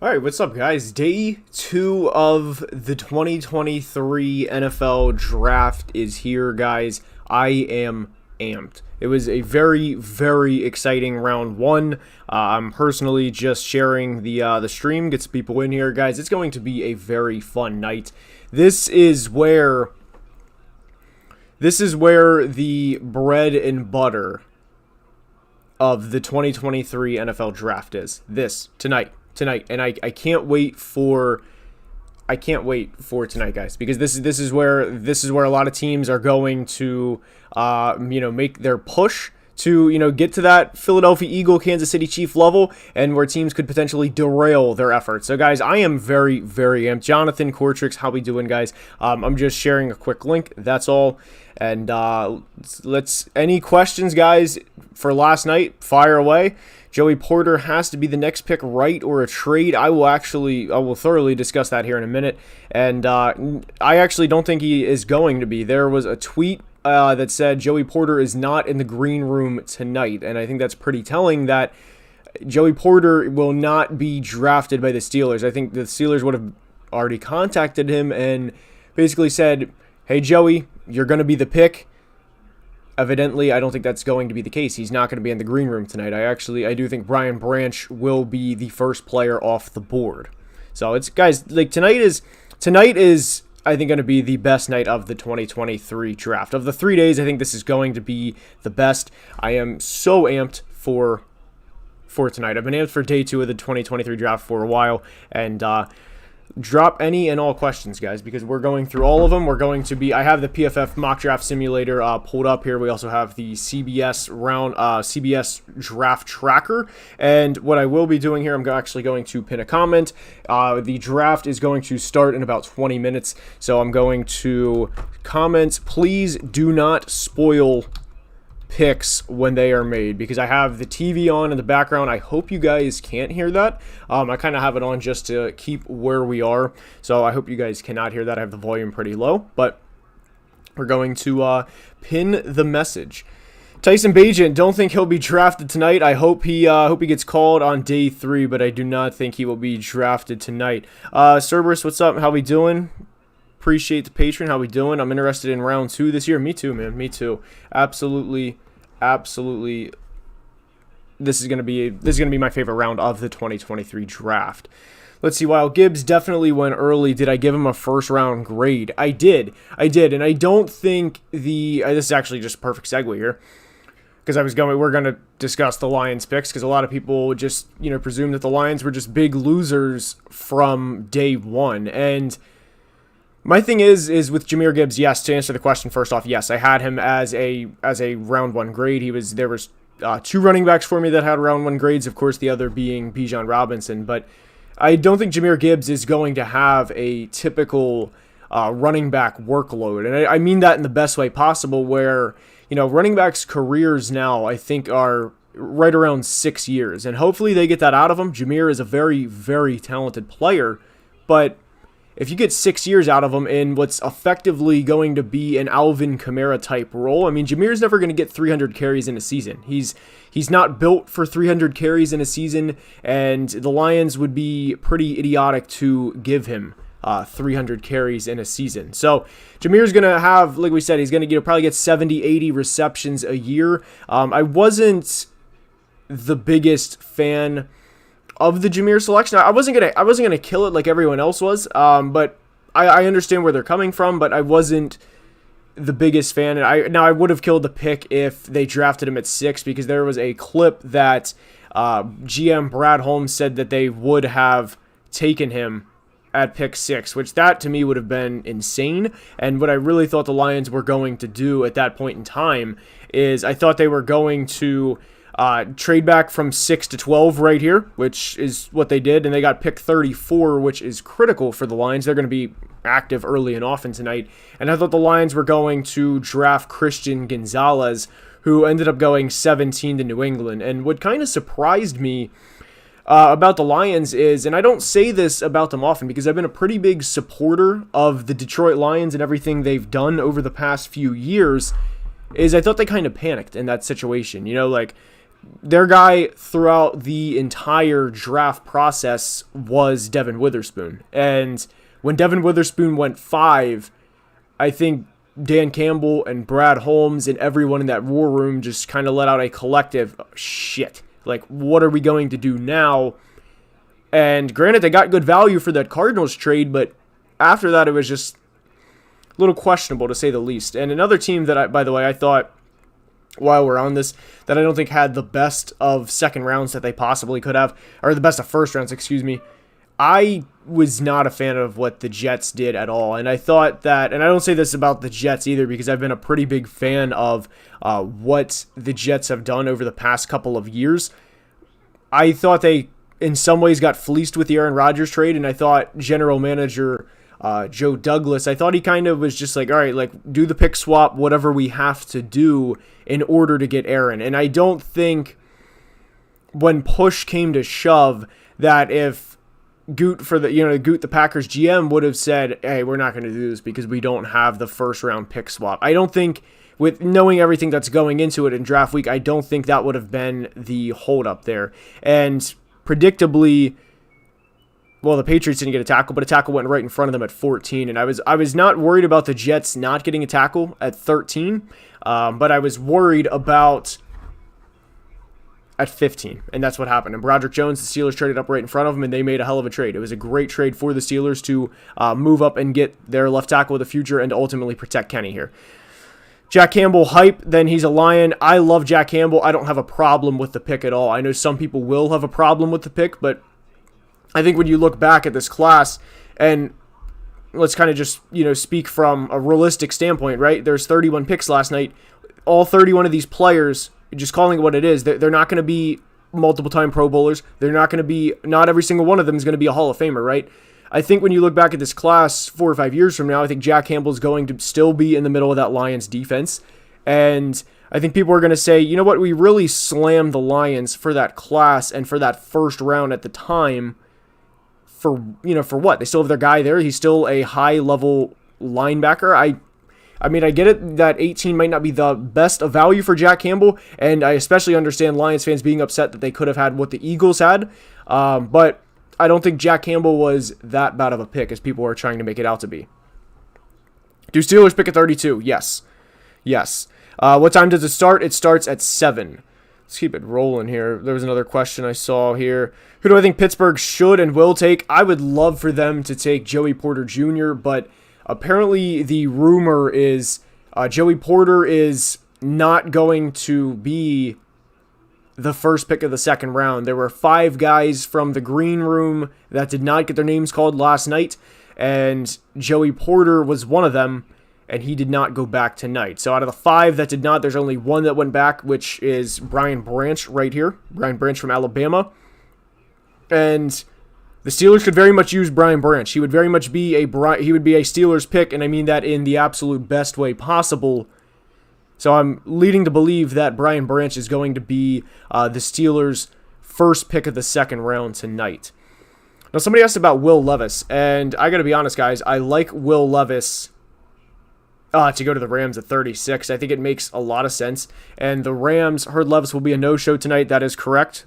All right, what's up, guys? Day 2 of the 2023 NFL Draft is here, guys. I am amped. It was a very, very exciting round 1. I'm personally just sharing the stream, get some people in here, guys. It's going to be a very fun night. This is where the bread and butter of the 2023 NFL Draft is. This tonight, and I can't wait for tonight, guys, because this is where a lot of teams are going to make their push to get to that Philadelphia Eagle, Kansas City Chief level, and where teams could potentially derail their efforts. So, guys, I am very, very amped. Jonathan Cortrix, how we doing, guys? I'm just sharing a quick link. That's all. And any questions, guys, for last night? Fire away. Joey Porter has to be the next pick, right, or a trade? I will thoroughly discuss that here in a minute. And I actually don't think he is going to be. There was a tweet that said Joey Porter is not in the green room tonight, and I think that's pretty telling that Joey Porter will not be drafted by the Steelers. I think the Steelers would have already contacted him and basically said, hey, Joey, you're going to be the pick. Evidently, I don't think that's going to be the case. He's not going to be in the green room tonight. I do think Brian Branch will be the first player off the board. So it's, guys, like tonight is I think going to be the best night of the 2023 draft. Of the 3 days, I think this is going to be the best. I am so amped for tonight. I've been amped for day 2 of the 2023 draft for a while, and drop any and all questions, guys, because we're going through all of them. I have the PFF mock draft simulator pulled up here. We also have the CBS draft tracker, and what I will be doing here, I'm actually going to pin a comment. The draft is going to start in about 20 minutes, so I'm going to comment, please do not spoil picks when they are made, because I have the TV on in the background. I hope you guys can't hear that. I kind of have it on just to keep where we are, so I hope you guys cannot hear that. I have the volume pretty low, but we're going to pin the message. Tyson Bagent, don't think he'll be drafted tonight. I hope he gets called on day 3, but I do not think he will be drafted tonight. Cerberus, what's up? How we doing? Appreciate the patron. How we doing? I'm interested in round 2 this year. Me too, man. Me too. Absolutely. This is gonna be my favorite round of the 2023 draft. Let's see. While Gibbs definitely went early, did I give him a first round grade? I did, and I don't think this is actually just a perfect segue here, because we're gonna discuss the Lions picks, because a lot of people just presume that the Lions were just big losers from day 1, and my thing is with Jahmyr Gibbs, yes, to answer the question first off, yes, I had him as a round 1 grade. There was 2 running backs for me that had round 1 grades, of course, the other being Bijan Robinson, but I don't think Jahmyr Gibbs is going to have a typical running back workload, and I mean that in the best way possible, where running backs' careers now, I think, are right around 6 years, and hopefully they get that out of him. Jahmyr is a very, very talented player, but if you get 6 years out of him in what's effectively going to be an Alvin Kamara type role, I mean, Jahmyr's never going to get 300 carries in a season. He's not built for 300 carries in a season, and the Lions would be pretty idiotic to give him 300 carries in a season. So Jahmyr's going to have, like we said, he's going to probably get 70, 80 receptions a year. I wasn't the biggest fan of the Jahmyr selection. I wasn't gonna kill it like everyone else was, but I understand where they're coming from, but I wasn't the biggest fan. And I would have killed the pick if they drafted him at 6, because there was a clip that GM Brad Holmes said that they would have taken him at pick 6, which that to me would have been insane. And what I really thought the Lions were going to do at that point in time is I thought they were going to trade back from 6 to 12 right here, which is what they did, and they got pick 34, which is critical for the Lions. They're going to be active early and often tonight, and I thought the Lions were going to draft Christian Gonzalez, who ended up going 17 to New England. And what kind of surprised me about the Lions is, and I don't say this about them often because I've been a pretty big supporter of the Detroit Lions and everything they've done over the past few years, is I thought they kind of panicked in that situation. their guy throughout the entire draft process was Devin Witherspoon. And when Devin Witherspoon went 5, I think Dan Campbell and Brad Holmes and everyone in that war room just kind of let out a collective, shit, like, what are we going to do now? And granted, they got good value for that Cardinals trade, but after that, it was just a little questionable, to say the least. And another team that, by the way, I thought, while we're on this, that I don't think had the best of second rounds that they possibly could have, or the best of first rounds, excuse me. I was not a fan of what the Jets did at all, and I thought that, and I don't say this about the Jets either, because I've been a pretty big fan of what the Jets have done over the past couple of years. I thought they, in some ways, got fleeced with the Aaron Rodgers trade, and I thought general manager Joe Douglas, I thought he kind of was just like, all right, like, do the pick swap, whatever we have to do in order to get Aaron. And I don't think when push came to shove that if Goot, the Packers GM, would have said, hey, we're not going to do this because we don't have the first round pick swap. I don't think, with knowing everything that's going into it in draft week, I don't think that would have been the holdup there. And predictably, well, the Patriots didn't get a tackle, but a tackle went right in front of them at 14. And I was not worried about the Jets not getting a tackle at 13, but I was worried about at 15, and that's what happened. And Broderick Jones, the Steelers traded up right in front of him, and they made a hell of a trade. It was a great trade for the Steelers to move up and get their left tackle of the future and ultimately protect Kenny here. Jack Campbell, hype, then he's a Lion. I love Jack Campbell. I don't have a problem with the pick at all. I know some people will have a problem with the pick, but I think when you look back at this class, and let's kind of just, speak from a realistic standpoint, right? There's 31 picks last night. All 31 of these players, just calling it what it is, they're not going to be multiple-time Pro Bowlers. They're not going to be, not every single one of them is going to be a Hall of Famer, right? I think when you look back at this class 4 or 5 years from now, I think Jack Campbell is going to still be in the middle of that Lions defense. And I think people are going to say, you know what, we really slammed the Lions for that class and for that first round at the time. For what? They still have their guy there. He's still a high-level linebacker. I mean, I get it that 18 might not be the best of value for Jack Campbell, and I especially understand Lions fans being upset that they could have had what the Eagles had, but I don't think Jack Campbell was that bad of a pick as people are trying to make it out to be. Do Steelers pick at 32? Yes. What time does it start? It starts at 7. Let's keep it rolling here. There was another question I saw here. Who do I think Pittsburgh should and will take? I would love for them to take Joey Porter Jr., but apparently the rumor is Joey Porter is not going to be the first pick of the second round. There were 5 guys from the green room that did not get their names called last night, and Joey Porter was one of them, and he did not go back tonight. So out of the 5 that did not, there's only one that went back, which is Brian Branch right here. Brian Branch from Alabama. And the Steelers could very much use Brian Branch. He would very much be a Steelers pick, and I mean that in the absolute best way possible. So I'm leading to believe that Brian Branch is going to be the Steelers' first pick of the second round tonight. Now, somebody asked about Will Levis, and I got to be honest, guys, I like Will Levis to go to the Rams at 36. I think it makes a lot of sense. And the Rams heard Levis will be a no-show tonight. That is correct.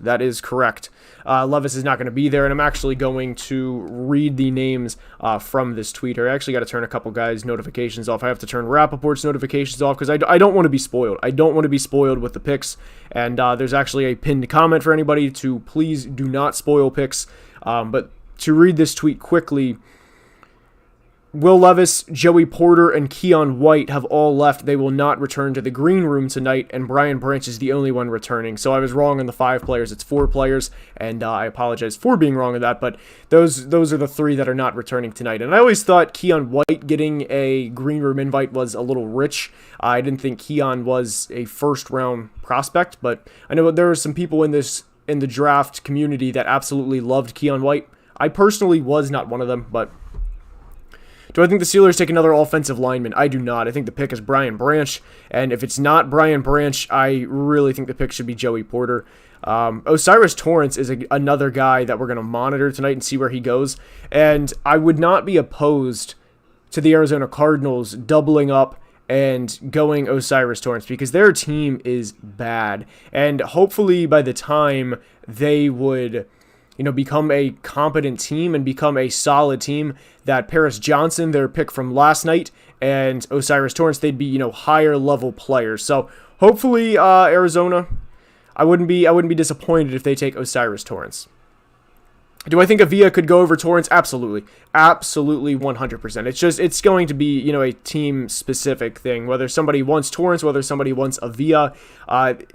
Levis is not going to be there, and I'm actually going to read the names from this tweet here. I actually got to turn a couple guys' notifications off. I have to turn Rappaport's notifications off because I don't want to be spoiled. I don't want to be spoiled with the picks, and there's actually a pinned comment for anybody to please do not spoil picks. But to read this tweet quickly, Will Levis, Joey Porter, and Keon White have all left. They will not return to the green room tonight, and Brian Branch is the only one returning. So I was wrong on the 5 players. It's 4 players, and I apologize for being wrong on that, but those are the 3 that are not returning tonight. And I always thought Keon White getting a green room invite was a little rich. I didn't think Keon was a first-round prospect, but I know there are some people in the draft community that absolutely loved Keon White. I personally was not one of them, but do I think the Steelers take another offensive lineman? I do not. I think the pick is Brian Branch, and if it's not Brian Branch, I really think the pick should be Joey Porter. Osiris Torrance is another guy that we're going to monitor tonight and see where he goes, and I would not be opposed to the Arizona Cardinals doubling up and going Osiris Torrance because their team is bad. And hopefully by the time they would, become a competent team and become a solid team, that Paris Johnson, their pick from last night, and Osiris Torrance, they'd be, higher level players. So hopefully Arizona, I wouldn't be disappointed if they take Osiris Torrance. Do I think Avila could go over Torrance? Absolutely. Absolutely 100%. It's going to be, a team-specific thing. Whether somebody wants Torrance, whether somebody wants Avila.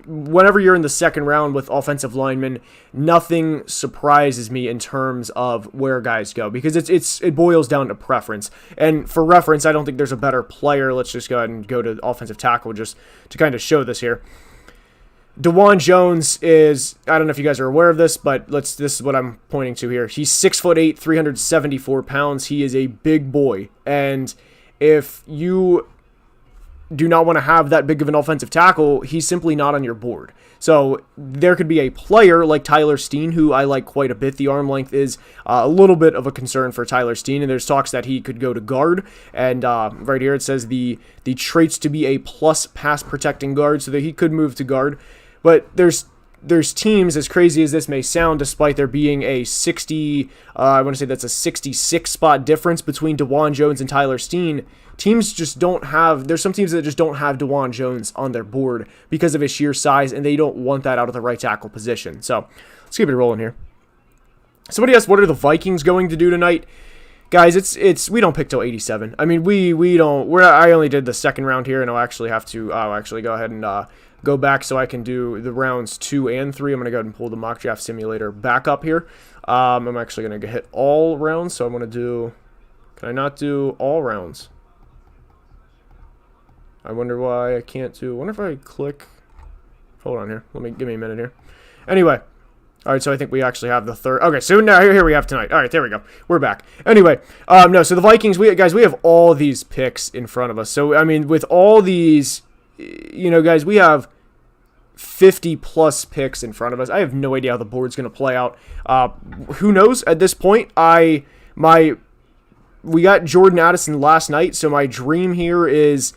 Whenever you're in the second round with offensive linemen, nothing surprises me in terms of where guys go. Because it boils down to preference. And for reference, I don't think there's a better player. Let's just go ahead and go to offensive tackle just to kind of show this here. DeJuan Jones is, I don't know if you guys are aware of this, but this is what I'm pointing to here. He's 6'8", 374 pounds. He is a big boy. And if you do not want to have that big of an offensive tackle, he's simply not on your board. So there could be a player like Tyler Steen, who I like quite a bit. The arm length is a little bit of a concern for Tyler Steen, and there's talks that he could go to guard. And right here it says the traits to be a plus pass protecting guard, so that he could move to guard. But there's teams, as crazy as this may sound, despite there being a 66 spot difference between DeJuan Jones and Tyler Steen, teams just don't have, there's some teams that just don't have DeJuan Jones on their board because of his sheer size, and they don't want that out of the right tackle position. So let's keep it rolling here. Somebody asked, what are the Vikings going to do tonight? Guys, we don't pick till 87. I mean, I only did the second round here, and I'll actually go ahead and go back so I can do the rounds 2 and 3. I'm going to go ahead and pull the mock draft simulator back up here. I'm actually going to hit all rounds, so I'm going to do, can I not do all rounds? I wonder why I can't do, I wonder if I click, hold on here, give me a minute here. Anyway, all right, so I think we actually have the third, okay, so now here we have tonight. All right, there we go, we're back. Anyway, no, so the Vikings, we have all these picks in front of us. So, I mean, with all these, guys, we have 50 plus picks in front of us. I have no idea how the board's going to play out. Who knows at this point? We got Jordan Addison last night, so my dream here is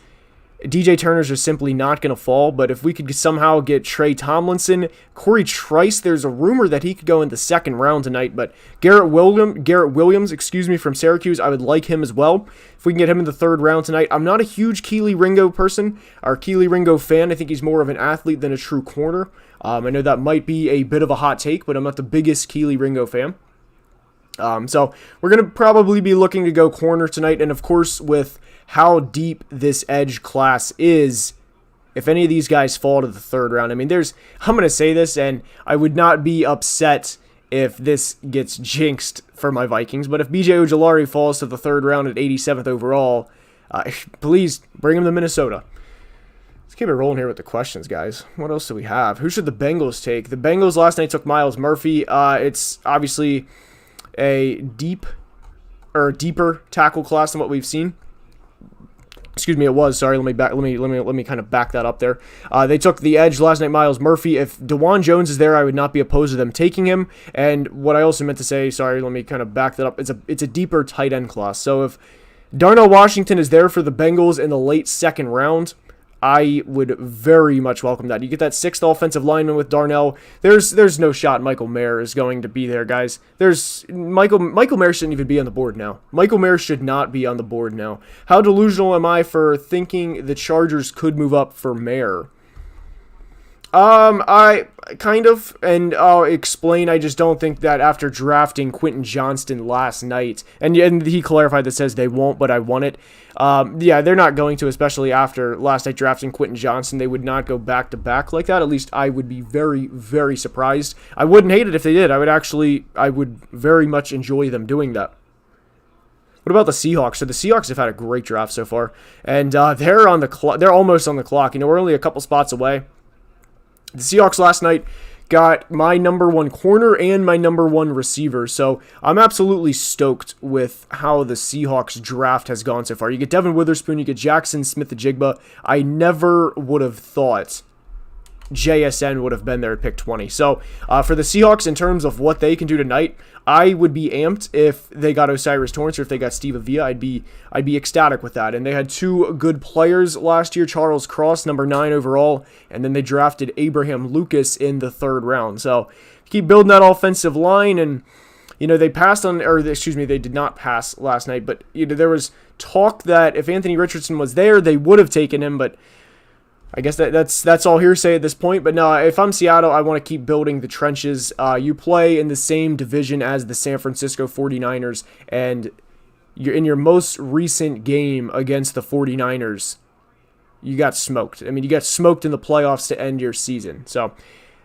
DJ Turner's just simply not going to fall, but if we could somehow get Trey Tomlinson, Corey Trice, there's a rumor that he could go in the second round tonight, but Garrett Williams, from Syracuse, I would like him as well. If we can get him in the third round tonight. I'm not a huge Keely Ringo person, or Keely Ringo fan. I think he's more of an athlete than a true corner. I know that might be a bit of a hot take, but I'm not the biggest Keely Ringo fan. So we're going to probably be looking to go corner tonight, and of course with how deep this edge class is, if any of these guys fall to the third round, I mean, I'm going to say this, and I would not be upset if this gets jinxed for my Vikings, but if BJ Ojulari falls to the third round at 87th overall, please bring him to Minnesota. Let's keep it rolling here with the questions, guys. What else do we have? Who should the Bengals take? The Bengals last night took Myles Murphy. It's obviously a deeper tackle class than what we've seen. Excuse me, it was. Sorry, let me kind of back that up there. They took the edge last night, Myles Murphy. If DeJuan Jones is there, I would not be opposed to them taking him. And what I also meant to say, sorry, let me kind of back that up. It's a deeper tight end class. So if Darnell Washington is there for the Bengals in the late second round, I would very much welcome that. You get that 6th offensive lineman with Darnell. There's no shot Michael Mayer is going to be there, guys. Michael Mayer shouldn't even be on the board now. Michael Mayer should not be on the board now. How delusional am I for thinking the Chargers could move up for Mayer? I kind of, and I'll explain. I just don't think that after drafting Quentin Johnston last night, and he clarified that says they won't, but I want it. Yeah, they're not going to, especially after last night drafting Quentin Johnston. They would not go back to back like that. At least I would be very, very surprised. I wouldn't hate it if they did. I would very much enjoy them doing that. What about the Seahawks? So the Seahawks have had a great draft so far, and they're on the clock. They're almost on the clock. We're only a couple spots away. The Seahawks last night got my number 1 corner and my number 1 receiver, so I'm absolutely stoked with how the Seahawks draft has gone so far. You get Devin Witherspoon, you get Jackson Smith-Njigba. I never would have thought JSN would have been there at pick 20. So for the Seahawks, in terms of what they can do tonight, I would be amped if they got O'Cyrus Torrence or if they got Steve Avila. I'd be ecstatic with that. And they had two good players last year, Charles Cross, number 9 overall, and then they drafted Abraham Lucas in the 3rd round. So keep building that offensive line, and they passed on, or excuse me, they did not pass last night, but there was talk that if Anthony Richardson was there, they would have taken him, but I guess that's all hearsay at this point. But no, if I'm Seattle, I want to keep building the trenches. You play in the same division as the San Francisco 49ers, and you're in your most recent game against the 49ers, you got smoked. I mean, you got smoked in the playoffs to end your season. So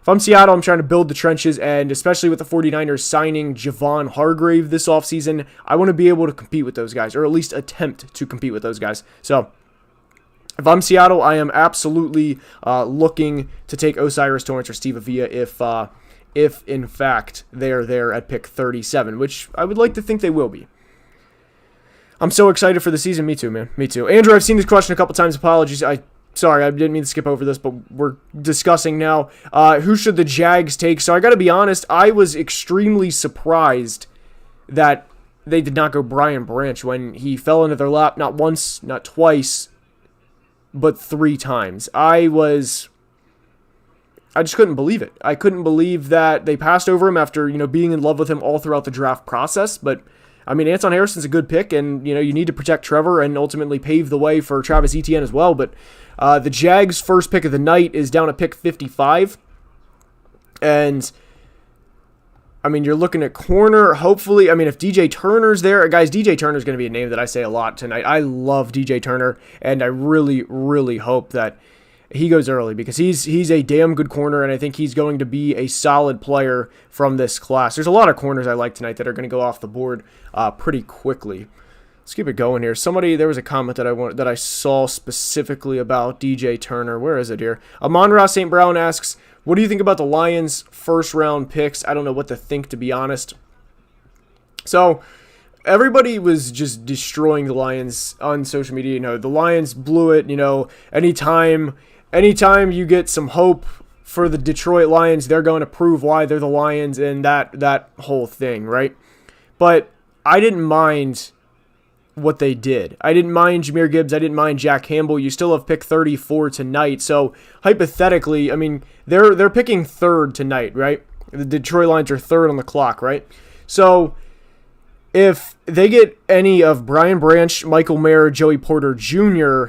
if I'm Seattle, I'm trying to build the trenches, and especially with the 49ers signing Javon Hargrave this offseason, I want to be able to compete with those guys, or at least attempt to compete with those guys. So if I'm Seattle, I am absolutely looking to take O'Cyrus Torrence or Steve Avila if in fact they're there at pick 37, which I would like to think they will be. I'm so excited for the season. Me too, man. Me too. Andrew, I've seen this question a couple times. Apologies. Sorry, I didn't mean to skip over this, but we're discussing now. Who should the Jags take? So I got to be honest, I was extremely surprised that they did not go Brian Branch when he fell into their lap not once, not twice, but 3 times. I just couldn't believe it. I couldn't believe that they passed over him after, being in love with him all throughout the draft process. But, I mean, Anton Harrison's a good pick, and, you need to protect Trevor and ultimately pave the way for Travis Etienne as well. But the Jags' first pick of the night is down at pick 55. And I mean, you're looking at corner, hopefully. I mean, if DJ Turner's there, guys, DJ Turner's going to be a name that I say a lot tonight. I love DJ Turner, and I really, really hope that he goes early because he's a damn good corner, and I think he's going to be a solid player from this class. There's a lot of corners I like tonight that are going to go off the board pretty quickly. Let's keep it going here. There was a comment that I saw specifically about DJ Turner. Where is it here? Amon-Ra St. Brown asks, what do you think about the Lions' first-round picks? I don't know what to think, to be honest. So, everybody was just destroying the Lions on social media. The Lions blew it. Anytime you get some hope for the Detroit Lions, they're going to prove why they're the Lions and that whole thing, right? But I didn't mind what they did. I didn't mind Jahmyr Gibbs. I didn't mind Jack Campbell. You still have pick 34 tonight. So hypothetically, I mean, they're picking 3rd tonight, right? The Detroit Lions are 3rd on the clock, right? So if they get any of Brian Branch, Michael Mayer, Joey Porter Jr.,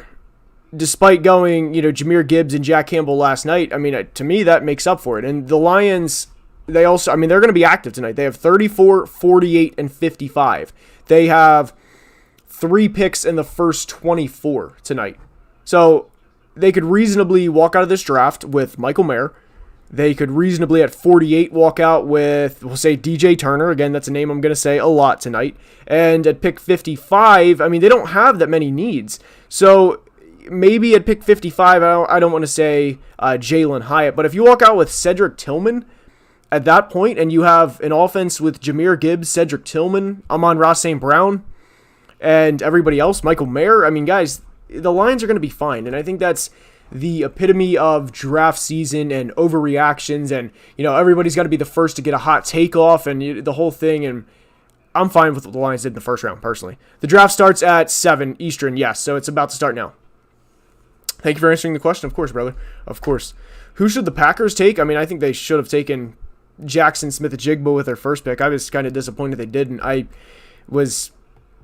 despite going, Jahmyr Gibbs and Jack Campbell last night, I mean, to me, that makes up for it. And the Lions, they're going to be active tonight. They have 34, 48, and 55. They have 3 picks in the first 24 tonight. So they could reasonably walk out of this draft with Michael Mayer. They could reasonably at 48 walk out with, we'll say, DJ Turner. Again, that's a name I'm going to say a lot tonight. And at pick 55, I mean, they don't have that many needs. So maybe at pick 55, I don't want to say Jalen Hyatt, but if you walk out with Cedric Tillman at that point and you have an offense with Jahmyr Gibbs, Cedric Tillman, Amon-Ra St. Brown, and everybody else, Michael Mayer, I mean, guys, the Lions are going to be fine. And I think that's the epitome of draft season and overreactions. And, everybody's got to be the first to get a hot take off and the whole thing. And I'm fine with what the Lions did in the first round, personally. The draft starts at 7 Eastern, yes. So it's about to start now. Thank you for answering the question. Of course, brother. Of course. Who should the Packers take? I mean, I think they should have taken Jackson Smith-Njigba with their first pick. I was kind of disappointed they didn't. I was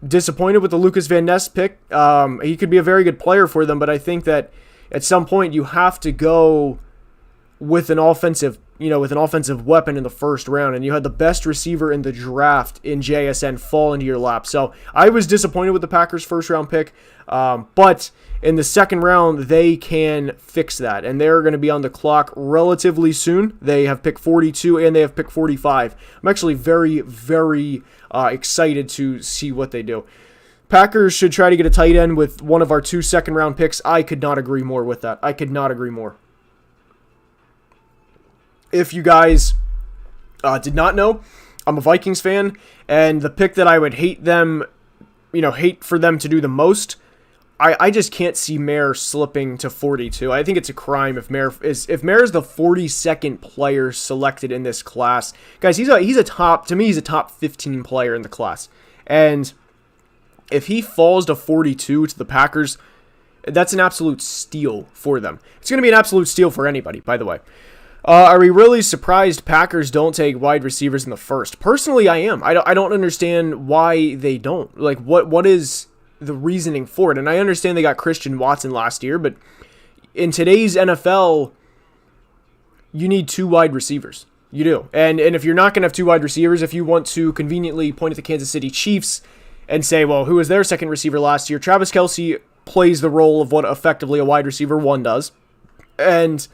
disappointed with the Lucas Van Ness pick. He could be a very good player for them, but I think that at some point you have to go with an offensive weapon in the first round, and you had the best receiver in the draft in JSN fall into your lap. So I was disappointed with the Packers' first round pick, but in the second round they can fix that, and they're going to be on the clock relatively soon. They have pick 42 and they have pick 45. I'm actually very, very excited to see what they do. Packers should try to get a tight end with one of our 2 second-round picks. I could not agree more with that. I could not agree more. If you guys did not know, I'm a Vikings fan, and the pick that I would hate for them to do the most I just can't see Mayer slipping to 42. I think it's a crime if Mayer is the 42nd player selected in this class. Guys, he's a top 15 player in the class. And if he falls to 42 to the Packers, that's an absolute steal for them. It's going to be an absolute steal for anybody, by the way. Are we really surprised Packers don't take wide receivers in the first? Personally, I am. I don't understand why they don't. Like, what is the reasoning for it? And I understand they got Christian Watson last year, but in today's NFL, you need 2 wide receivers. You do. And if you're not going to have 2 wide receivers, if you want to conveniently point at the Kansas City Chiefs and say, well, who was their second receiver last year? Travis Kelce plays the role of what effectively a wide receiver 1 does. And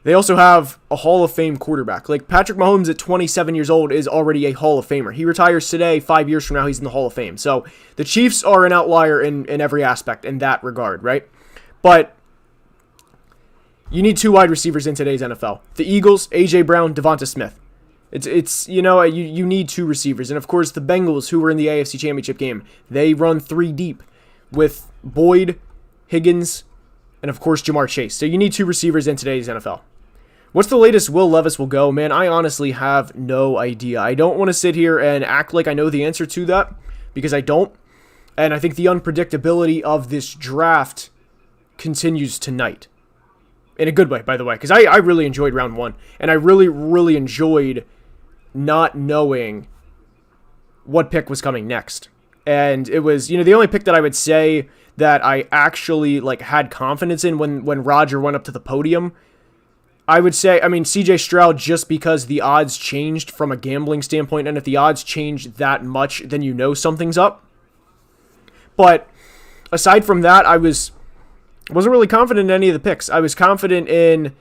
they also have a Hall of Fame quarterback. Like, Patrick Mahomes at 27 years old is already a Hall of Famer. He retires today. 5 years from now, he's in the Hall of Fame. So the Chiefs are an outlier in every aspect in that regard, right? But you need 2 wide receivers in today's NFL. The Eagles, A.J. Brown, Devonta Smith. It's you need 2 receivers. And, of course, the Bengals, who were in the AFC Championship game, they run 3 deep with Boyd, Higgins, and, of course, Jamar Chase. So you need 2 receivers in today's NFL. What's the latest Will Levis will go? Man, I honestly have no idea. I don't want to sit here and act like I know the answer to that, because I don't. And I think the unpredictability of this draft continues tonight. In a good way, by the way, because I really enjoyed round 1. And I really, really enjoyed not knowing what pick was coming next. And it was, the only pick that I would say that I actually had confidence in when Roger went up to the podium, I would say, C.J. Stroud, just because the odds changed from a gambling standpoint, and if the odds change that much, then something's up. But aside from that, I wasn't really confident in any of the picks. I was confident in,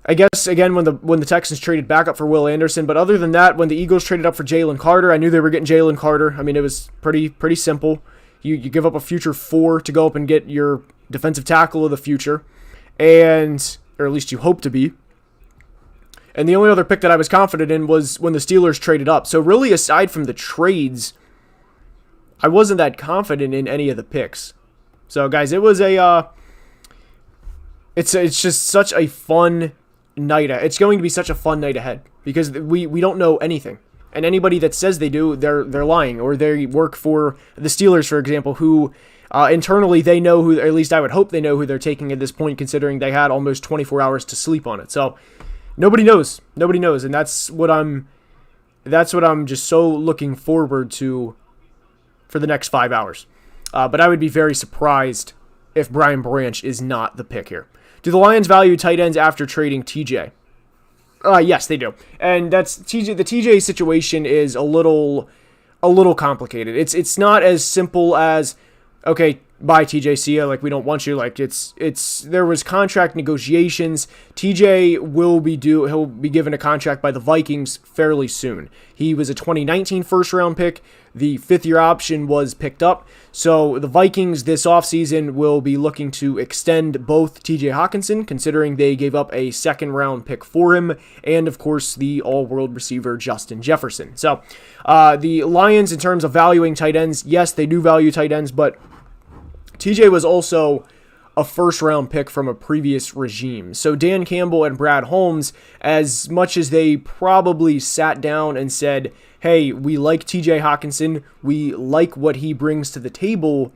I guess, again, when the Texans traded back up for Will Anderson, but other than that, when the Eagles traded up for Jalen Carter, I knew they were getting Jalen Carter. It was pretty simple. You give up a future 4 to go up and get your defensive tackle of the future, or at least you hope to be. And the only other pick that I was confident in was when the Steelers traded up. So really, aside from the trades, I wasn't that confident in any of the picks. So guys, it was it's just such a fun night. It's going to be such a fun night ahead because we don't know anything. And anybody that says they do, they're lying, or they work for the Steelers, for example, who internally they know who, or at least I would hope they know who they're taking at this point, considering they had almost 24 hours to sleep on it. So nobody knows, and that's what I'm just so looking forward to for the next 5 hours. But I would be very surprised if Brian Branch is not the pick here. Do the Lions value tight ends after trading TJ? Yes, they do. And that's TJ. The TJ situation is a little complicated. It's not as simple as, okay, bye TJ, see ya, we don't want you. There was contract negotiations. TJ he'll be given a contract by the Vikings fairly soon. He was a 2019 first round pick. The 5th-year option was picked up. So the Vikings this offseason will be looking to extend both TJ Hawkinson, considering they gave up a 2nd-round pick for him, and, of course, the all-world receiver Justin Jefferson. So the Lions, in terms of valuing tight ends, yes, they do value tight ends, but TJ was also a first-round pick from a previous regime. So Dan Campbell and Brad Holmes, as much as they probably sat down and said, hey, we like TJ Hawkinson, we like what he brings to the table,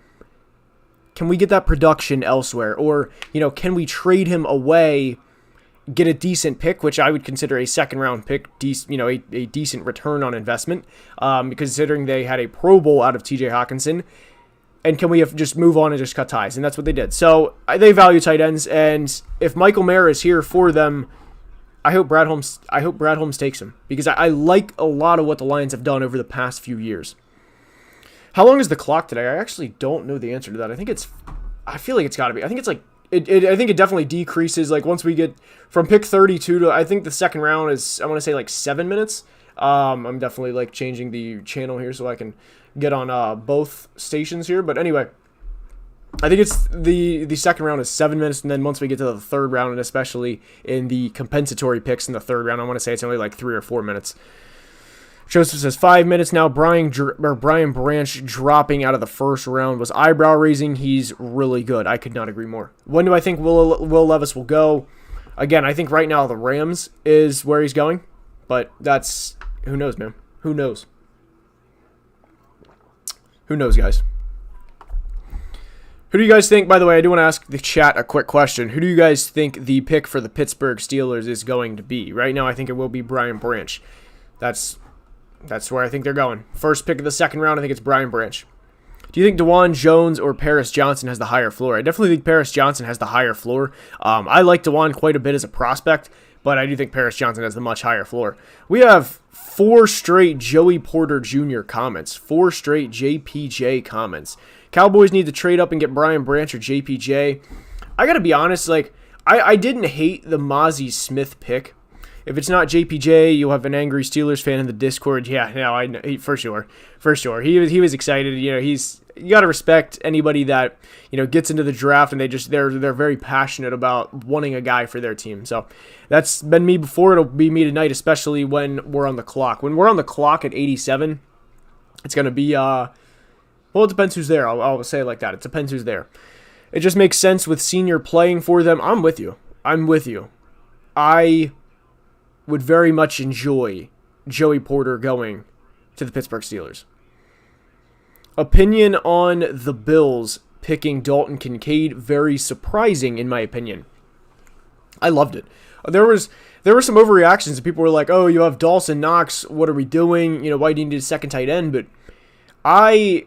can we get that production elsewhere? Or, can we trade him away, get a decent pick, which I would consider a 2nd-round pick, a decent return on investment, considering they had a Pro Bowl out of TJ Hawkinson. And can we just move on and just cut ties? And that's what they did. So they value tight ends, and if Michael Mayer is here for them, I hope Brad Holmes takes him, because I like a lot of what the Lions have done over the past few years. How long is the clock today? I actually don't know the answer to that. I feel like it's got to be. I think it's I think it definitely decreases. Once we get from pick 32 to, I think the 2nd round is, I want to say 7 minutes. I'm definitely changing the channel here so I can get on both stations here. But anyway, I think it's the 2nd round is 7 minutes, and then once we get to the 3rd round, and especially in the compensatory picks in the 3rd round, I want to say it's only 3 or 4 minutes. Joseph says 5 minutes now. Brian Branch dropping out of the first round was eyebrow raising. He's really good. I could not agree more. When do I think Will Levis will go? Again, I think right now the Rams is where he's going, but that's who knows, man. Who knows? Who knows, guys? Who do you guys think? By the way, I do want to ask the chat a quick question. Who do you guys think the pick for the Pittsburgh Steelers is going to be? Right now, I think it will be Brian Branch. That's where I think they're going. First pick of the second round, I think it's Brian Branch. Do you think DeJuan Jones or Paris Johnson has the higher floor? I definitely think Paris Johnson has the higher floor. I like DeJuan quite a bit as a prospect, but I do think Paris Johnson has the much higher floor. We have 4 straight Joey Porter Jr. comments. 4 straight JPJ comments. Cowboys need to trade up and get Brian Branch or JPJ. I got to be honest, like, I didn't hate the Mozzie Smith pick. If it's not JPJ, you'll have an angry Steelers fan in the Discord. Yeah, no, I know, for sure. He was excited. You know, you got to respect anybody that, you know, gets into the draft and they're very passionate about wanting a guy for their team. So that's been me before. It'll be me tonight, especially when we're on the clock. When we're on the clock at 87, it's gonna be well, it depends who's there. I'll say it like that. It depends who's there. It just makes sense with Senior playing for them. I'm with you. I would very much enjoy Joey Porter going to the Pittsburgh Steelers. Opinion on the Bills picking Dalton Kincaid, very surprising in my opinion. I loved it. There were some overreactions and people were like, "Oh, you have Dawson Knox. What are we doing? You know, why do you need a second tight end?" But I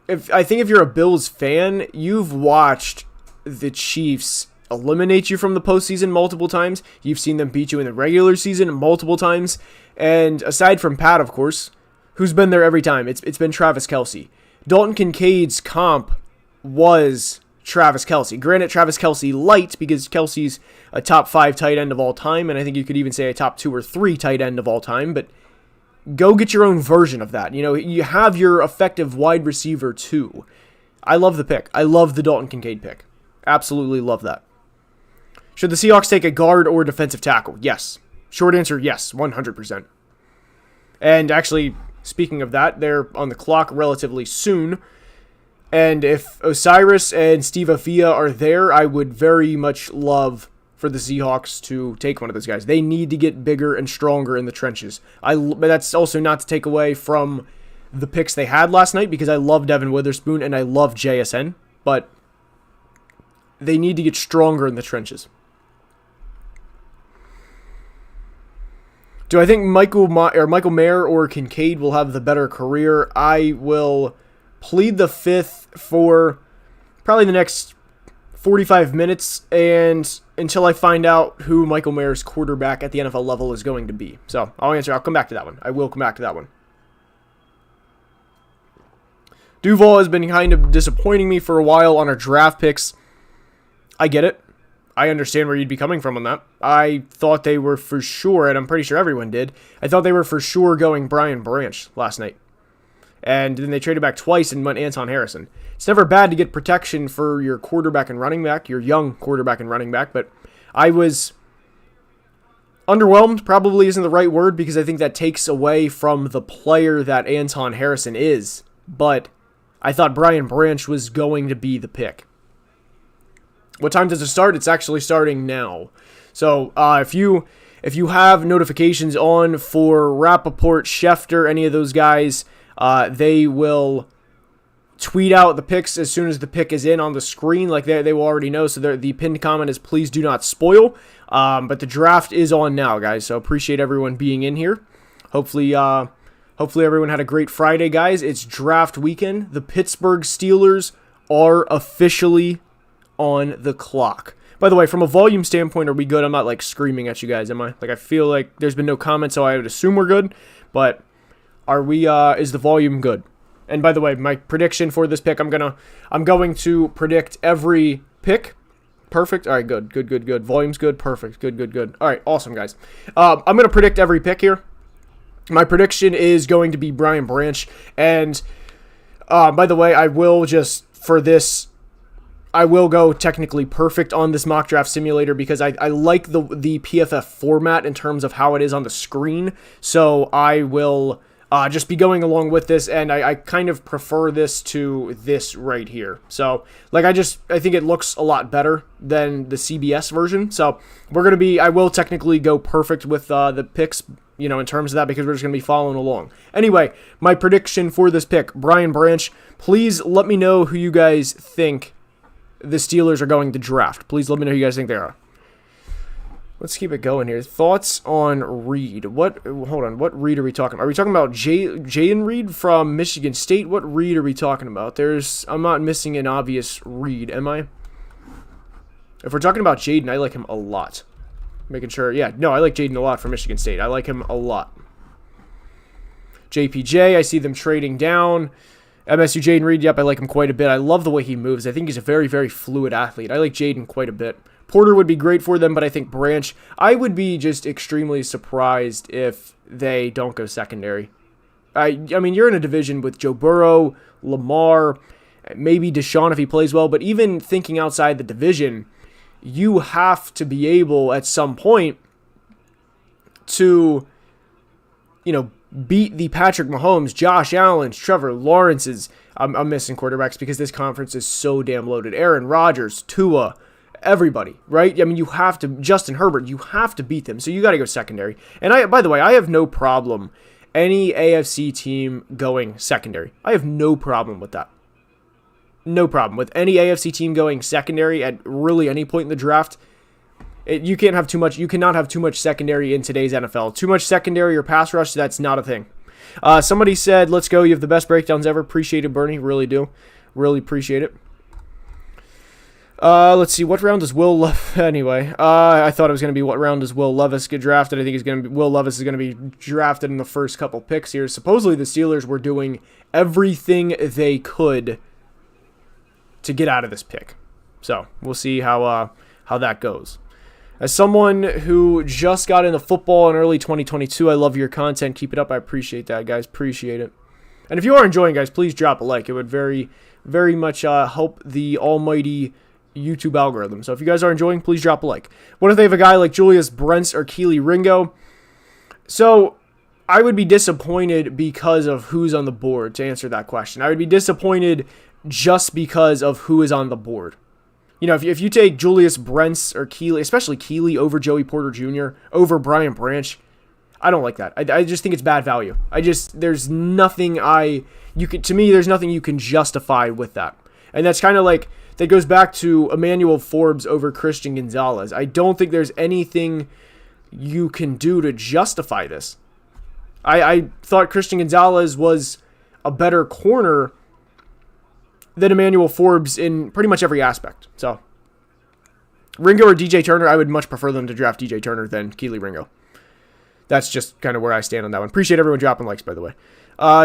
think if you're a Bills fan, you've watched the Chiefs eliminate you from the postseason multiple times. You've seen them beat you in the regular season multiple times. And aside from Pat, of course, who's been there every time? It's been Travis Kelce. Dalton Kincaid's comp was Travis Kelce. Granted, Travis Kelce light because Kelce's a top 5 tight end of all time, and I think you could even say a top 2 or 3 tight end of all time, but go get your own version of that. You know, you have your effective wide receiver too. I love the pick. I love the Dalton Kincaid pick. Absolutely love that. Should the Seahawks take a guard or defensive tackle? Yes. Short answer, yes, 100%. And actually, speaking of that, they're on the clock relatively soon. And if Osiris and Steve Afia are there, I would very much love for the Seahawks to take one of those guys. They need to get bigger and stronger in the trenches. But that's also not to take away from the picks they had last night, because I love Devin Witherspoon and I love JSN, but they need to get stronger in the trenches. Do I think Michael Mayer or Kincaid will have the better career? I will plead the fifth for probably the next 45 minutes and until I find out who Michael Mayer's quarterback at the NFL level is going to be. So I'll come back to that one. I will come back to that one. Duval has been kind of disappointing me for a while on our draft picks. I get it. I understand where you'd be coming from on that. I thought they were for sure, and I'm pretty sure everyone did, I thought they were for sure going Brian Branch last night. And then they traded back twice and went Anton Harrison. It's never bad to get protection for your quarterback and running back, your young quarterback and running back, but I was underwhelmed, probably isn't the right word, because I think that takes away from the player that Anton Harrison is, but I thought Brian Branch was going to be the pick. What time does it start? It's actually starting now. So if you have notifications on for Rappaport, Schefter, any of those guys, they will tweet out the picks as soon as the pick is in on the screen. Like they will already know. So the pinned comment is please do not spoil. But the draft is on now, guys. So appreciate everyone being in here. Hopefully everyone had a great Friday, guys. It's draft weekend. The Pittsburgh Steelers are officially on the clock. By the way, from a volume standpoint, are we good? I'm not like screaming at you guys, am I? Like I feel like there's been no comments, so I would assume we're good. But are we? Is the volume good? And by the way, my prediction for this pick, I'm going to predict every pick. Perfect. All right, good. Volume's good. Perfect. Good. All right, awesome, guys. I'm gonna predict every pick here. My prediction is going to be Brian Branch. And by the way, I will go technically perfect on this mock draft simulator because I like the PFF format in terms of how it is on the screen. So I will just be going along with this, and I kind of prefer this to this right here. So, like, I think it looks a lot better than the CBS version. So, I will technically go perfect with the picks, in terms of that, because we're just going to be following along. Anyway, my prediction for this pick, Brian Branch, please let me know who you guys think the Steelers are going to draft. Please let me know who you guys think they are. Let's keep it going here. Thoughts on Reed. Hold on. What Reed are we talking about? Are we talking about Jaden Reed from Michigan State? What Reed are we talking about? I'm not missing an obvious Reed, am I? If we're talking about Jaden, I like him a lot. Making sure. Yeah, no, I like Jaden a lot from Michigan State. I like him a lot. JPJ, I see them trading down. MSU Jaden Reed, yep, I like him quite a bit. I love the way he moves. I think he's a very, very fluid athlete. I like Jaden quite a bit. Porter would be great for them, but I think Branch, I would be just extremely surprised if they don't go secondary. I mean, you're in a division with Joe Burrow, Lamar, maybe Deshaun if he plays well, but even thinking outside the division, you have to be able at some point to, beat the Patrick Mahomes, Josh Allen's, Trevor Lawrence's. I'm missing quarterbacks because this conference is so damn loaded. Aaron Rodgers, Tua, everybody, right? I mean, you have to, Justin Herbert, you have to beat them. So you got to go secondary. And by the way, I have no problem any AFC team going secondary. I have no problem with that. No problem with any AFC team going secondary at really any point in the draft. You cannot have too much secondary in today's NFL. Too much secondary or pass rush, that's not a thing. Somebody said, let's go. You have the best breakdowns ever. Appreciate it, Bernie. Really do. Really appreciate it. Let's see. What round does anyway, I thought it was going to be what round does Will Levis get drafted. I think Will Levis is going to be drafted in the first couple picks here. Supposedly the Steelers were doing everything they could to get out of this pick. So we'll see how that goes. As someone who just got into football in early 2022, I love your content. Keep it up. I appreciate that, guys. Appreciate it. And if you are enjoying, guys, please drop a like. It would very, very much help the almighty YouTube algorithm. So if you guys are enjoying, please drop a like. What if they have a guy like Julius Brents or Keely Ringo? So I would be disappointed because of who's on the board, to answer that question. I would be disappointed just because of who is on the board. If you take Julius Brents or Keely, especially Keely, over Joey Porter Jr., over Brian Branch, I don't like that. I just think it's bad value. There's nothing there's nothing you can justify with that. And that's kind of like, that goes back to Emmanuel Forbes over Christian Gonzalez. I don't think there's anything you can do to justify this. I thought Christian Gonzalez was a better corner than Emmanuel Forbes in pretty much every aspect. So, Ringo or DJ Turner, I would much prefer them to draft DJ Turner than Keely Ringo. That's just kind of where I stand on that one. Appreciate everyone dropping likes, by the way.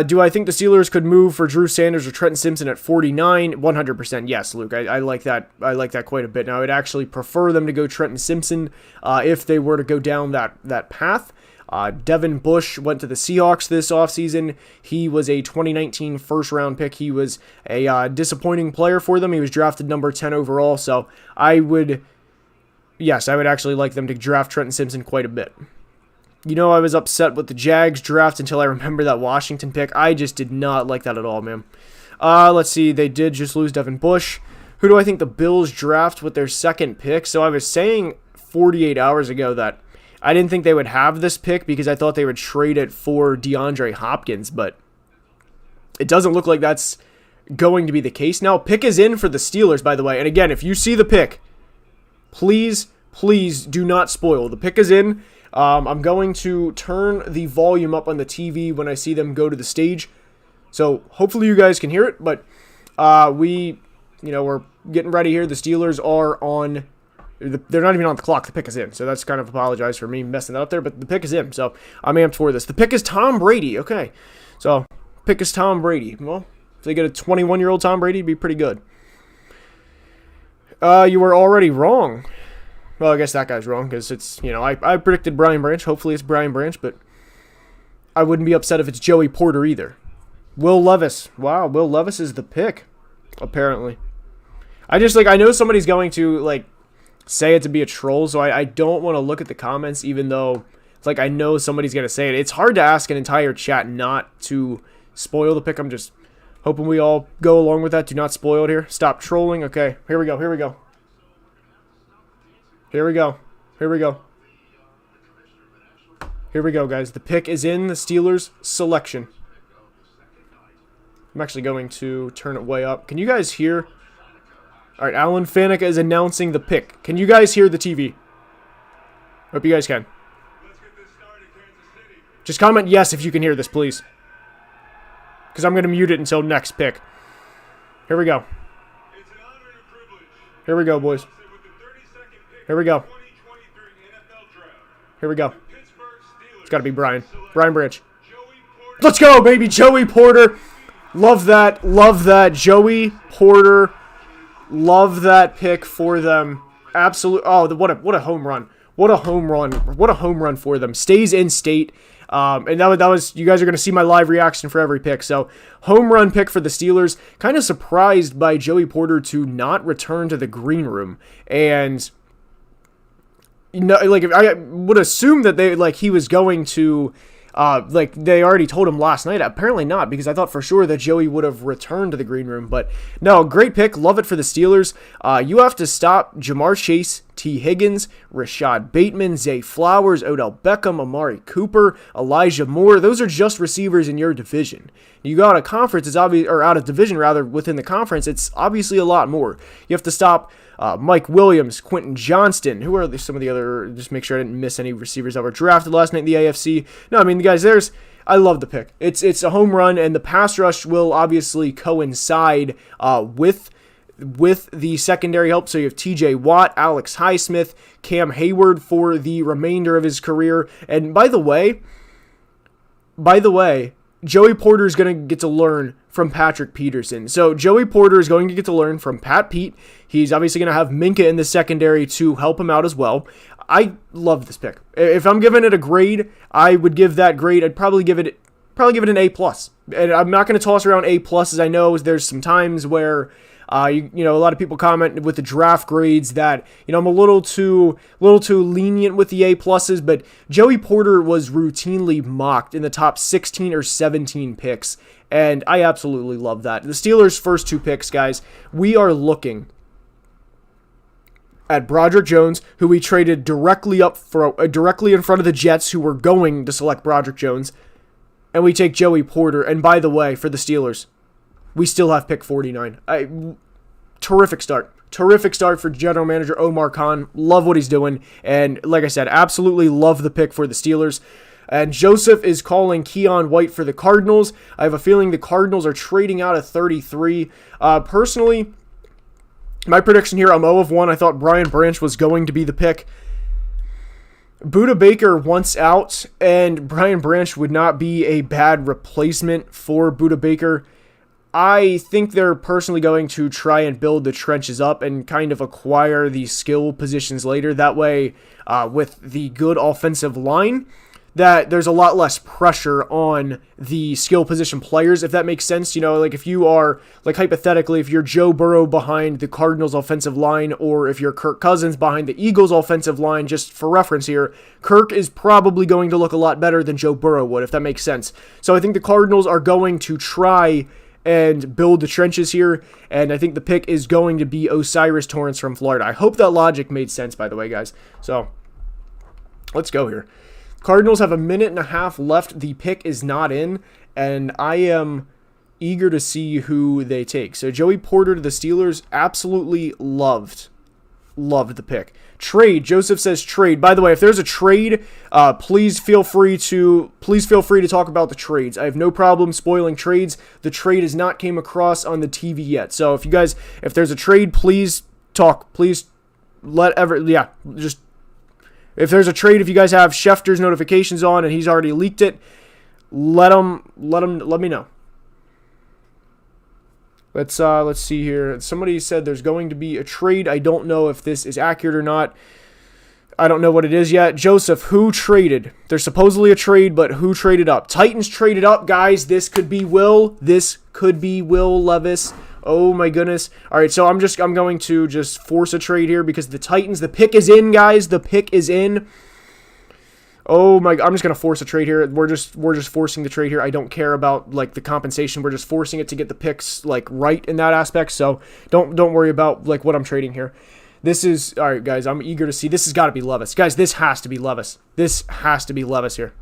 Do I think the Steelers could move for Drew Sanders or Trenton Simpson at 49? 100% yes, Luke. I like that. I like that quite a bit. Now, I would actually prefer them to go Trenton Simpson if they were to go down that path. Devin Bush went to the Seahawks this offseason. He was a 2019 first-round pick. He was a disappointing player for them. He was drafted number 10 overall. So I would actually like them to draft Trenton Simpson quite a bit. I was upset with the Jags draft until I remember that Washington pick. I just did not like that at all, man. Let's see. They did just lose Devin Bush. Who do I think the Bills draft with their second pick? So I was saying 48 hours ago that I didn't think they would have this pick because I thought they would trade it for DeAndre Hopkins, but it doesn't look like that's going to be the case. Now, pick is in for the Steelers, by the way. And again, if you see the pick, please do not spoil. The pick is in. I'm going to turn the volume up on the TV when I see them go to the stage. So hopefully you guys can hear it, but we're getting ready here. The Steelers are on. They're not even on the clock. The pick is in. So that's kind of apologize for me messing that up there, but the pick is in. So I'm amped for this. The pick is Tom Brady. Okay. So pick is Tom Brady. Well, if they get a 21-year-old Tom Brady, it'd be pretty good. You were already wrong. Well, I guess that guy's wrong because it's, I predicted Brian Branch. Hopefully it's Brian Branch, but I wouldn't be upset if it's Joey Porter either. Will Levis. Wow, Will Levis is the pick, apparently. I know somebody's going to, say it to be a troll, so I don't want to look at the comments, even though, It's like I know somebody's going to say it. It's hard to ask an entire chat not to spoil the pick. I'm just hoping we all go along with that. Do not spoil it here. Stop trolling. Okay, here we go. Here we go. Here we go. Here we go. Here we go, guys. The pick is in the Steelers selection. I'm actually going to turn it way up. Can you guys hear? All right, Alan Faneca is announcing the pick. Can you guys hear the TV? Hope you guys can. Just comment yes if you can hear this, please. Because I'm going to mute it until next pick. Here we go. Here we go, boys. Here we go. Here we go. It's got to be Brian. Brian Branch. Let's go, baby. Joey Porter. Love that. Love that. Joey Porter. Love that pick for them. Absolute. Oh, what a home run. What a home run. What a home run for them. Stays in state. And that was, you guys are going to see my live reaction for every pick. So, home run pick for the Steelers. Kind of surprised by Joey Porter to not return to the green room. And, you know, like, I would assume that he was going to, they already told him last night. Apparently not, because I thought for sure that Joey would have returned to the green room. But no, great pick. Love it for the Steelers. You have to stop Jamar Chase, T. Higgins, Rashad Bateman, Zay Flowers, Odell Beckham, Amari Cooper, Elijah Moore. Those are just receivers in your division. You go out of conference, it's obvious, or out of division rather, within the conference, it's obviously a lot more. You have to stop Mike Williams, Quentin Johnston. Who are some of the other? Just make sure I didn't miss any receivers that were drafted last night in the AFC. No, I mean, guys, I love the pick. It's a home run, and the pass rush will obviously coincide with the secondary help. So you have TJ Watt, Alex Highsmith, Cam Hayward for the remainder of his career. And by the way, Joey Porter is going to get to learn from Patrick Peterson. So Joey Porter is going to get to learn from Pat Pete. He's obviously going to have Minka in the secondary to help him out as well. I love this pick. If I'm giving it a grade, I would give that grade. I'd probably give it an A+. And I'm not going to toss around A+, as I know there's some times where you know, a lot of people comment with the draft grades that, you know, I'm a little too lenient with the A+, but Joey Porter was routinely mocked in the top 16 or 17 picks, and I absolutely love that. The Steelers' first two picks, guys, we are looking at Broderick Jones, who we traded directly in front of the Jets, who were going to select Broderick Jones, and we take Joey Porter. And by the way, for the Steelers, we still have pick 49. Terrific start. Terrific start for General Manager Omar Khan. Love what he's doing. And like I said, absolutely love the pick for the Steelers. And Joseph is calling Keon White for the Cardinals. I have a feeling the Cardinals are trading out of 33. Personally, my prediction here, I'm 0-1. I thought Brian Branch was going to be the pick. Budda Baker wants out, and Brian Branch would not be a bad replacement for Budda Baker. I think they're personally going to try and build the trenches up and kind of acquire the skill positions later. That way, with the good offensive line, that there's a lot less pressure on the skill position players, if that makes sense. You know, like if you are, like hypothetically, if you're Joe Burrow behind the Cardinals offensive line, or if you're Kirk Cousins behind the Eagles offensive line, just for reference here, Kirk is probably going to look a lot better than Joe Burrow would, if that makes sense. So I think the Cardinals are going to try and build the trenches here, and I think the pick is going to be Osiris Torrance from Florida. I hope that logic made sense, by the way, guys. So let's go here. Cardinals have a minute and a half left. The pick is not in, and I am eager to see who they take. So Joey Porter to the Steelers, absolutely loved the pick. Trade. Joseph says trade. By the way, if there's a trade, please feel free to talk about the trades. I have no problem spoiling trades. The trade has not came across on the TV yet. So if there's a trade, please talk. Please if there's a trade, if you guys have Schefter's notifications on and he's already leaked it, let me know. Let's see here. Somebody said there's going to be a trade. I don't know if this is accurate or not. I don't know what it is yet. Joseph, who traded? There's supposedly a trade, but who traded up? Titans traded up, guys. This could be Will. This could be Will Levis. Oh my goodness. All right, so I'm going to just force a trade here because the Titans, the pick is in, guys. The pick is in. Oh my, I'm just going to force a trade here. We're just forcing the trade here. I don't care about like the compensation. We're just forcing it to get the picks like right in that aspect. So don't worry about like what I'm trading here. This is, all right, guys, I'm eager to see. This has got to be Levis. Guys, this has to be Levis. This has to be Levis here.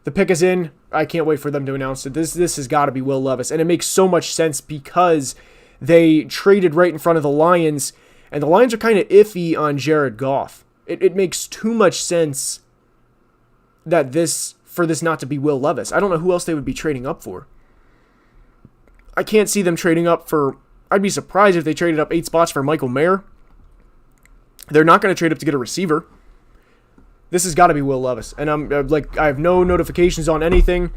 The pick is in. I can't wait for them to announce it. This has got to be Will Levis. And it makes so much sense because they traded right in front of the Lions, and the Lions are kind of iffy on Jared Goff. It makes too much sense that for this not to be Will Levis. I don't know who else they would be trading up for. I can't see them trading up for... I'd be surprised if they traded up 8 spots for Michael Mayer. They're not going to trade up to get a receiver. This has got to be Will Levis. And I have no notifications on anything.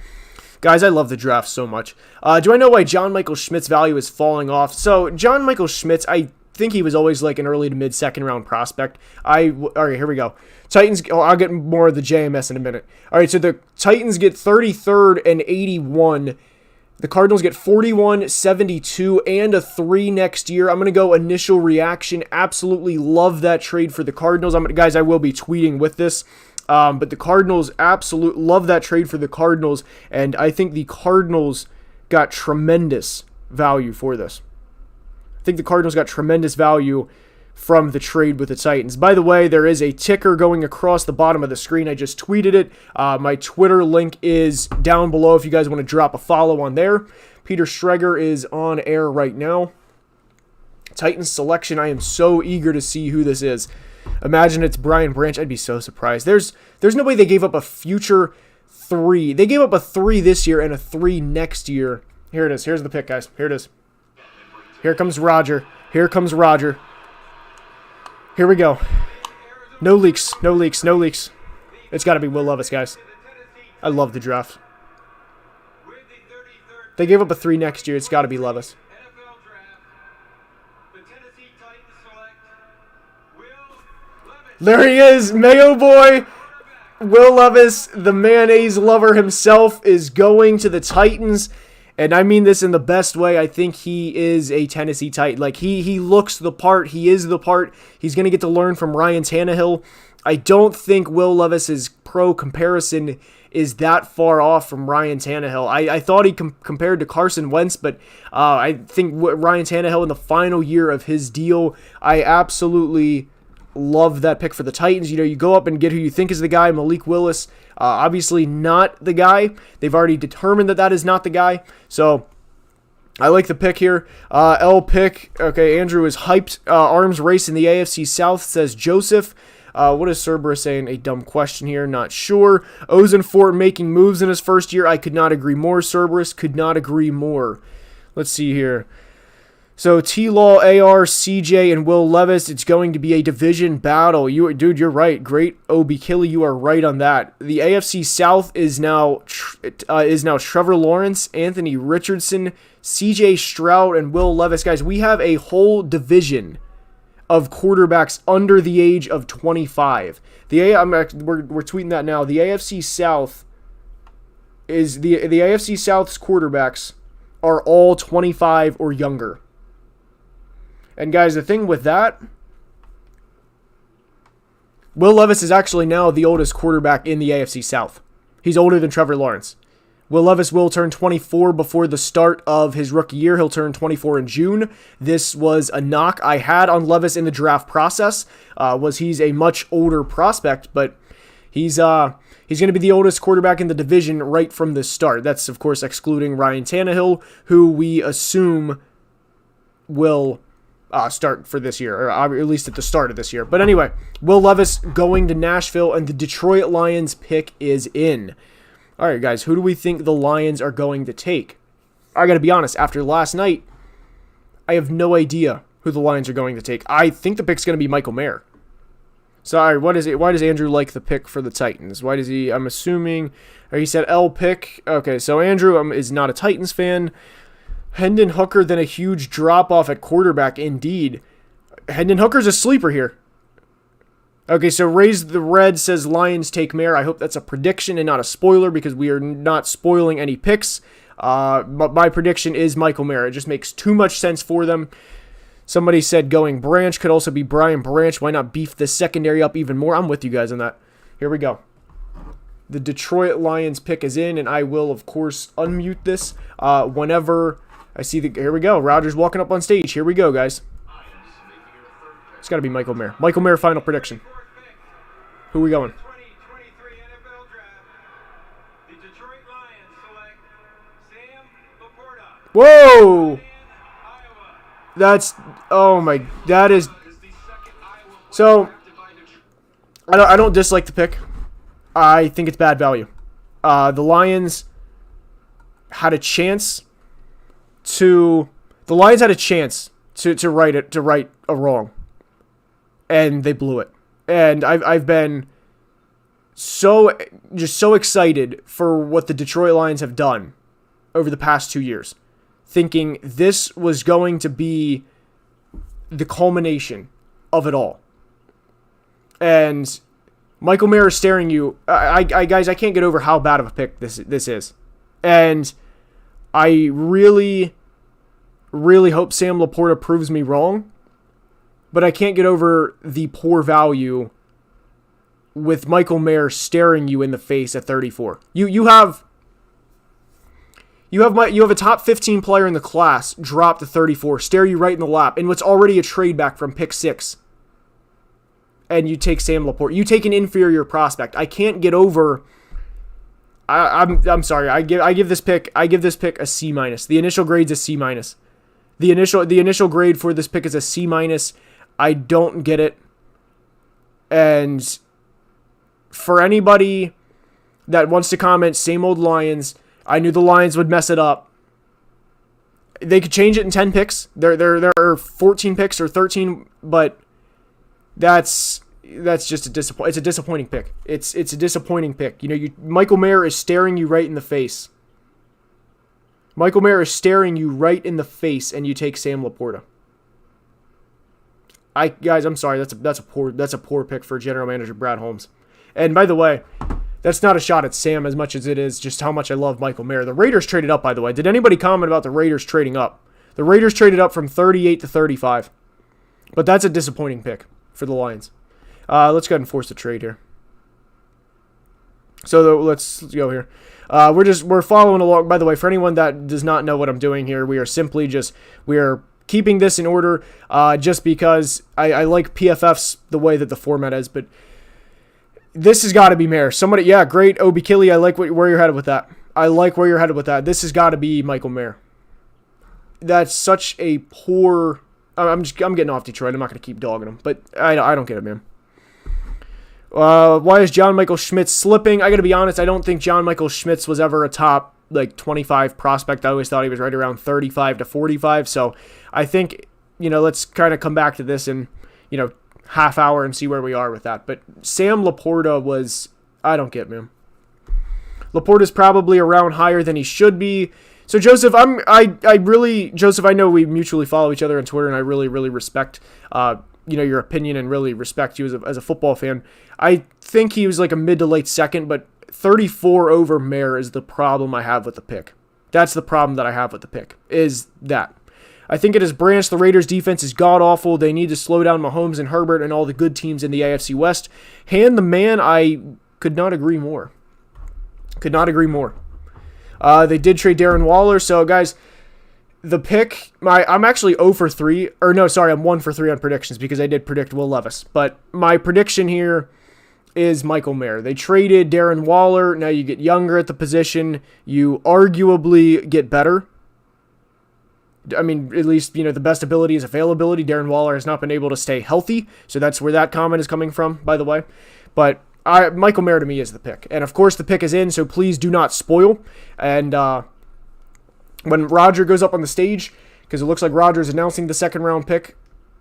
Guys, I love the draft so much. Do I know why John Michael Schmidt's value is falling off? So, John Michael Schmidt, I think he was always like an early to mid second round prospect. All right, here we go. Titans, I'll get more of the JMS in a minute. All right, so the Titans get 33rd and 81. The Cardinals get 41, 72, and a 3 next year. I'm going to go initial reaction. Absolutely love that trade for the Cardinals. Guys, I will be tweeting with this. But the Cardinals, absolutely love that trade for the Cardinals. And I think the Cardinals got tremendous value for this. I think the Cardinals got tremendous value from the trade with the Titans. By the way, there is a ticker going across the bottom of the screen. I just tweeted it. My Twitter link is down below if you guys want to drop a follow on there. Peter Schreger is on air right now. Titans selection. I am so eager to see who this is. Imagine it's Brian Branch. I'd be so surprised. There's no way they gave up a future 3. They gave up a 3 this year and a 3 next year. Here it is. Here's the pick, guys. Here it is. Here comes Roger. Here comes Roger. Here we go. No leaks. No leaks. No leaks. It's got to be Will Levis, guys. I love the draft. They gave up a 3 next year. It's got to be Levis. There he is, Mayo boy. Will Levis, the mayonnaise lover himself, is going to the Titans. And I mean this in the best way. I think he is a Tennessee Titan. Like, he looks the part. He is the part. He's going to get to learn from Ryan Tannehill. I don't think Will Levis's pro comparison is that far off from Ryan Tannehill. I thought he compared to Carson Wentz, but I think Ryan Tannehill in the final year of his deal, I absolutely love that pick for the Titans. You know, you go up and get who you think is the guy, Malik Willis. Obviously not the guy. They've already determined that is not the guy. So I like the pick here. L pick. Okay, Andrew is hyped. Arms race in the AFC South, says Joseph. What is Cerberus saying? A dumb question here. Not sure. Ozenfort making moves in his first year. I could not agree more, Cerberus. Could not agree more. Let's see here. So T-Law, AR, CJ, and Will Levis, it's going to be a division battle. Dude, you're right. Great OB Killy, you are right on that. The AFC South is now Trevor Lawrence, Anthony Richardson, CJ Stroud, and Will Levis. Guys, we have a whole division of quarterbacks under the age of 25. We're tweeting that now. The AFC South is the AFC South's quarterbacks are all 25 or younger. And guys, the thing with that, Will Levis is actually now the oldest quarterback in the AFC South. He's older than Trevor Lawrence. Will Levis will turn 24 before the start of his rookie year. He'll turn 24 in June. This was a knock I had on Levis in the draft process. He's a much older prospect, but he's going to be the oldest quarterback in the division right from the start. That's, of course, excluding Ryan Tannehill, who we assume will start for this year, or at least at the start of this year. But anyway, Will Levis going to Nashville, and the Detroit Lions pick is in. All right, guys, who do we think the Lions are going to take? I got to be honest, after last night, I have no idea who the Lions are going to take. I think the pick's going to be Michael Mayer. So, all right, why does Andrew like the pick for the Titans? Why does he, I'm assuming, or he said L pick. Okay, so Andrew is not a Titans fan. Hendon Hooker, then a huge drop-off at quarterback, indeed. Hendon Hooker's a sleeper here. Okay, so Raise the Red says Lions take Mayer. I hope that's a prediction and not a spoiler because we are not spoiling any picks. But my prediction is Michael Mayer. It just makes too much sense for them. Somebody said going Branch could also be Brian Branch. Why not beef the secondary up even more? I'm with you guys on that. Here we go. The Detroit Lions pick is in, and I will, of course, unmute this whenever I see the... Here we go. Rodgers walking up on stage. Here we go, guys. It's got to be Michael Mayer. Michael Mayer, final prediction. Who are we going? Whoa! That's... Oh, my... That is... So, I don't dislike the pick. I think it's bad value. The Lions had a chance to... The Lions had a chance to right a wrong. And they blew it. And I've been so excited for what the Detroit Lions have done over the past 2 years, thinking this was going to be the culmination of it all. And Michael Mayer is staring you. Guys, I can't get over how bad of a pick this is. And I really, really hope Sam Laporta proves me wrong. But I can't get over the poor value with Michael Mayer staring you in the face at 34. You have a top 15 player in the class drop to 34, stare you right in the lap, and what's already a trade back from pick 6. And you take Sam Laporta. You take an inferior prospect. I can't get over. I'm sorry. I give this pick a C-. The initial grade's a C-. The initial grade for this pick is a C-. I don't get it. And for anybody that wants to comment, same old Lions, I knew the Lions would mess it up. They could change it in 10 picks. There are 14 picks or 13, but that's just it's a disappointing pick. It's a disappointing pick. Michael Mayer is staring you right in the face. Michael Mayer is staring you right in the face, and you take Sam Laporta. Guys, I'm sorry. That's a poor pick for General Manager Brad Holmes. And by the way, that's not a shot at Sam as much as it is just how much I love Michael Mayer. The Raiders traded up, by the way. Did anybody comment about the Raiders trading up? The Raiders traded up from 38 to 35. But that's a disappointing pick for the Lions. Let's go ahead and force the trade here. So let's go here. We're following along. By the way, for anyone that does not know what I'm doing here, we are keeping this in order just because I like PFFs the way that the format is, but this has got to be Mayer. Somebody, yeah, great, Obi Killy. I like where you're headed with that. This has got to be Michael Mayer. That's such a poor. I'm getting off Detroit. I'm not going to keep dogging them, but I don't get it, man. Why is John Michael Schmitz slipping? I got to be honest. I don't think John Michael Schmitz was ever a top 25 prospect. I always thought he was right around 35 to 45. So I think, let's kind of come back to this in, half hour and see where we are with that. But Sam Laporta I don't get, man. Laporta's probably around higher than he should be. So Joseph, Joseph, I know we mutually follow each other on Twitter, and I really, really respect, your opinion and really respect you as a football fan. I think he was like a mid to late second, but 34 over Mayer is the problem I have with the pick. That's the problem that I have with the pick, is that. I think it is Branch. The Raiders' defense is god-awful. They need to slow down Mahomes and Herbert and all the good teams in the AFC West. Hand the man, I could not agree more. They did trade Darren Waller. So, guys, the pick, I'm actually 0 for 3. Or, no, sorry, I'm 1 for 3 on predictions because I did predict Will Levis. But my prediction here is Michael Mayer. They traded Darren Waller. Now you get younger at the position. You arguably get better. I mean, at least, the best ability is availability. Darren Waller has not been able to stay healthy, so that's where that comment is coming from, by the way. But Michael Mayer to me is the pick. And, of course, the pick is in, so please do not spoil. And when Roger goes up on the stage, because it looks like Roger is announcing the second-round pick,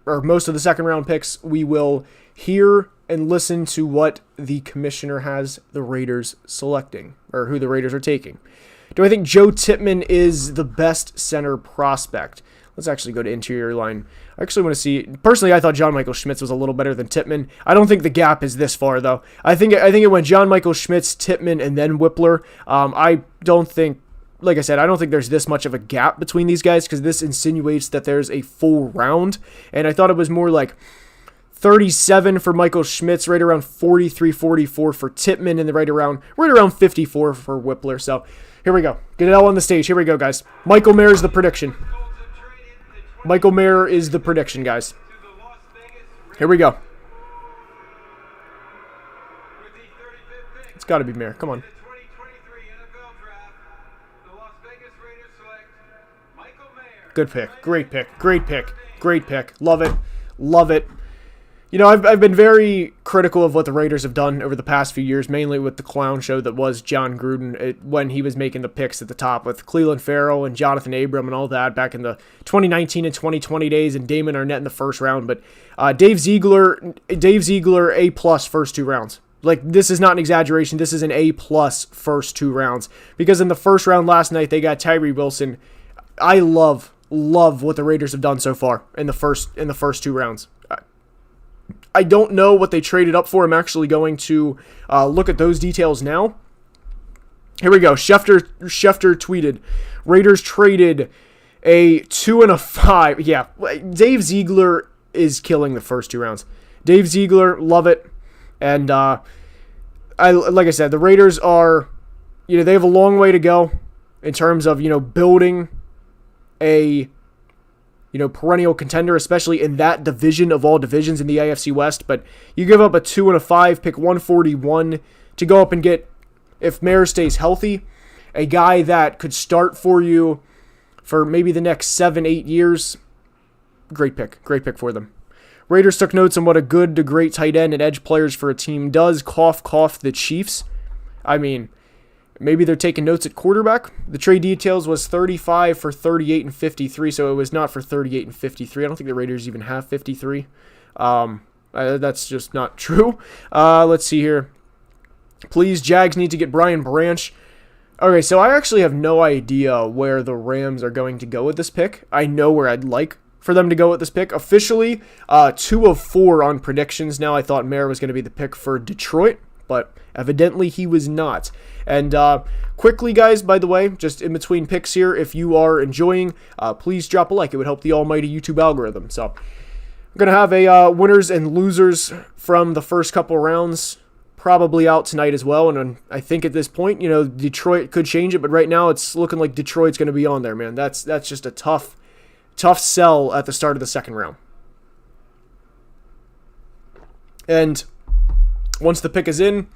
or most of the second-round picks, we will hear and listen to what the commissioner has the Raiders selecting, or who the Raiders are taking. Do I think Joe Tippmann is the best center prospect? Let's actually go to interior line. I actually want to see. Personally, I thought John Michael Schmitz was a little better than Tippmann. I don't think the gap is this far, though. I think it went John Michael Schmitz, Tippmann, and then Whippler. I don't think, like I said, I don't think there's this much of a gap between these guys because this insinuates that there's a full round. And I thought it was more like 37 for Michael Schmitz, right around 43, 44 for Tippmann, and right around 54 for Whippler. So here we go. Get it all on the stage. Here we go, guys. Michael Mayer is the prediction. Michael Mayer is the prediction, guys. Here we go. It's got to be Mayer. Come on. Good pick. Great pick. Great pick. Great pick. Love it. Love it. You know, I've been very critical of what the Raiders have done over the past few years, mainly with the clown show that was John Gruden when he was making the picks at the top with Cleveland Farrell and Jonathan Abram and all that back in the 2019 and 2020 days, and Damon Arnett in the first round. But Dave Ziegler, A+ first 2 rounds. Like, this is not an exaggeration. This is an A+ first 2 rounds. Because in the first round last night, they got Tyree Wilson. I love what the Raiders have done so far in the first 2 rounds. I don't know what they traded up for. I'm actually going to look at those details now. Here we go. Schefter tweeted, Raiders traded a 2 and a 5. Yeah, Dave Ziegler is killing the first 2 rounds. Dave Ziegler, love it. And like I said, the Raiders are, they have a long way to go in terms of, building a perennial contender, especially in that division of all divisions in the AFC West. But you give up a 2 and a 5, pick 141 to go up and get, if Mayer stays healthy, a guy that could start for you for maybe the next 7-8 years. Great pick for them. Raiders took notes on what a good to great tight end and edge players for a team does. Cough, cough, the Chiefs. I mean, maybe they're taking notes at quarterback. The trade details was 35 for 38 and 53, so it was not for 38 and 53. I don't think the Raiders even have 53. That's just not true. Let's see here. Please, Jags need to get Brian Branch. Okay, so I actually have no idea where the Rams are going to go with this pick. I know where I'd like for them to go with this pick. Officially, 2 of 4 on predictions now. I thought Mayer was going to be the pick for Detroit, but evidently he was not. And quickly, guys, by the way, just in between picks here, if you are enjoying, please drop a like. It would help the almighty YouTube algorithm. So I'm going to have a winners and losers from the first couple rounds probably out tonight as well. And I think at this point, Detroit could change it, but right now it's looking like Detroit's going to be on there, man. That's just a tough sell at the start of the second round. And once the pick is in,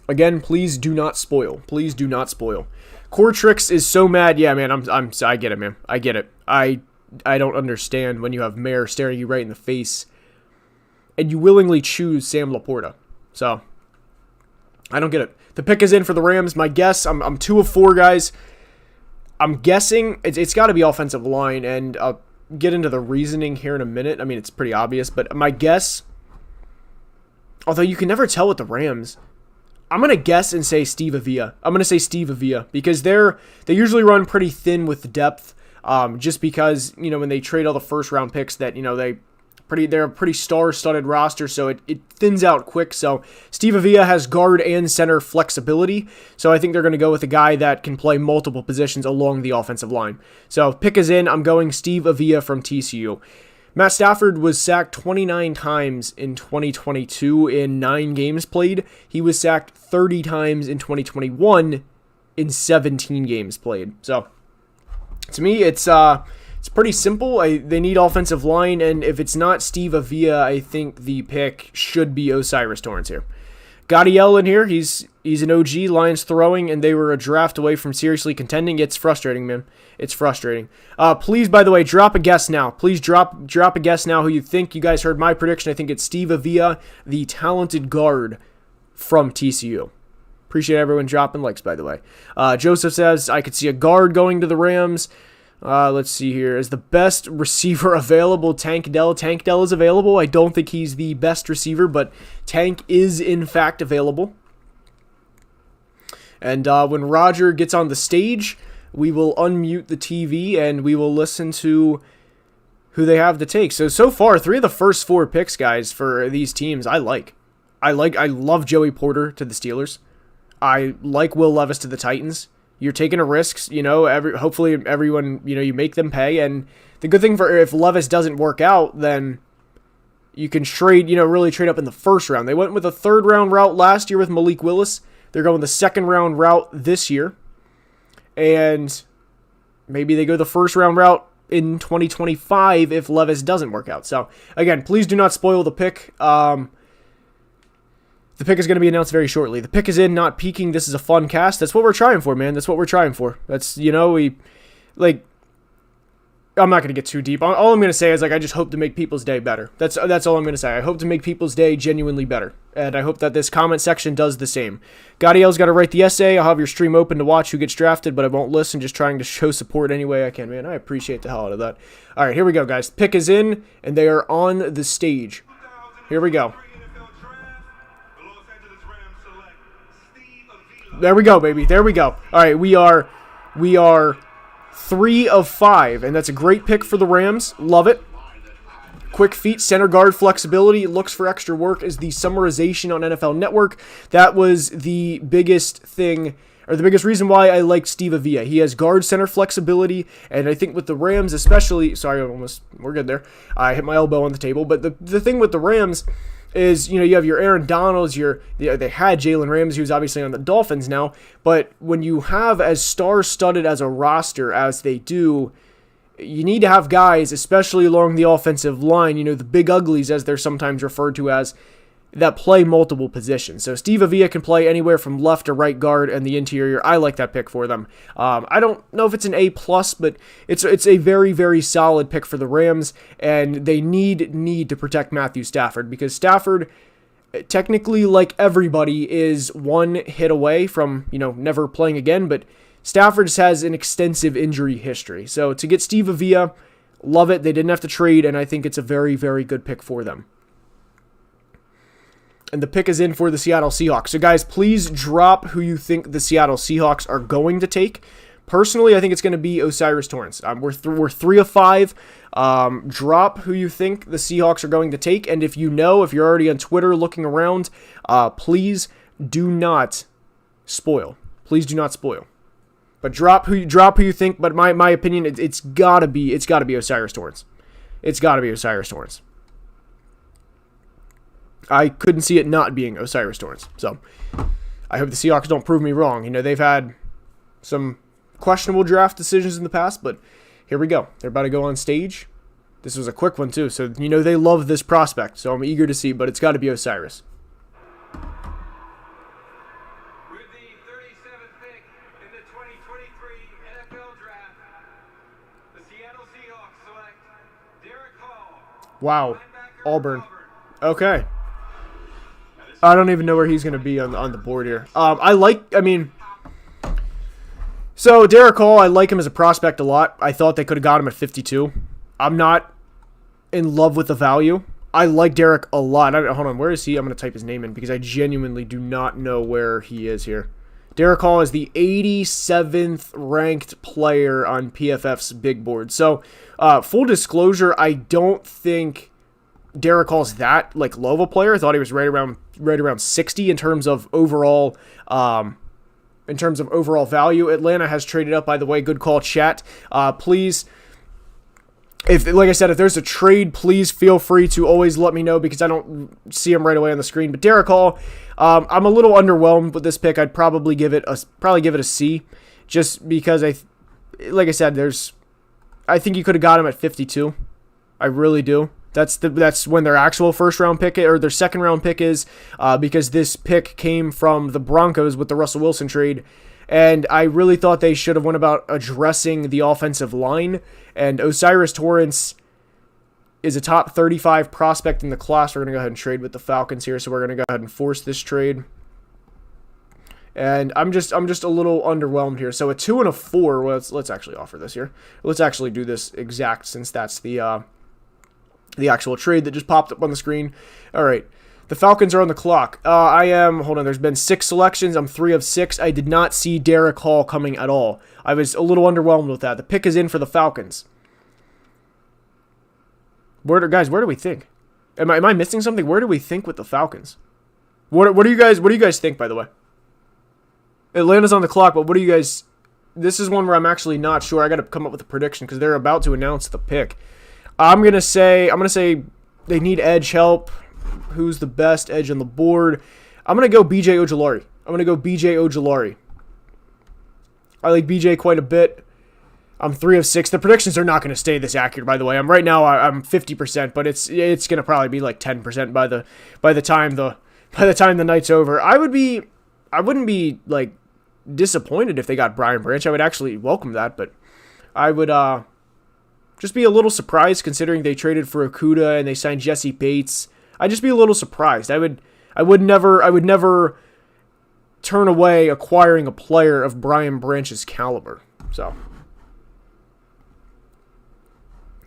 again, please do not spoil. Please do not spoil. Cortrix is so mad. Yeah, man, I get it, man. I get it. I don't understand when you have Mayer staring you right in the face and you willingly choose Sam Laporta. So, I don't get it. The pick is in for the Rams. My guess, I'm 2 of 4, guys. I'm guessing it's got to be offensive line, and I'll get into the reasoning here in a minute. I mean, it's pretty obvious, but my guess, although you can never tell with the Rams, I'm going to guess and say Steve Avila. I'm going to say Steve Avila because they usually run pretty thin with depth, just because, when they trade all the first-round picks that, they're a pretty star-studded roster, so it thins out quick. So Steve Avila has guard and center flexibility, so I think they're going to go with a guy that can play multiple positions along the offensive line. So pick is in. I'm going Steve Avila from TCU. Matt Stafford was sacked 29 times in 2022 in 9 games played. He was sacked 30 times in 2021 in 17 games played. So to me, it's pretty simple. They need offensive line, and if it's not Steve Avila, I think the pick should be Osiris Torrance here. Gadiel in here, he's an OG, Lions throwing, and they were a draft away from seriously contending. It's frustrating, man. It's frustrating. Please, by the way, drop a guess now. Please drop a guess now who you think. You guys heard my prediction. I think it's Steve Avila, the talented guard from TCU. Appreciate everyone dropping likes, by the way. Joseph says, I could see a guard going to the Rams. Let's see here. Is the best receiver available Tank Dell? Tank Dell is available. I don't think he's the best receiver, but Tank is in fact available. And when Roger gets on the stage, we will unmute the TV and we will listen to who they have to take. So far, 3 of the first 4 picks, guys, for these teams, I like. I love Joey Porter to the Steelers. I like Will Levis to the Titans. You're taking a risk, hopefully everyone, you make them pay. And the good thing for if Levis doesn't work out, then you can trade, really trade up in the first round. They went with a third round route last year with Malik Willis. They're going the second round route this year. And maybe they go the first round route in 2025 if Levis doesn't work out. So, again, please do not spoil the pick. The pick is going to be announced very shortly. The pick is in, not peaking. This is a fun cast. That's what we're trying for, man. That's what we're trying for. That's, I'm not going to get too deep. All I'm going to say is, I just hope to make people's day better. That's all I'm going to say. I hope to make people's day genuinely better. And I hope that this comment section does the same. Gadiel's got to write the essay. I'll have your stream open to watch who gets drafted, but I won't listen. Just trying to show support any way I can, man. I appreciate the hell out of that. All right, here we go, guys. Pick is in, and they are on the stage. Here we go. There we go, baby. There we go. All right, we are 3 of 5, and that's a great pick for the Rams. Love it. Quick feet, center guard flexibility, looks for extra work is the summarization on NFL Network. That was the biggest thing, or the biggest reason why I like Steve Avila. He has guard center flexibility, and I think with the Rams especially, we're good there. I hit my elbow on the table, but the thing with the Rams is, you have your Aaron Donalds, they had Jalen Ramsey, who's obviously on the Dolphins now, but when you have as star-studded as a roster as they do, you need to have guys, especially along the offensive line, the big uglies, as they're sometimes referred to as, that play multiple positions. So Steve Avila can play anywhere from left to right guard and the interior. I like that pick for them. I don't know if it's an A+, but it's a very, very solid pick for the Rams, and they need to protect Matthew Stafford, because Stafford, technically, like everybody, is one hit away from, never playing again, but Stafford just has an extensive injury history. So to get Steve Avila, love it. They didn't have to trade, and I think it's a very, very good pick for them. And the pick is in for the Seattle Seahawks. So, guys, please drop who you think the Seattle Seahawks are going to take. Personally, I think it's going to be O'Cyrus Torrence. We're 3 of 5. Drop who you think the Seahawks are going to take. And if you're already on Twitter looking around, please do not spoil. Please do not spoil. But drop who you think. But my opinion, it's gotta be O'Cyrus Torrence. It's gotta be O'Cyrus Torrence. I couldn't see it not being O'Cyrus Torrence. So I hope the Seahawks don't prove me wrong. They've had some questionable draft decisions in the past, but here we go. They're about to go on stage. This was a quick one too, so they love this prospect. So I'm eager to see, but it's got to be O'Cyrus. With the 37th pick in the 2023 NFL Draft, the Seattle Seahawks select Derek Hall. Wow, Auburn. Okay. I don't even know where he's going to be on the board here. So Derek Hall, I like him as a prospect a lot. I thought they could have got him at 52. I'm not in love with the value. I like Derek a lot. Hold on, where is he? I'm going to type his name in because I genuinely do not know where he is here. Derek Hall is the 87th ranked player on PFF's big board. So, full disclosure, I don't think Derek Hall's that low of a player. I thought he was right around 60 in terms of overall value. Atlanta has traded up, by the way. Good call, chat. Please, if there's a trade, please feel free to always let me know because I don't see him right away on the screen. But Derek Hall, I'm a little underwhelmed with this pick. I'd probably give it a C, just because I think you could have got him at 52. I really do. That's when their actual first round pick or their second round pick is, because this pick came from the Broncos with the Russell Wilson trade, and I really thought they should have went about addressing the offensive line. And O'Cyrus Torrence is a top 35 prospect in the class. We're gonna go ahead and trade with the Falcons here, so we're gonna go ahead and force this trade. And I'm just a little underwhelmed here. So a 2 and a 4. Well, let's actually offer this here. Let's actually do this exact, since that's the actual trade that just popped up on the screen. All right. The Falcons are on the clock. Hold on, there's been 6 selections. I'm 3 of 6. I did not see Derek Hall coming at all. I was a little underwhelmed with that. The pick is in for the Falcons. Where do we think? Am I missing something? Where do we think with the Falcons? What do you guys think, by the way? Atlanta's on the clock, but what do you guys... This is one where I'm actually not sure. I got to come up with a prediction because they're about to announce the pick. I'm gonna say They need edge help. Who's the best edge on the board? I'm going to go BJ Ojulari. I like BJ quite a bit. I'm 3 of 6. The predictions are not going to stay this accurate, by the way. I'm 50%, but it's going to probably be like 10% by the time the night's over. I wouldn't be like disappointed if they got Brian Branch. I would actually welcome that, but I would just be a little surprised considering they traded for Okudah and they signed Jesse Bates. I'd just be a little surprised. I would never turn away acquiring a player of Brian Branch's caliber. So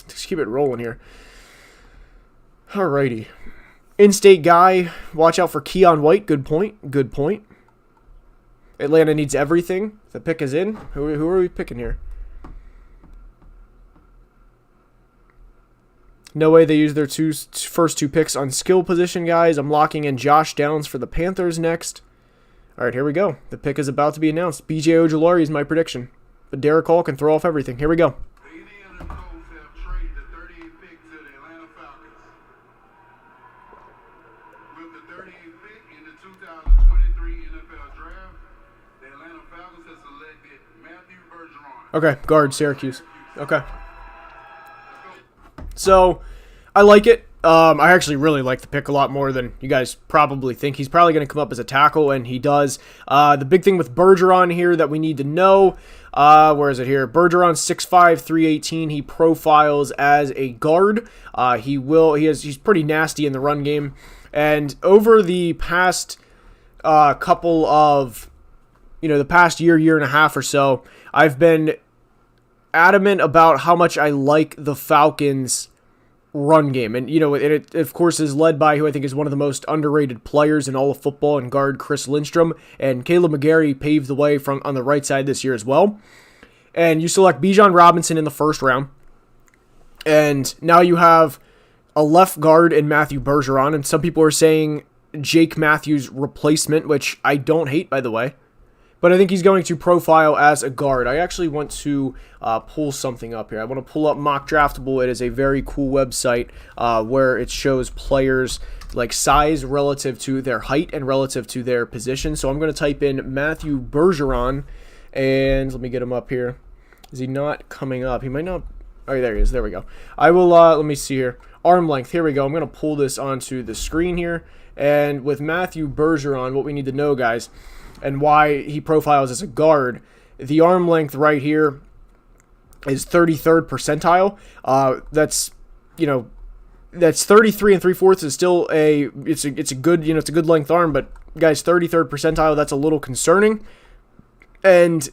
let's keep it rolling here. Alrighty. In-state guy, watch out for Keon White. Good point. Atlanta needs everything. The pick is in. Who are we picking here? No way they use their first two picks on skill position guys. I'm locking in Josh Downs for the Panthers next. All right, here we go. The pick is about to be announced. BJ Ojulari is my prediction. But Derek Hall can throw off everything. Here we go. The Indiana Colts have traded the 38th pick to the Atlanta Falcons. With the 38th pick in the 2023 NFL Draft, the Atlanta Falcons have selected Matthew Bergeron. Okay, guard, Syracuse. Okay. So, I like it. I actually really like the pick a lot more than you guys probably think. He's probably going to come up as a tackle, and he does. The big thing with Bergeron here that we need to know, where is it here? Bergeron 6'5", 318. He profiles as a guard. He's pretty nasty in the run game. And over the past couple of, the past year and a half or so, I've been adamant about how much I like the Falcons' run game. And, it of course is led by who I think is one of the most underrated players in all of football and guard Chris Lindstrom. And Caleb McGarry paved the way on the right side this year as well. And you select Bijan Robinson in the first round. And now you have a left guard in Matthew Bergeron. And some people are saying Jake Matthews' replacement, which I don't hate, by the way. But I think he's going to profile as a guard. I actually want to pull something up here. I want to pull up Mock Draftable. It is a very cool website where it shows players like size relative to their height and relative to their position. So I'm going to type in Matthew Bergeron, and let me get him up here. Is he not coming up? He might not. Oh, there he is. There we go. I will, let me see here. Arm length. Here we go. I'm going to pull this onto the screen here. And with Matthew Bergeron, what we need to know, guys, and why he profiles as a guard, the arm length right here is 33rd percentile. That's 33 and 3/4 is still it's a good, it's a good length arm, but guys, 33rd percentile, that's a little concerning. And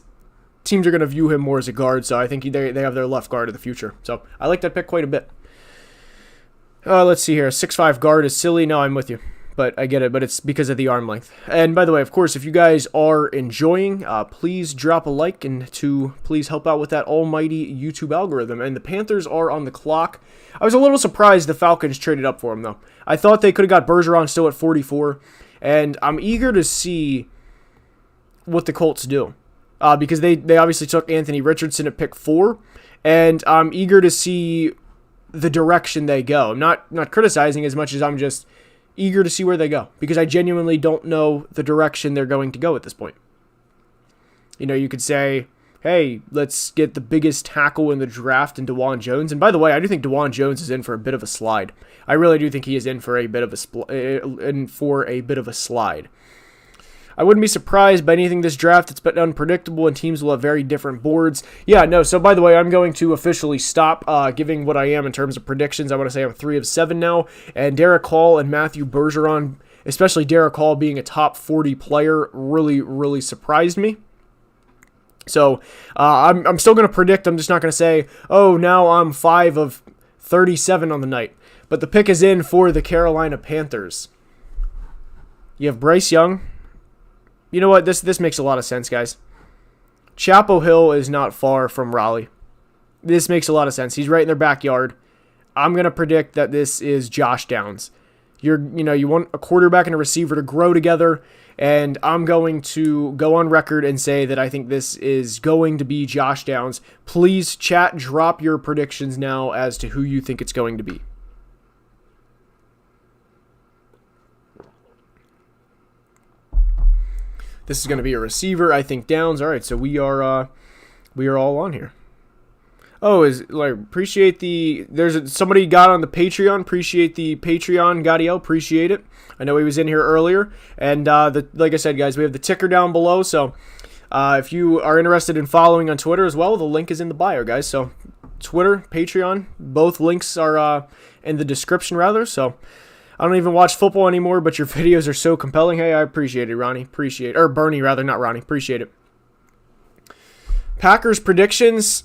teams are going to view him more as a guard, so I think they have their left guard of the future. So I like that pick quite a bit. Let's see here. 6'5" guard is silly. No, I'm with you. But I get it, but it's because of the arm length. And by the way, of course, if you guys are enjoying, please drop a like and to please help out with that almighty YouTube algorithm. And the Panthers are on the clock. I was a little surprised the Falcons traded up for him, though. I thought they could have got Bergeron still at 44. And I'm eager to see what the Colts do. Because they obviously took Anthony Richardson at pick 4. And I'm eager to see the direction they go. I'm not criticizing as much as I'm just eager to see where they go, because I genuinely don't know the direction they're going to go at this point. You could say, hey, let's get the biggest tackle in the draft in DeJuan Jones. And by the way, I do think DeJuan Jones is in for a bit of a slide. I really do think he is in for a bit of a slide. I wouldn't be surprised by anything this draft. It's been unpredictable, and teams will have very different boards. Yeah, no, so by the way, I'm going to officially stop giving what I am in terms of predictions. I want to say I'm 3 of 7 now, and Derek Hall and Matthew Bergeron, especially Derek Hall being a top 40 player, really, really surprised me. So I'm still going to predict. I'm just not going to say, oh, now I'm 5 of 37 on the night. But the pick is in for the Carolina Panthers. You have Bryce Young. You know what? This makes a lot of sense, guys. Chapel Hill is not far from Raleigh. This makes a lot of sense. He's right in their backyard. I'm going to predict that this is Josh Downs. You want a quarterback and a receiver to grow together, and I'm going to go on record and say that I think this is going to be Josh Downs. Please, chat, drop your predictions now as to who you think it's going to be. This is going to be a receiver. I think Downs. All right, so we are all on here. Oh, appreciate the. Somebody got on the Patreon. Appreciate the Patreon, Gadiel. Appreciate it. I know he was in here earlier, and like I said, guys, we have the ticker down below. So if you are interested in following on Twitter as well, the link is in the bio, guys. So Twitter, Patreon, both links are in the description, rather. So I don't even watch football anymore, but your videos are so compelling. Hey, I appreciate it, Ronnie. Bernie, rather, not Ronnie. Appreciate it. Packers predictions.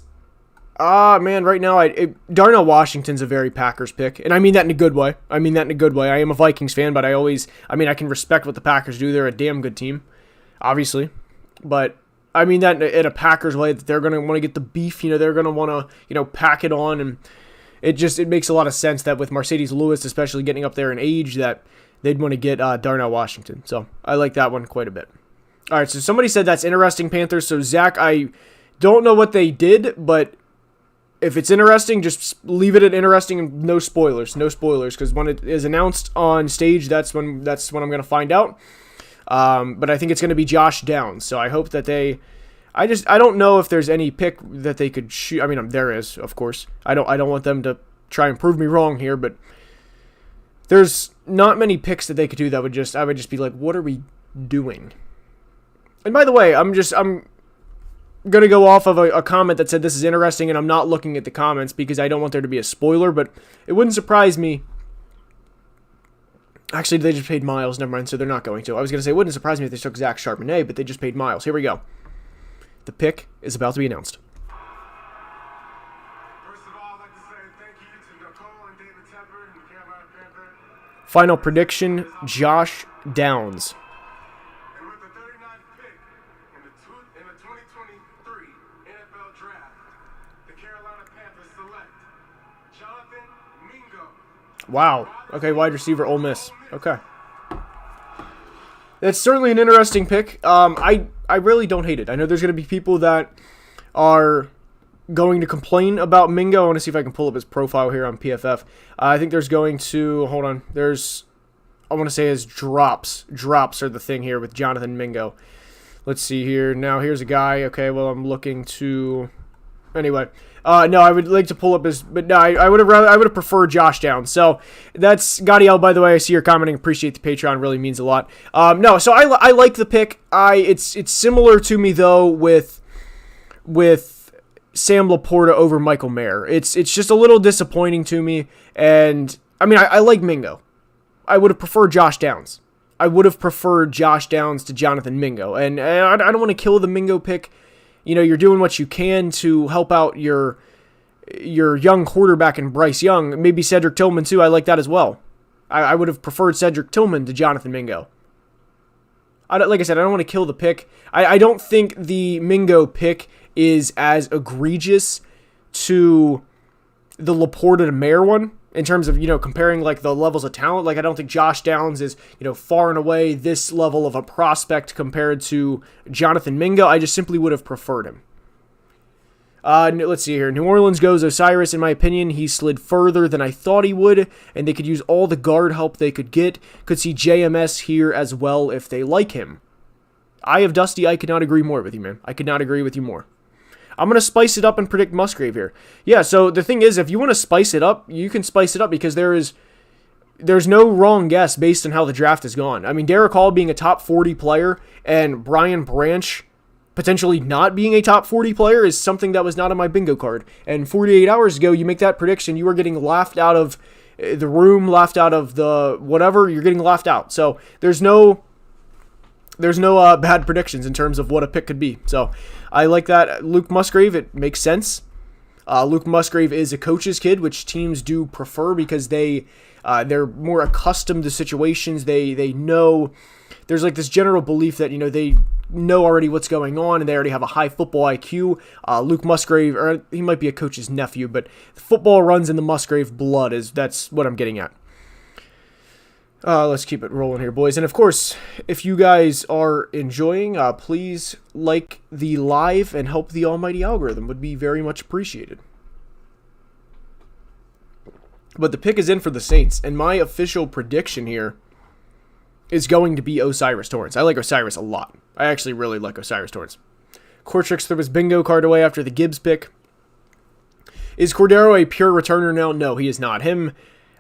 Man, right now, Darnell Washington's a very Packers pick, and I mean that in a good way. I am a Vikings fan, but I can respect what the Packers do. They're a damn good team, obviously, but I mean that in a Packers way, that they're going to want to get the beef. They're going to want to, pack it on, and it makes a lot of sense that with Mercedes Lewis, especially getting up there in age, that they'd want to get Darnell Washington. So I like that one quite a bit. All right, so somebody said that's interesting, Panthers. So Zach, I don't know what they did, but if it's interesting, just leave it at interesting and no spoilers, because when it is announced on stage, that's when I'm going to find out. But I think it's going to be Josh Downs, so I hope that I don't know if there's any pick that they could shoot. I mean, there is, of course. I don't want them to try and prove me wrong here, but there's not many picks that they could do that I would just be like, what are we doing? And by the way, I'm going to go off of a comment that said this is interesting, and I'm not looking at the comments because I don't want there to be a spoiler, but it wouldn't surprise me. Actually, they just paid Miles. Never mind, so they're not going to. I was going to say it wouldn't surprise me if they took Zach Charbonnet, but they just paid Miles. Here we go. The pick is about to be announced. First of all, I'd like to say thank you to Nicole and David Tepper and the Carolina Panthers. Final prediction, Josh Downs. And with the 39th pick in the 2023 NFL Draft, the Carolina Panthers select Jonathan Mingo. Wow. Okay, wide receiver, Ole Miss. Okay. That's certainly an interesting pick. I really don't hate it. I know there's going to be people that are going to complain about Mingo. I want to see if I can pull up his profile here on PFF. I think there's going to, hold on, I want to say his drops. Drops are the thing here with Jonathan Mingo. Let's see here. Now, here's a guy. Okay, well, I'm looking to, anyway. No, I would like to pull up his, but no, I would have preferred Josh Downs. So that's Gadiel, by the way. I see you're commenting. Appreciate the Patreon. Really means a lot. No, so I like the pick. It's similar to me though with Sam Laporta over Michael Mayer. It's just a little disappointing to me. And I mean, I like Mingo. I would have preferred Josh Downs. I would have preferred Josh Downs to Jonathan Mingo. And I don't want to kill the Mingo pick. You're doing what you can to help out your young quarterback in Bryce Young. Maybe Cedric Tillman, too. I like that as well. I would have preferred Cedric Tillman to Jonathan Mingo. Like I said, I don't want to kill the pick. I don't think the Mingo pick is as egregious to the Laporta to Mayer one. In terms of, comparing, like, the levels of talent. Like, I don't think Josh Downs is, far and away this level of a prospect compared to Jonathan Mingo. I just simply would have preferred him. Let's see here. New Orleans goes Osiris. In my opinion, he slid further than I thought he would, and they could use all the guard help they could get. Could see JMS here as well if they like him. I have Dusty. I could not agree more with you, man. I could not agree with you more. I'm going to spice it up and predict Musgrave here. Yeah, so the thing is, if you want to spice it up, you can spice it up because there's no wrong guess based on how the draft has gone. I mean, Derek Hall being a top 40 player and Brian Branch potentially not being a top 40 player is something that was not on my bingo card. And 48 hours ago, you make that prediction, you were getting laughed out of the room, laughed out of the whatever, you're getting laughed out. So there's no bad predictions in terms of what a pick could be. So I like that. Luke Musgrave, it makes sense. Luke Musgrave is a coach's kid, which teams do prefer because they're more accustomed to situations. They know there's like this general belief that they know already what's going on and they already have a high football IQ. Luke Musgrave, or he might be a coach's nephew, but football runs in the Musgrave blood. That's what I'm getting at. Let's keep it rolling here, boys. And of course, if you guys are enjoying, please like the live and help the almighty algorithm. Would be very much appreciated. But the pick is in for the Saints, and my official prediction here is going to be Osiris Torrance. I like Osiris a lot. I actually really like Osiris Torrance. Cortrix threw his bingo card away after the Gibbs pick. Is Cordero a pure returner now? No, he is not.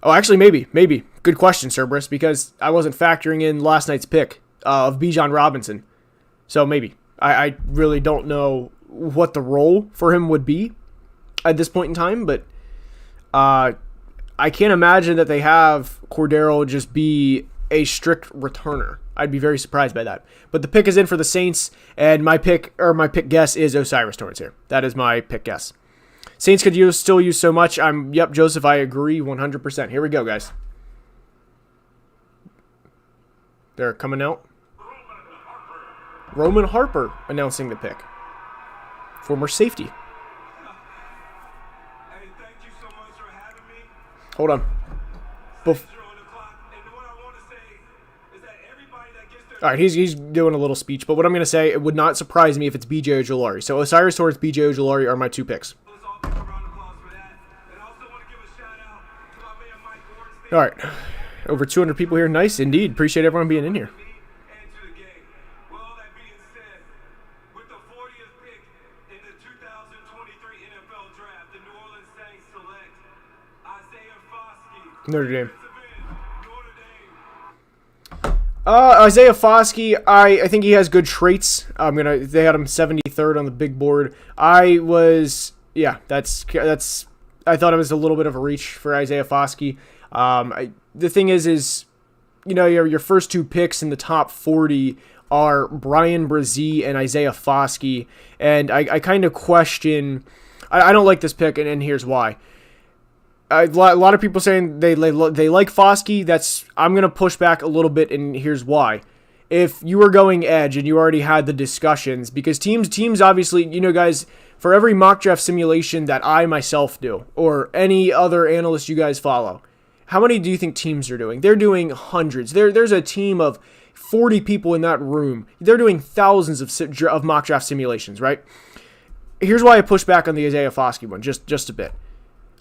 Oh, actually, maybe. Good question, Cerberus, because I wasn't factoring in last night's pick of Bijan Robinson. So maybe. I really don't know what the role for him would be at this point in time, but I can't imagine that they have Cordero just be a strict returner. I'd be very surprised by that. But the pick is in for the Saints, and my pick guess is Osiris Torrance here. That is my pick guess. Saints could still use so much. Yep, Joseph, I agree 100%. Here we go, guys. They're coming out. Roman Harper announcing the pick. Former safety. Hey, thank you so much for having me. Hold on. All right, he's doing a little speech, but what I'm going to say, it would not surprise me if it's BJ Ojulari. So Osiris Torrance, BJ Ojulari are my two picks. All right, over 200 people here. Nice, indeed. Appreciate everyone being in here. Notre Dame. Isaiah Foskey, I think he has good traits. They had him 73rd on the big board. I thought it was a little bit of a reach for Isaiah Foskey. The thing is your first two picks in the top 40 are Brian Brzee and Isaiah Foskey, and I kind of question. I don't like this pick, and here's why. A lot of people saying they like Foskey. I'm going to push back a little bit, and here's why. If you were going edge and you already had the discussions, because teams obviously, guys, for every mock draft simulation that I myself do, or any other analyst you guys follow, how many do you think teams are doing? They're doing hundreds. There's a team of 40 people in that room. They're doing thousands of mock draft simulations, right? Here's why I push back on the Isaiah Foskey one, just a bit.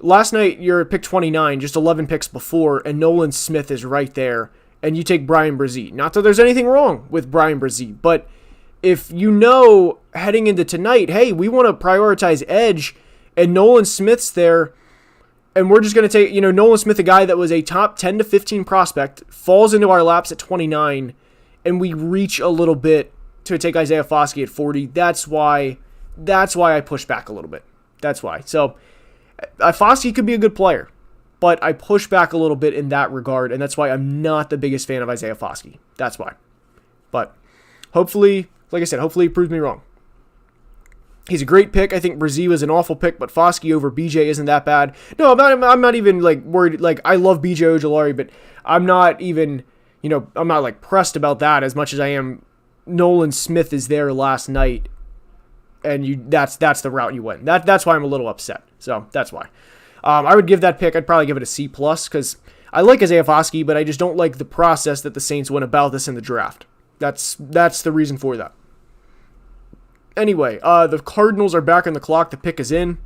Last night, you're at pick 29, just 11 picks before, and Nolan Smith is right there, and you take Brian Brzee. Not that there's anything wrong with Brian Brzee, but if heading into tonight, hey, we want to prioritize edge, and Nolan Smith's there, and we're just going to take, Nolan Smith, a guy that was a top 10 to 15 prospect, falls into our laps at 29, and we reach a little bit to take Isaiah Foskey at 40. That's why I push back a little bit. That's why. So, Foskey could be a good player, but I push back a little bit in that regard, and that's why I'm not the biggest fan of Isaiah Foskey. That's why. But hopefully, like I said, he proves me wrong. He's a great pick. I think Brzee was an awful pick, but Foskey over BJ isn't that bad. No, I'm not even worried. I love BJ Ojulari, but I'm not even, I'm not pressed about that as much as I am. Nolan Smith is there last night, and that's the route you went. That's why I'm a little upset. So that's why. I would give that pick, I'd probably give it a C+, because I like Isaiah Foskey, but I just don't like the process that the Saints went about this in the draft. That's the reason for that. Anyway, the Cardinals are back on the clock. The pick is in.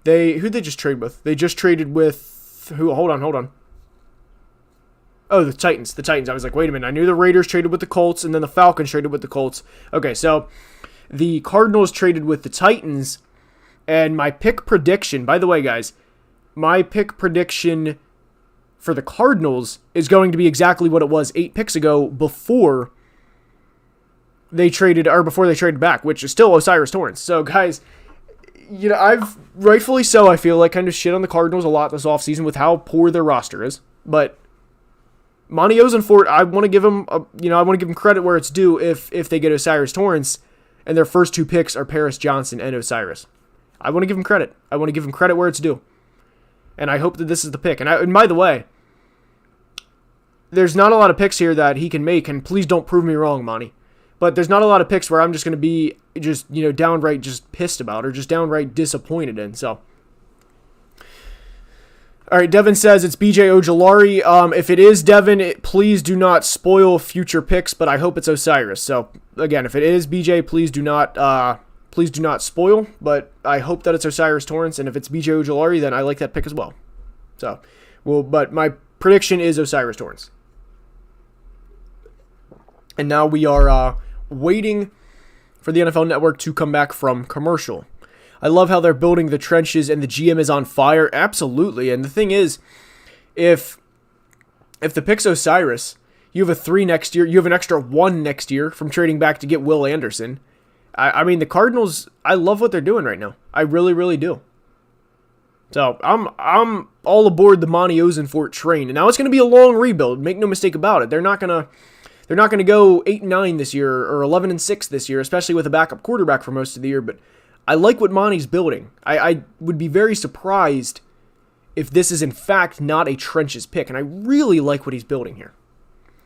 Who'd they just trade with? They just traded with who? Hold on. Oh, the Titans. I was like, wait a minute. I knew the Raiders traded with the Colts, and then the Falcons traded with the Colts. Okay, so the Cardinals traded with the Titans. And my pick prediction, by the way, guys, my pick prediction for the Cardinals is going to be exactly what it was 8 picks ago before they traded back, which is still Osiris Torrance. So, guys, I've rightfully so, I feel like, kind of shit on the Cardinals a lot this offseason with how poor their roster is. But Monty Ozenfort, I want to give him credit where it's due if they get Osiris Torrance, and their first 2 picks are Paris Johnson and Osiris. I want to give him credit. I want to give him credit where it's due. And I hope that this is the pick. And by the way, there's not a lot of picks here that he can make, and please don't prove me wrong, Monty. But there's not a lot of picks where I'm just going to be downright just pissed about or just downright disappointed in. So, all right, Devin says it's BJ Ojulari. If it is Devin, please do not spoil future picks, but I hope it's Osiris. So, again, if it is BJ, please do not spoil, but I hope that it's Osiris Torrance, and if it's BJ Ojulari, then I like that pick as well. So, but my prediction is Osiris Torrance. And now we are waiting for the NFL Network to come back from commercial. I love how they're building the trenches and the GM is on fire. Absolutely. And the thing is, if the pick's Osiris, you have a 3 next year. You have an extra 1 next year from trading back to get Will Anderson. I mean, the Cardinals, I love what they're doing right now. I really, really do. So I'm all aboard the Monty Osenfort train. And now it's going to be a long rebuild. Make no mistake about it. They're not going to go 8-9 this year or 11-6 this year, especially with a backup quarterback for most of the year. But I like what Monty's building. I would be very surprised if this is in fact not a trenches pick. And I really like what he's building here.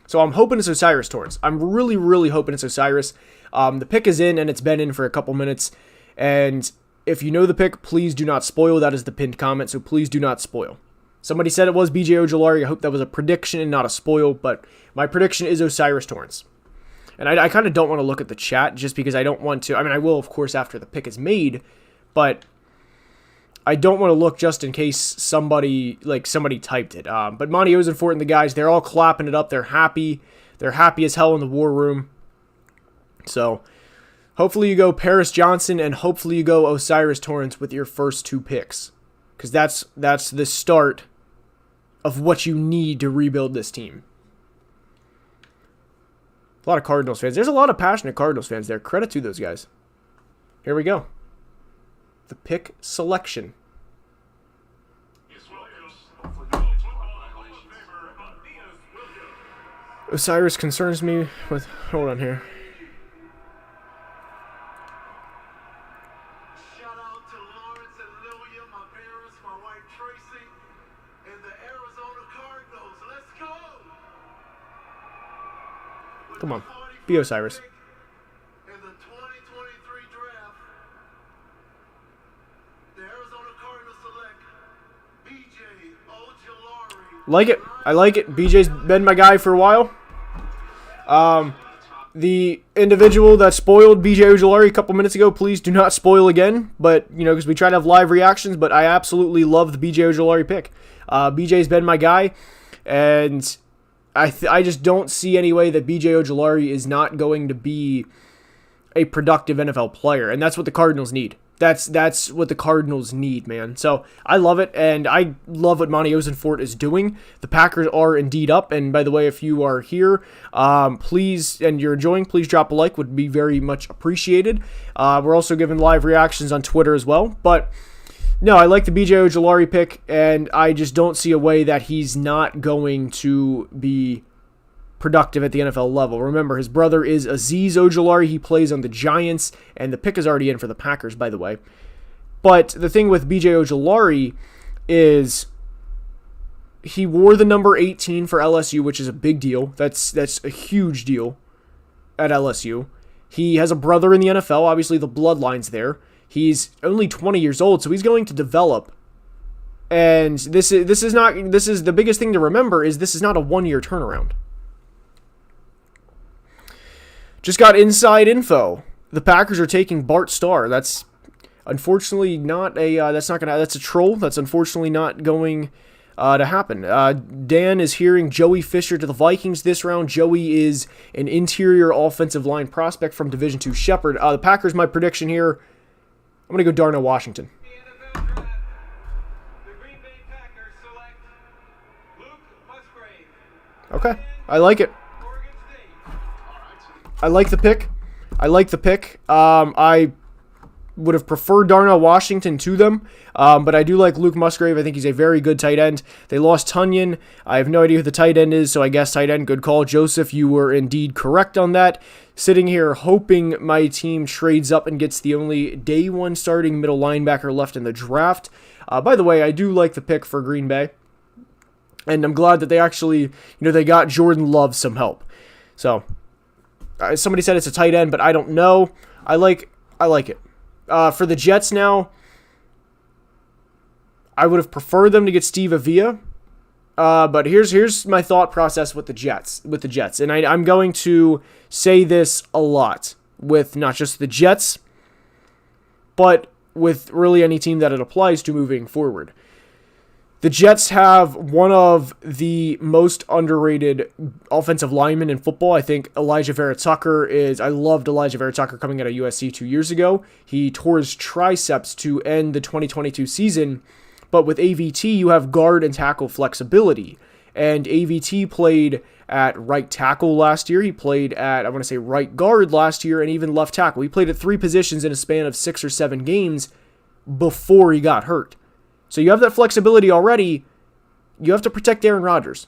So I'm hoping it's Osiris Torrance. I'm really, really hoping it's Osiris. The pick is in, and it's been in for a couple minutes. And if you know the pick, please do not spoil. That is the pinned comment, so please do not spoil. Somebody said it was B.J. Ojulari. I hope that was a prediction and not a spoil, but my prediction is Osiris Torrance. And I kind of don't want to look at the chat just because I don't want to. I mean, I will, of course, after the pick is made, but I don't want to look just in case somebody typed it. But Monty Osenfort and the guys, they're all clapping it up. They're happy. They're happy as hell in the war room. So hopefully you go Paris Johnson and hopefully you go Osiris Torrance with your first 2 picks. Because that's the start of what you need to rebuild this team. A lot of Cardinals fans. There's a lot of passionate Cardinals fans there. Credit to those guys. Here we go. The pick selection. Osiris concerns me with... Hold on here. Shout out to Lawrence and Lilia, my parents, my wife Tracy, and the Arizona Cardinals. Let's go! Come on. Be Osiris. In the 2023 draft, the Arizona Cardinals select B.J. Ojulari. Like it. I like it. BJ's been my guy for a while. The individual that spoiled BJ Ojulari a couple minutes ago, please do not spoil again. But, because we try to have live reactions, but I absolutely love the BJ Ojulari pick. BJ's been my guy, and I just don't see any way that BJ Ojulari is not going to be a productive NFL player, and that's what the Cardinals need. That's what the Cardinals need, man. So I love it, and I love what Monty Osenfort is doing. The Packers are indeed up, and by the way, if you are here, please, and you're enjoying, please drop a like. Would be very much appreciated. We're also giving live reactions on Twitter as well. But no, I like the BJ Ojulari pick, and I just don't see a way that he's not going to be productive at the NFL level. Remember, his brother is Azeez Ojulari. He plays on the Giants, and the pick is already in for the Packers, by the way. But the thing with BJ Ojulari is he wore the number 18 for LSU, which is a big deal. That's a huge deal at LSU. He has a brother in the NFL. Obviously, the bloodline's there. He's only 20 years old, so he's going to develop. And this is the biggest thing to remember is this is not a 1-year turnaround. Just got inside info. The Packers are taking Bart Starr. That's unfortunately not a. That's a troll. That's unfortunately not going to happen. Dan is hearing Joey Fisher to the Vikings this round. Joey is an interior offensive line prospect from Division II Shepherd. The Packers. My prediction here. I'm gonna go Darnell Washington. The NFL draft. The Green Bay Packers select Luke Musgrave. Okay, I like it. Oregon State. I like the pick. I would have preferred Darnell Washington to them, but I do like Luke Musgrave. I think he's a very good tight end. They lost Tunyon. I have no idea who the tight end is, so I guess tight end, good call. Joseph, you were indeed correct on that. Sitting here hoping my team trades up and gets the only day one starting middle linebacker left in the draft. By the way, I do like the pick for Green Bay, and I'm glad that they actually, they got Jordan Love some help. So, somebody said it's a tight end, but I don't know. I like it. For the Jets now, I would have preferred them to get Steve Avila. But here's my thought process with the Jets. And I'm going to say this a lot with not just the Jets, but with really any team that it applies to moving forward. The Jets have one of the most underrated offensive linemen in football. I think Elijah Vera-Tucker is... I loved Elijah Vera-Tucker coming out of USC 2 years ago. He tore his triceps to end the 2022 season. But with AVT, you have guard and tackle flexibility. And AVT played at right tackle last year. He played at, I want to say, right guard last year, and even left tackle. He played at 3 positions in a span of 6 or 7 games before he got hurt. So you have that flexibility already. You have to protect Aaron Rodgers.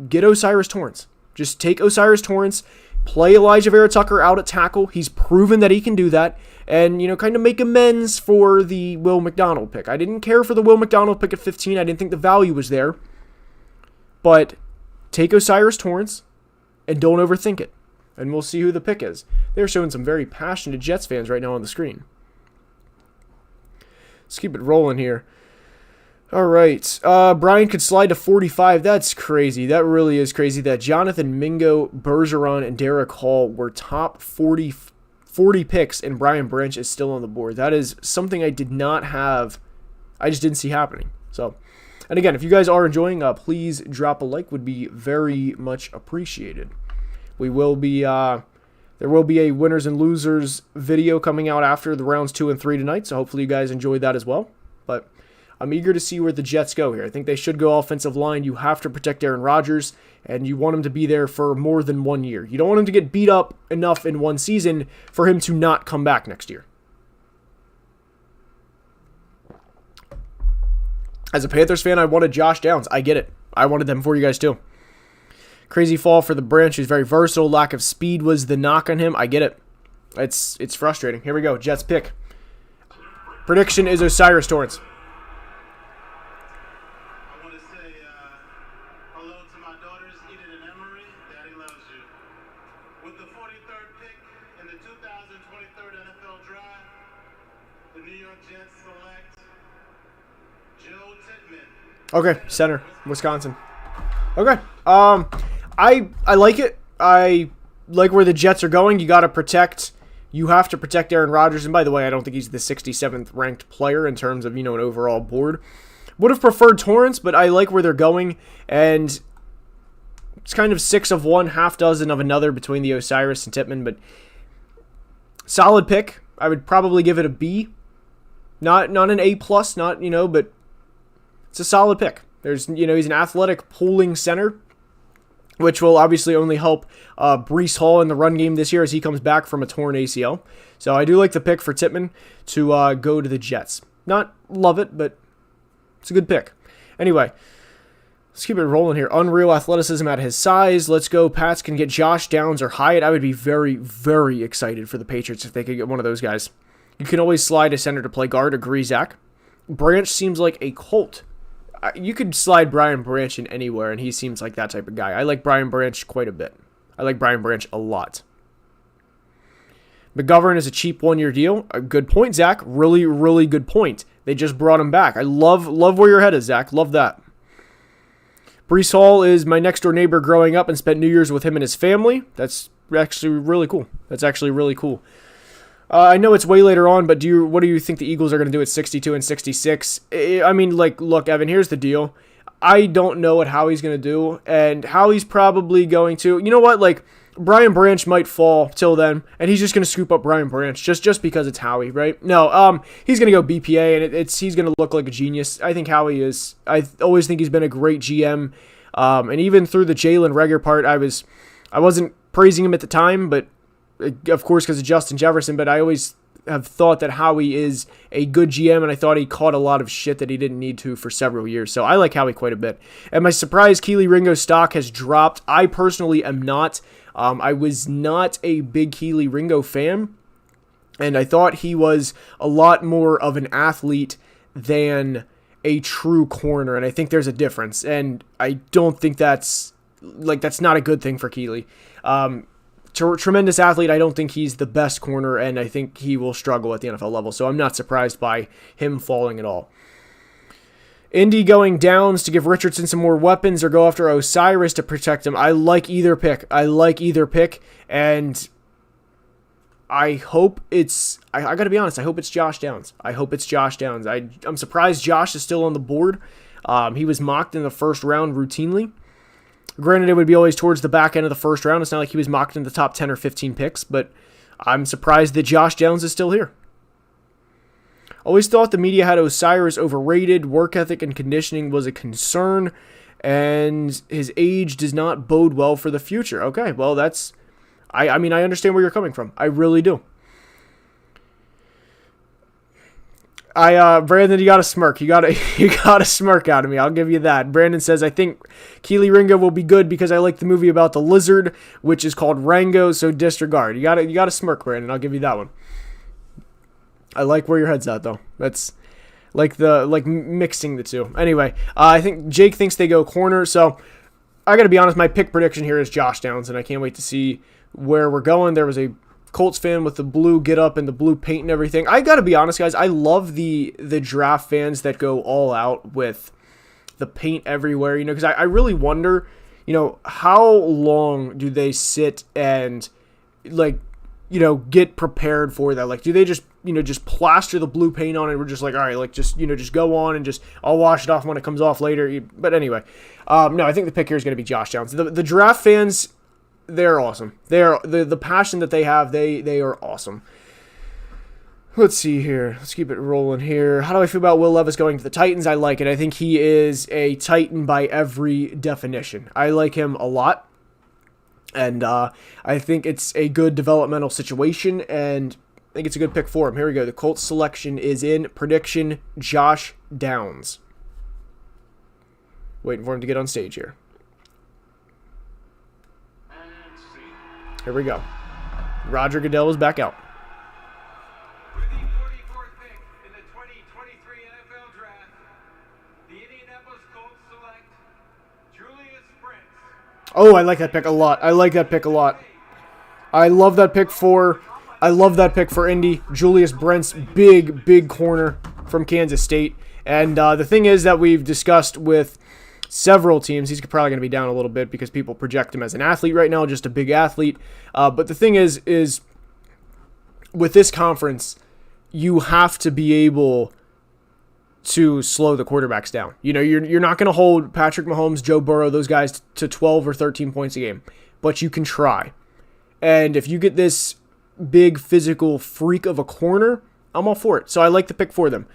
Get O'Cyrus Torrence. Just take O'Cyrus Torrence, play Elijah Vera-Tucker out at tackle. He's proven that he can do that. And, kind of make amends for the Will McDonald pick. I didn't care for the Will McDonald pick at 15. I didn't think the value was there. But take O'Cyrus Torrence and don't overthink it. And we'll see who the pick is. They're showing some very passionate Jets fans right now on the screen. Let's keep it rolling here. All right. Brian could slide to 45. That's crazy. That really is crazy that Jonathan Mingo, Bergeron, and Derek Hall were top 40 picks, and Brian Branch is still on the board. That is something I did not have. I just didn't see happening. So, and again, if you guys are enjoying, please drop a like. Would be very much appreciated. We will be there will be a winners and losers video coming out after the rounds 2 and 3 tonight. So hopefully you guys enjoyed that as well. But I'm eager to see where the Jets go here. I think they should go offensive line. You have to protect Aaron Rodgers, and you want him to be there for more than 1 year. You don't want him to get beat up enough in one season for him to not come back next year. As a Panthers fan, I wanted Josh Downs. I get it. I wanted them for you guys too. Crazy fall for the Branch. He's very versatile. Lack of speed was the knock on him. I get it. It's frustrating. Here we go. Jets pick. Prediction is O'Cyrus Torrence. Okay, center, Wisconsin. Okay, I like it. I like where the Jets are going. You have to protect Aaron Rodgers. And by the way, I don't think he's the 67th ranked player in terms of, an overall board. Would have preferred Torrance, but I like where they're going. And it's kind of 6 of one, half dozen of another between the O'Cyrus and Tippmann. But solid pick. I would probably give it a B. Not an A+, but it's a solid pick. He's an athletic pulling center, which will obviously only help Breece Hall in the run game this year as he comes back from a torn ACL. So I do like the pick for Tippmann to go to the Jets. Not love it, but it's a good pick. Anyway, let's keep it rolling here. Unreal athleticism at his size. Let's go. Pats can get Josh Downs or Hyatt. I would be very, very excited for the Patriots if they could get one of those guys. You can always slide a center to play guard. Agree, Zach. Branch seems like a Colt. You could slide Brian Branch in anywhere, and he seems like that type of guy. I like Brian Branch quite a bit. I like Brian Branch a lot. McGovern is a cheap 1-year deal. A good point, Zach. Really, really good point. They just brought him back. I love where your head is, Zach. Love that. Breece Hall is my next-door neighbor growing up and spent New Year's with him and his family. That's actually really cool. I know it's way later on, but what do you think the Eagles are going to do at 62 and 66? I mean, look, Evan, here's the deal. I don't know what Howie's going to do, and Howie's probably going to... You know what? Brian Branch might fall till then, and he's just going to scoop up Brian Branch just because it's Howie, right? No, he's going to go BPA, and he's going to look like a genius. I think Howie is... I always think he's been a great GM, and even through the Jalen Reagor part, I wasn't praising him at the time, but of course because of Justin Jefferson, but I always have thought that Howie is a good GM, and I thought he caught a lot of shit that he didn't need to for several years. So I like Howie quite a bit. And my surprise, Keely Ringo's stock has dropped. I personally am not. I was not a big Keely Ringo fan, and I thought he was a lot more of an athlete than a true corner, and I think there's a difference, and I don't think that's not a good thing for Keely. Tremendous athlete. I don't think he's the best corner, and I think he will struggle at the NFL level, so I'm not surprised by him falling at all. Indy going Downs to give Richardson some more weapons or go after O'Cyrus to protect him. I like either pick, and I hope it's... I got to be honest, I hope it's Josh Downs. I'm surprised Josh is still on the board. He was mocked in the first round routinely. Granted, it would be always towards the back end of the first round. It's not like he was mocked in the top 10 or 15 picks, but I'm surprised that Josh Downs is still here. Always thought the media had Osiris overrated. Work ethic and conditioning was a concern, and his age does not bode well for the future. Okay, well, that's... I mean, I understand where you're coming from. I really do. Brandon, you got to smirk. You got to smirk out of me. I'll give you that. Brandon says, I think Keely Ringo will be good because I like the movie about the lizard, which is called Rango, so disregard. You got to smirk, Brandon. I'll give you that one. I like where your head's at, though. That's like mixing the two. Anyway, I think Jake thinks they go corner, so I got to be honest, my pick prediction here is Josh Downs, and I can't wait to see where we're going. There was a Colts fan with the blue get up and the blue paint and everything. I gotta be honest, guys, I love the draft fans that go all out with the paint everywhere, because I really wonder, how long do they sit and get prepared for that? Like, do they just plaster the blue paint on it? We're just like, all right, just go on and I'll wash it off when it comes off later. But anyway, no, I think the pick here is going to be Josh Downs. The draft fans, they're awesome. They're the passion that they have. They are awesome. Let's see here. Let's keep it rolling here. How do I feel about Will Levis going to the Titans? I like it. I think he is a Titan by every definition. I like him a lot. And I think it's a good developmental situation, and I think it's a good pick for him. Here we go. The Colts selection is in. Prediction, Josh Downs. Waiting for him to get on stage here. Here we go. Roger Goodell is back out. With the 44th pick in the 2023 NFL Draft, the Indianapolis Colts select Julius Brents. Oh, I like that pick a lot. I love that pick for Indy. Julius Brents, big corner from Kansas State. And the thing is that we've discussed with several teams, he's probably going to be down a little bit because people project him as an athlete right now, just a big athlete. But the thing is with this conference, you have to be able to slow the quarterbacks down. You're not going to hold Patrick Mahomes, Joe Burrow, those guys to 12 or 13 points a game, but you can try. And if you get this big physical freak of a corner, I'm all for it. So I like the pick for them.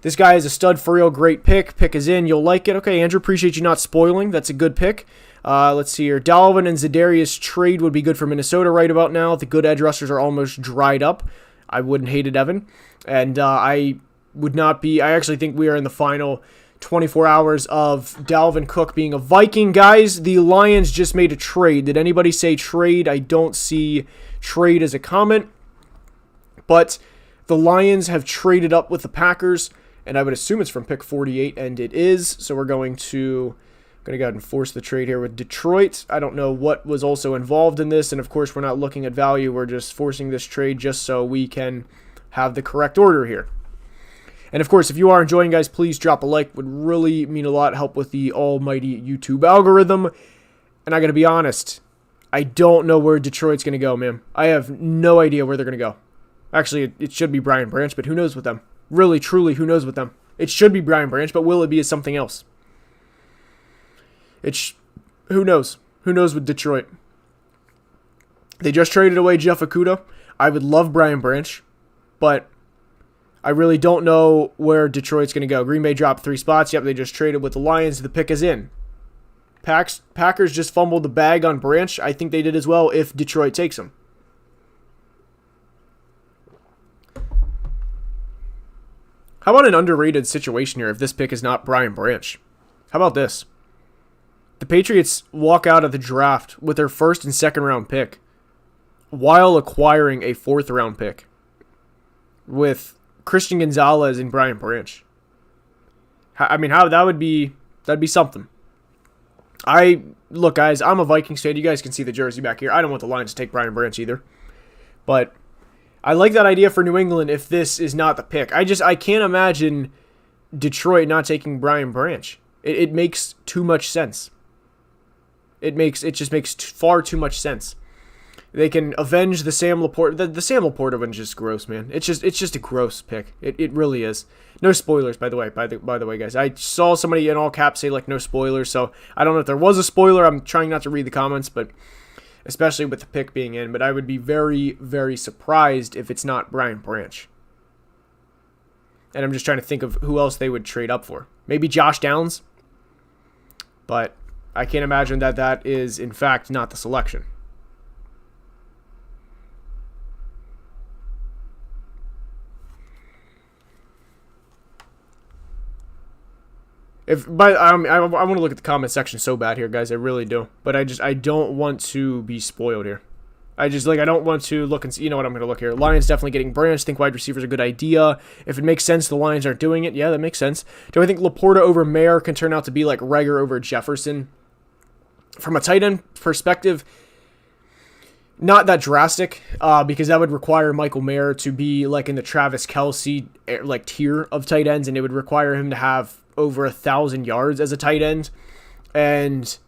This guy is a stud for real. Great pick. Pick is in. You'll like it. Okay, Andrew, appreciate you not spoiling. That's a good pick. Let's see here. Dalvin and Za'Darius trade would be good for Minnesota right about now. The good edge rushers are almost dried up. I wouldn't hate it, Evan. And I actually think we are in the final 24 hours of Dalvin Cook being a Viking. Guys, the Lions just made a trade. Did anybody say trade? I don't see trade as a comment. But the Lions have traded up with the Packers, and I would assume it's from pick 48, and it is. So we're going to go ahead and force the trade here with Detroit. I don't know what was also involved in this, and of course we're not looking at value. We're just forcing this trade just so we can have the correct order here. And of course, if you are enjoying, guys, please drop a like. Would really mean a lot. Help with the almighty YouTube algorithm. And I got to be honest, I don't know where Detroit's going to go, man. I have no idea where they're going to go. Actually, it should be Brian Branch, but who knows with them? Really, truly, who knows with them? It should be Brian Branch, but will it be something else? Who knows? Who knows with Detroit? They just traded away Jeff Okudah. I would love Brian Branch, but I really don't know where Detroit's going to go. Green Bay dropped 3 spots. Yep, they just traded with the Lions. The pick is in. Packers just fumbled the bag on Branch. I think they did as well if Detroit takes him. How about an underrated situation here if this pick is not Brian Branch? How about this? The Patriots walk out of the draft with their first and second round pick while acquiring a 4th round pick with Christian Gonzalez and Brian Branch. I mean, that'd be something. Look, guys, I'm a Vikings fan. You guys can see the jersey back here. I don't want the Lions to take Brian Branch either. But I like that idea for New England if this is not the pick. I can't imagine Detroit not taking Brian Branch. It makes too much sense. It just makes far too much sense. They can avenge the Sam Laporta. The Sam Laporta one's just gross, man. It's just a gross pick. It really is. No spoilers, by the way, guys. I saw somebody in all caps say like no spoilers, so I don't know if there was a spoiler. I'm trying not to read the comments, but especially with the pick being in. But I would be very, very surprised if it's not Brian Branch. And I'm just trying to think of who else they would trade up for. Maybe Josh Downs, but I can't imagine that that is in fact not the selection. I want to look at the comment section so bad here, guys. I really do. But I don't want to be spoiled here. I don't want to look and see. You know what, I'm going to look here. Lions definitely getting Branch. Think wide receiver's a good idea. If it makes sense, the Lions aren't doing it. Yeah, that makes sense. Do I think Laporta over Mayer can turn out to be like Reagor over Jefferson? From a tight end perspective, not that drastic, because that would require Michael Mayer to be like in the Travis Kelce like tier of tight ends, and it would require him to have over 1,000 yards as a tight end, and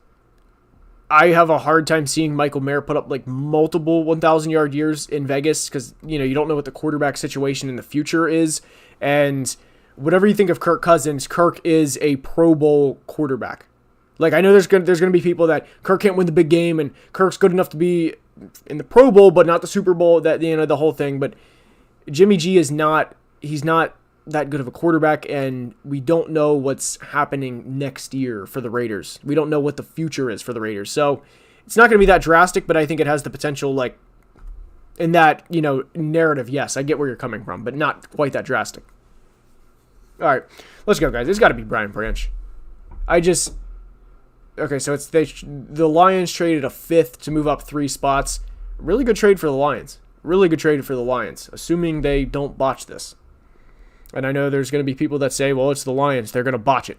I have a hard time seeing Michael Mayer put up like multiple 1,000-yard years in Vegas because you don't know what the quarterback situation in the future is, and whatever you think of Kirk Cousins, Kirk is a Pro Bowl quarterback. Like I know there's gonna be people that Kirk can't win the big game and Kirk's good enough to be in the Pro Bowl but not the Super Bowl, that the whole thing, but Jimmy G is not. He's not that good of a quarterback, and we don't know what's happening next year for the Raiders. We don't know what the future is for the Raiders. So it's not going to be that drastic, but I think it has the potential, like, in that, narrative, yes, I get where you're coming from, but not quite that drastic. All right, let's go, guys. It's got to be Brian Branch. Okay, so the Lions traded a fifth to move up 3 spots. Really good trade for the Lions. Assuming they don't botch this. And I know there's going to be people that say, well, it's the Lions. They're going to botch it.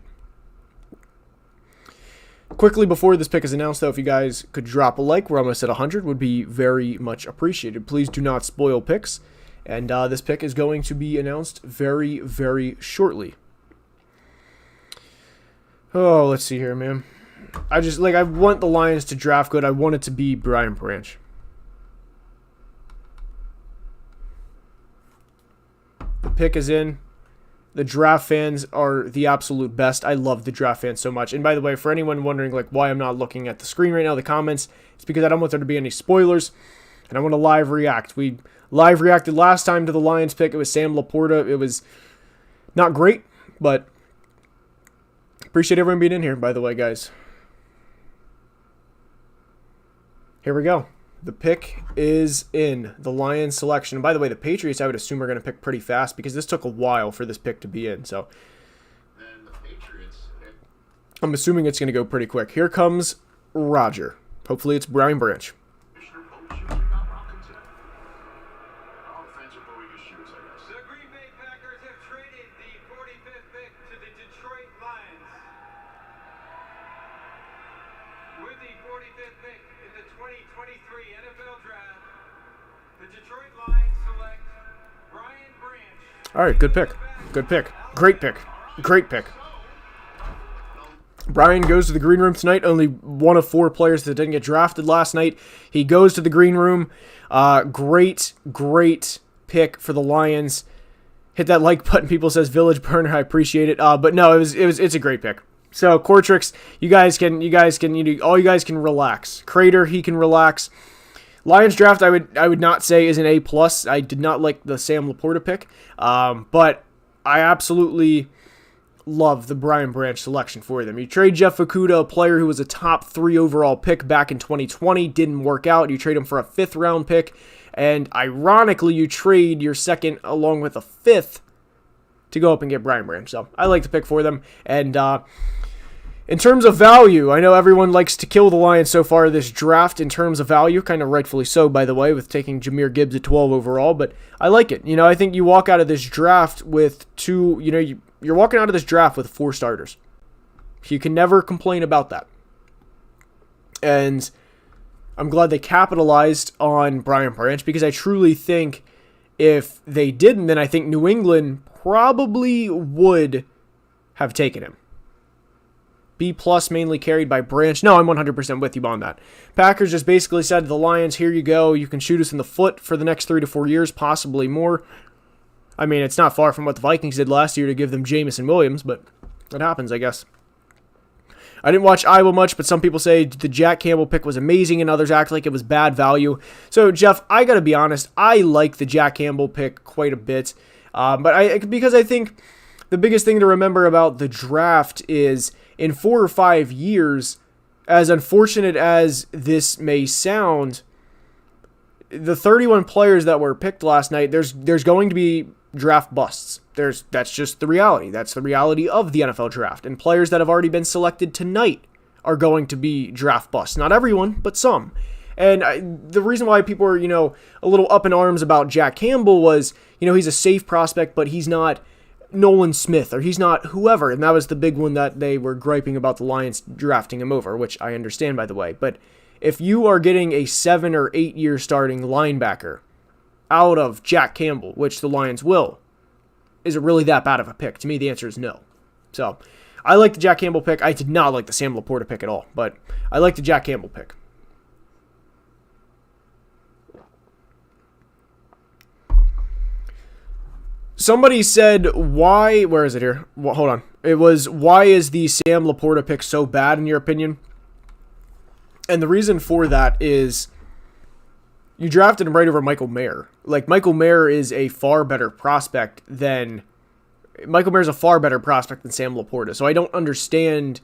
Quickly, before this pick is announced, though, if you guys could drop a like, we're almost at 100, would be very much appreciated. Please do not spoil picks. And this pick is going to be announced very, very shortly. Oh, let's see here, man. I want the Lions to draft good. I want it to be Brian Branch. The pick is in. The draft fans are the absolute best. I love the draft fans so much. And by the way, for anyone wondering why I'm not looking at the screen right now, the comments, it's because I don't want there to be any spoilers, and I want to live react. We live reacted last time to the Lions pick. It was Sam Laporta. It was not great, but appreciate everyone being in here, by the way, guys. Here we go. The pick is in, the Lions selection. And by the way, the Patriots, I would assume, are going to pick pretty fast because this took a while for this pick to be in. So I'm assuming it's going to go pretty quick. Here comes Roger. Hopefully it's Brian Branch. The Green Bay Packers have traded the 45th pick to the Detroit Lions. With the 45th pick in the 2023 NFL Draft, the Detroit Lions select Brian Branch. All right, good pick. Good pick. Great pick. Great pick. Brian goes to the green room tonight. Only one of 4 players that didn't get drafted last night. He goes to the green room. Great pick for the Lions. Hit that like button. People says Village Burner. I appreciate it. But no, it's a great pick. So Cortrix, you guys can relax. Crater, he can relax. Lions draft, I would not say is an A+. I did not like the Sam Laporta pick, but I absolutely love the Brian Branch selection for them. You trade Jeff Okudah, a player who was a top 3 overall pick back in 2020, didn't work out. You trade him for a 5th round pick, and ironically, you trade your 2nd along with a 5th to go up and get Brian Branch. So I like the pick for them, and in terms of value, I know everyone likes to kill the Lions so far this draft in terms of value, kind of rightfully so, by the way, with taking Jahmyr Gibbs at 12 overall, but I like it. I think you walk out of this draft with you're walking out of this draft with 4 starters. You can never complain about that. And I'm glad they capitalized on Brian Branch because I truly think if they didn't, then I think New England probably would have taken him. B plus, mainly carried by Branch. No, I'm 100% with you on that. Packers just basically said to the Lions, here you go. You can shoot us in the foot for the next 3 to 4 years, possibly more. I mean, it's not far from what the Vikings did last year to give them Jamison Williams, but it happens, I guess. I didn't watch Iowa much, but some people say the Jack Campbell pick was amazing and others act like it was bad value. So, Jeff, I got to be honest, I like the Jack Campbell pick quite a bit. Because I think the biggest thing to remember about the draft is in 4 or 5 years, as unfortunate as this may sound, the 31 players that were picked last night, there's going to be draft busts. That's just the reality. That's the reality of the NFL draft. And players that have already been selected tonight are going to be draft busts. Not everyone, but some. And the reason why people are, a little up in arms about Jack Campbell was, he's a safe prospect, but he's not Nolan Smith, or he's not whoever. And that was the big one that they were griping about the Lions drafting him over, which I understand, by the way. But if you are getting a 7 or 8 year starting linebacker out of Jack Campbell, which the Lions will, is it really that bad of a pick? To me, the answer is no. So, I like the Jack Campbell pick. I did not like the Sam Laporta pick at all, but I like the Jack Campbell pick. Somebody said, why, where is it here? Well, hold on. It was, why is the Sam Laporta pick so bad in your opinion? And the reason for that is you drafted him right over Michael Mayer. Like, Michael Mayer is a far better prospect than Sam Laporta. So I don't understand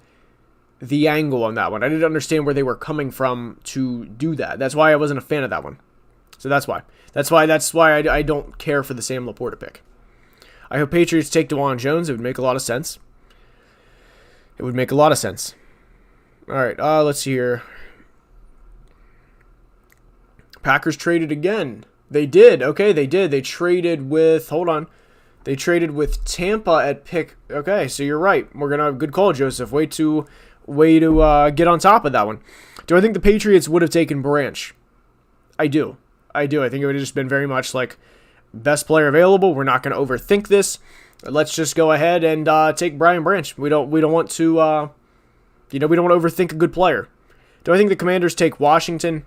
the angle on that one. I didn't understand where they were coming from to do that. That's why I wasn't a fan of that one. So that's why. That's why I don't care for the Sam Laporta pick. I hope Patriots take DeJuan Jones. It would make a lot of sense. All right, let's see here. Packers traded again. They did. Okay, they did. They traded with, They traded with Tampa at pick. Okay, so you're right. We're going to have a good call, Joseph. Way to get on top of that one. Do I think the Patriots would have taken Branch? I do. I think it would have just been very much like, best player available. We're not going to overthink this. Let's just go ahead and take Brian Branch. We don't want to, we don't want to overthink a good player. Do I think the Commanders take Washington?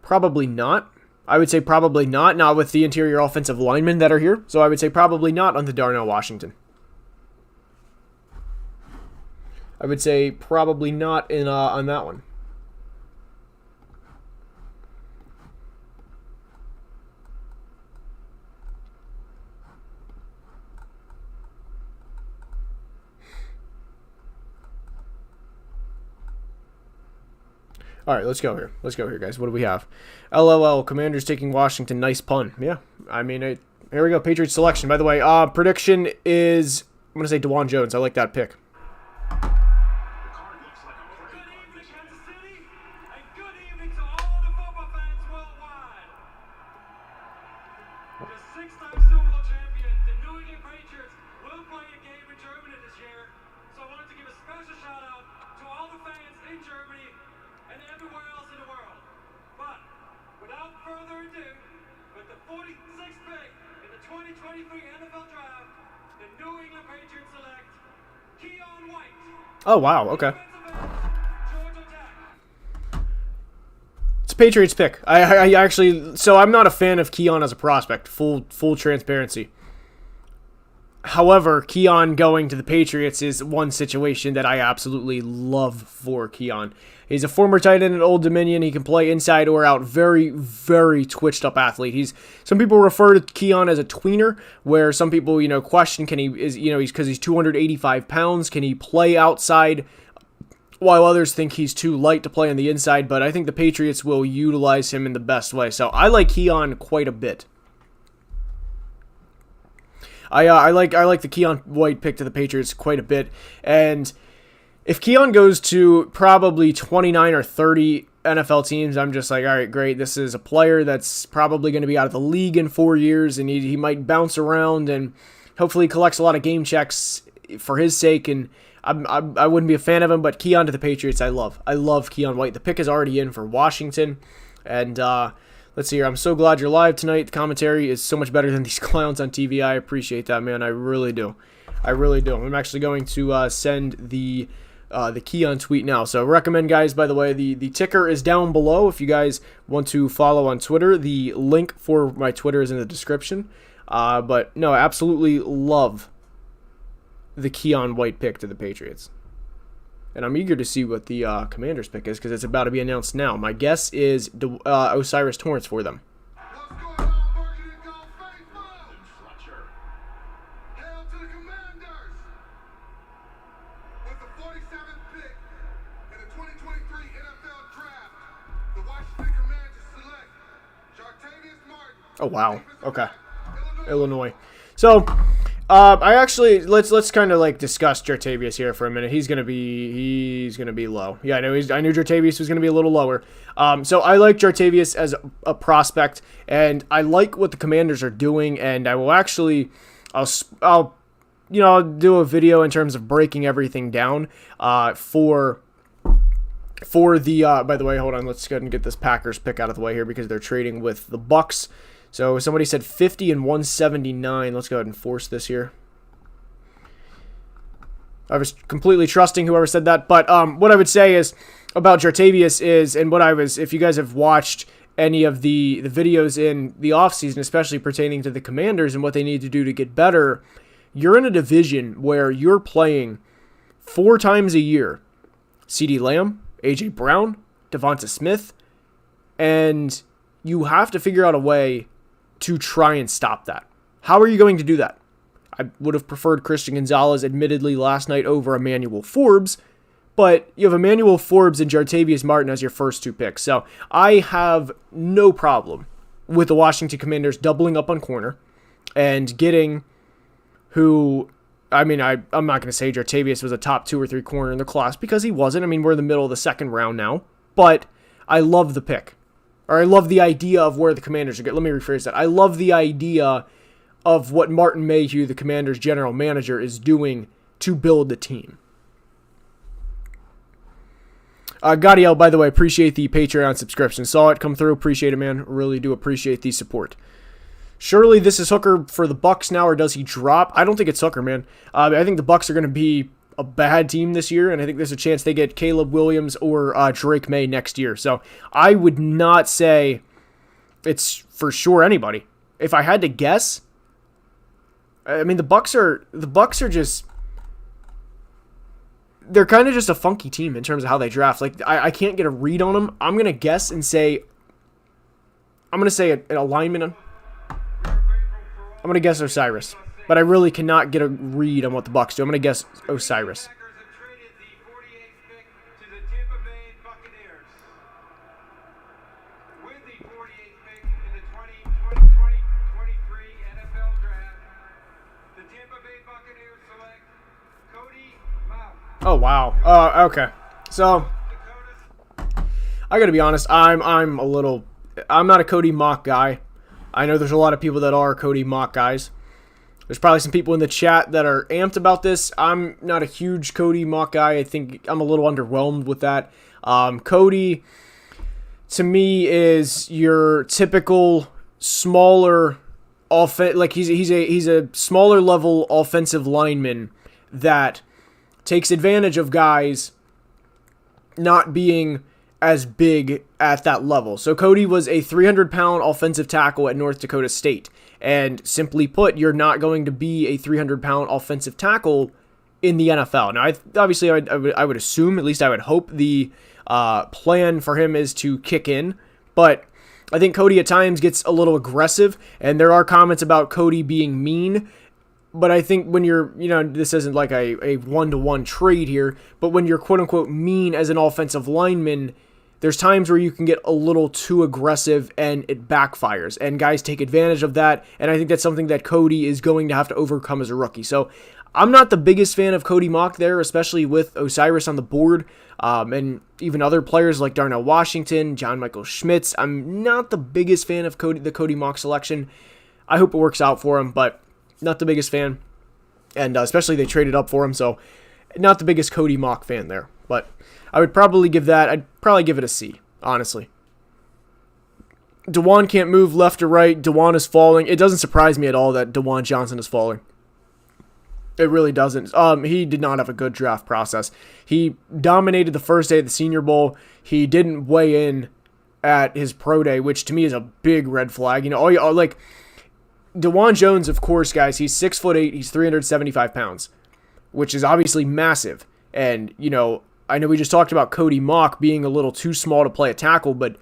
Probably not. I would say probably not with the interior offensive linemen that are here. So I would say probably not on the Darnell Washington. I would say probably not on that one. All right, let's go here. Guys. What do we have? LOL, Commanders taking Washington. Nice pun. Yeah, I mean, here we go. Patriots selection. By the way, prediction is, I'm going to say DeJuan Jones. I like that pick. Oh, wow, okay. It's a Patriots pick. I actually, so I'm not a fan of Keon as a prospect, full transparency. However, Keon going to the Patriots is one situation that I absolutely love for Keon. He's a former tight end at Old Dominion. He can play inside or out. Very, very twitched up athlete. Some people refer to Keon as a tweener, where some people, question he's because he's 285 pounds. Can he play outside? While others think he's too light to play on the inside, but I think the Patriots will utilize him in the best way. So I like Keon quite a bit. I like the Keon White pick to the Patriots quite a bit, and if Keon goes to probably 29 or 30 NFL teams, I'm just like, all right, great. This is a player that's probably going to be out of the league in 4 years, and he might bounce around and hopefully collects a lot of game checks for his sake. And I wouldn't be a fan of him, but Keon to the Patriots, I love Keon White. The pick is already in for Washington, and Let's see here. I'm so glad you're live tonight. The commentary is so much better than these clowns on TV. I appreciate that, man. I really do. I really do. I'm actually going to send the Keon tweet now. So recommend, guys, by the way, the ticker is down below if you guys want to follow on Twitter. The link for my Twitter is in the description. But no, I absolutely love the Keon White pick to the Patriots. And I'm eager to see what the Commanders pick is because it's about to be announced now. My guess is Osiris Torrance for them. What's going on, Burgundy and Gold faithful? Hail to the Commanders! With the 47th pick in the 2023 NFL Draft, the Washington Commanders select Jartavius Martin. Oh, wow. Okay. Illinois. So, I actually let's kind of like discuss Jartavius here for a minute. He's gonna be low. Yeah, I knew Jartavius was gonna be a little lower. So I like Jartavius as a prospect, and I like what the Commanders are doing. And I will actually, I'll do a video in terms of breaking everything down for the. By the way, hold on. Let's go ahead and get this Packers pick out of the way here because they're trading with the Bucks. So somebody said 50 and 179. Let's go ahead and force this here. I was completely trusting whoever said that. But what I would say is about Jartavius is, and what I was, if you guys have watched any of the videos in the offseason, especially pertaining to the Commanders and what they need to do to get better, you're in a division where you're playing 4 times a year. CeeDee Lamb, A.J. Brown, Devonta Smith, and you have to figure out a way to try and stop that. How are you going to do that? I would have preferred Christian Gonzalez, admittedly, last night over Emmanuel Forbes, but you have Emmanuel Forbes and Jartavius Martin as your first 2 picks. So I have no problem with the Washington Commanders doubling up on corner and getting who, I mean, I'm not going to say Jartavius was a top 2 or 3 corner in the class because he wasn't. I mean, we're in the middle of the second round now, but I love the pick. Or I love the idea of where the Commanders are going. Let me rephrase that. I love the idea of what Martin Mayhew, the Commanders' general manager, is doing to build the team. Gadiel, by the way, appreciate the Patreon subscription. Saw it come through. Appreciate it, man. Really do appreciate the support. Surely this is Hooker for the Bucks now, or does he drop? I don't think it's Hooker, man. I think the Bucks are going to be a bad team this year, and I think there's a chance they get Caleb Williams or Drake May next year. So I would not say it's for sure anybody. If I had to guess, I mean the Bucks are just, they're kind of just a funky team in terms of how they draft. Like I can't get a read on them. I'm gonna guess and say a lineman. I'm gonna guess Osiris. But I really cannot get a read on what the Bucks do. I'm going to guess Osiris. Packers have traded the 48th pick to the Tampa Bay Buccaneers. With the 48th pick in the 2023 NFL Draft, the Tampa Bay Buccaneers select Cody Mauch. Oh, wow. Okay. So, I got to be honest. I'm not a Cody Mauch guy. I know there's a lot of people that are Cody Mauch guys. There's probably some people in the chat that are amped about this. I'm not a huge Cody Mauch guy. I think I'm a little underwhelmed with that. Cody, to me, is your typical smaller like he's a smaller level offensive lineman that takes advantage of guys not being as big at that level. So Cody was a 300-pound offensive tackle at North Dakota State. And simply put, you're not going to be a 300-pound offensive tackle in the NFL. Now, obviously, I would assume, at least I would hope, the plan for him is to kick in. But I think Cody at times gets a little aggressive, and there are comments about Cody being mean. But I think when you're, this isn't like a one-to-one trade here, but when you're quote-unquote mean as an offensive lineman, there's times where you can get a little too aggressive and it backfires, and guys take advantage of that, and I think that's something that Cody is going to have to overcome as a rookie. So I'm not the biggest fan of Cody Mauch there, especially with Osiris on the board, and even other players like Darnell Washington, John Michael Schmitz. I'm not the biggest fan of the Cody Mauch selection. I hope it works out for him, but not the biggest fan, and especially they traded up for him, so not the biggest Cody Mauch fan there. But I'd probably give it a C, honestly. DeJuan can't move left or right. DeJuan is falling. It doesn't surprise me at all that DeJuan Johnson is falling. It really doesn't. He did not have a good draft process. He dominated the first day of the Senior Bowl. He didn't weigh in at his pro day, which to me is a big red flag. You know, like DeJuan Jones, of course, guys, he's 6'8", he's 375 pounds, which is obviously massive. And, you know, I know we just talked about Cody Mock being a little too small to play a tackle, but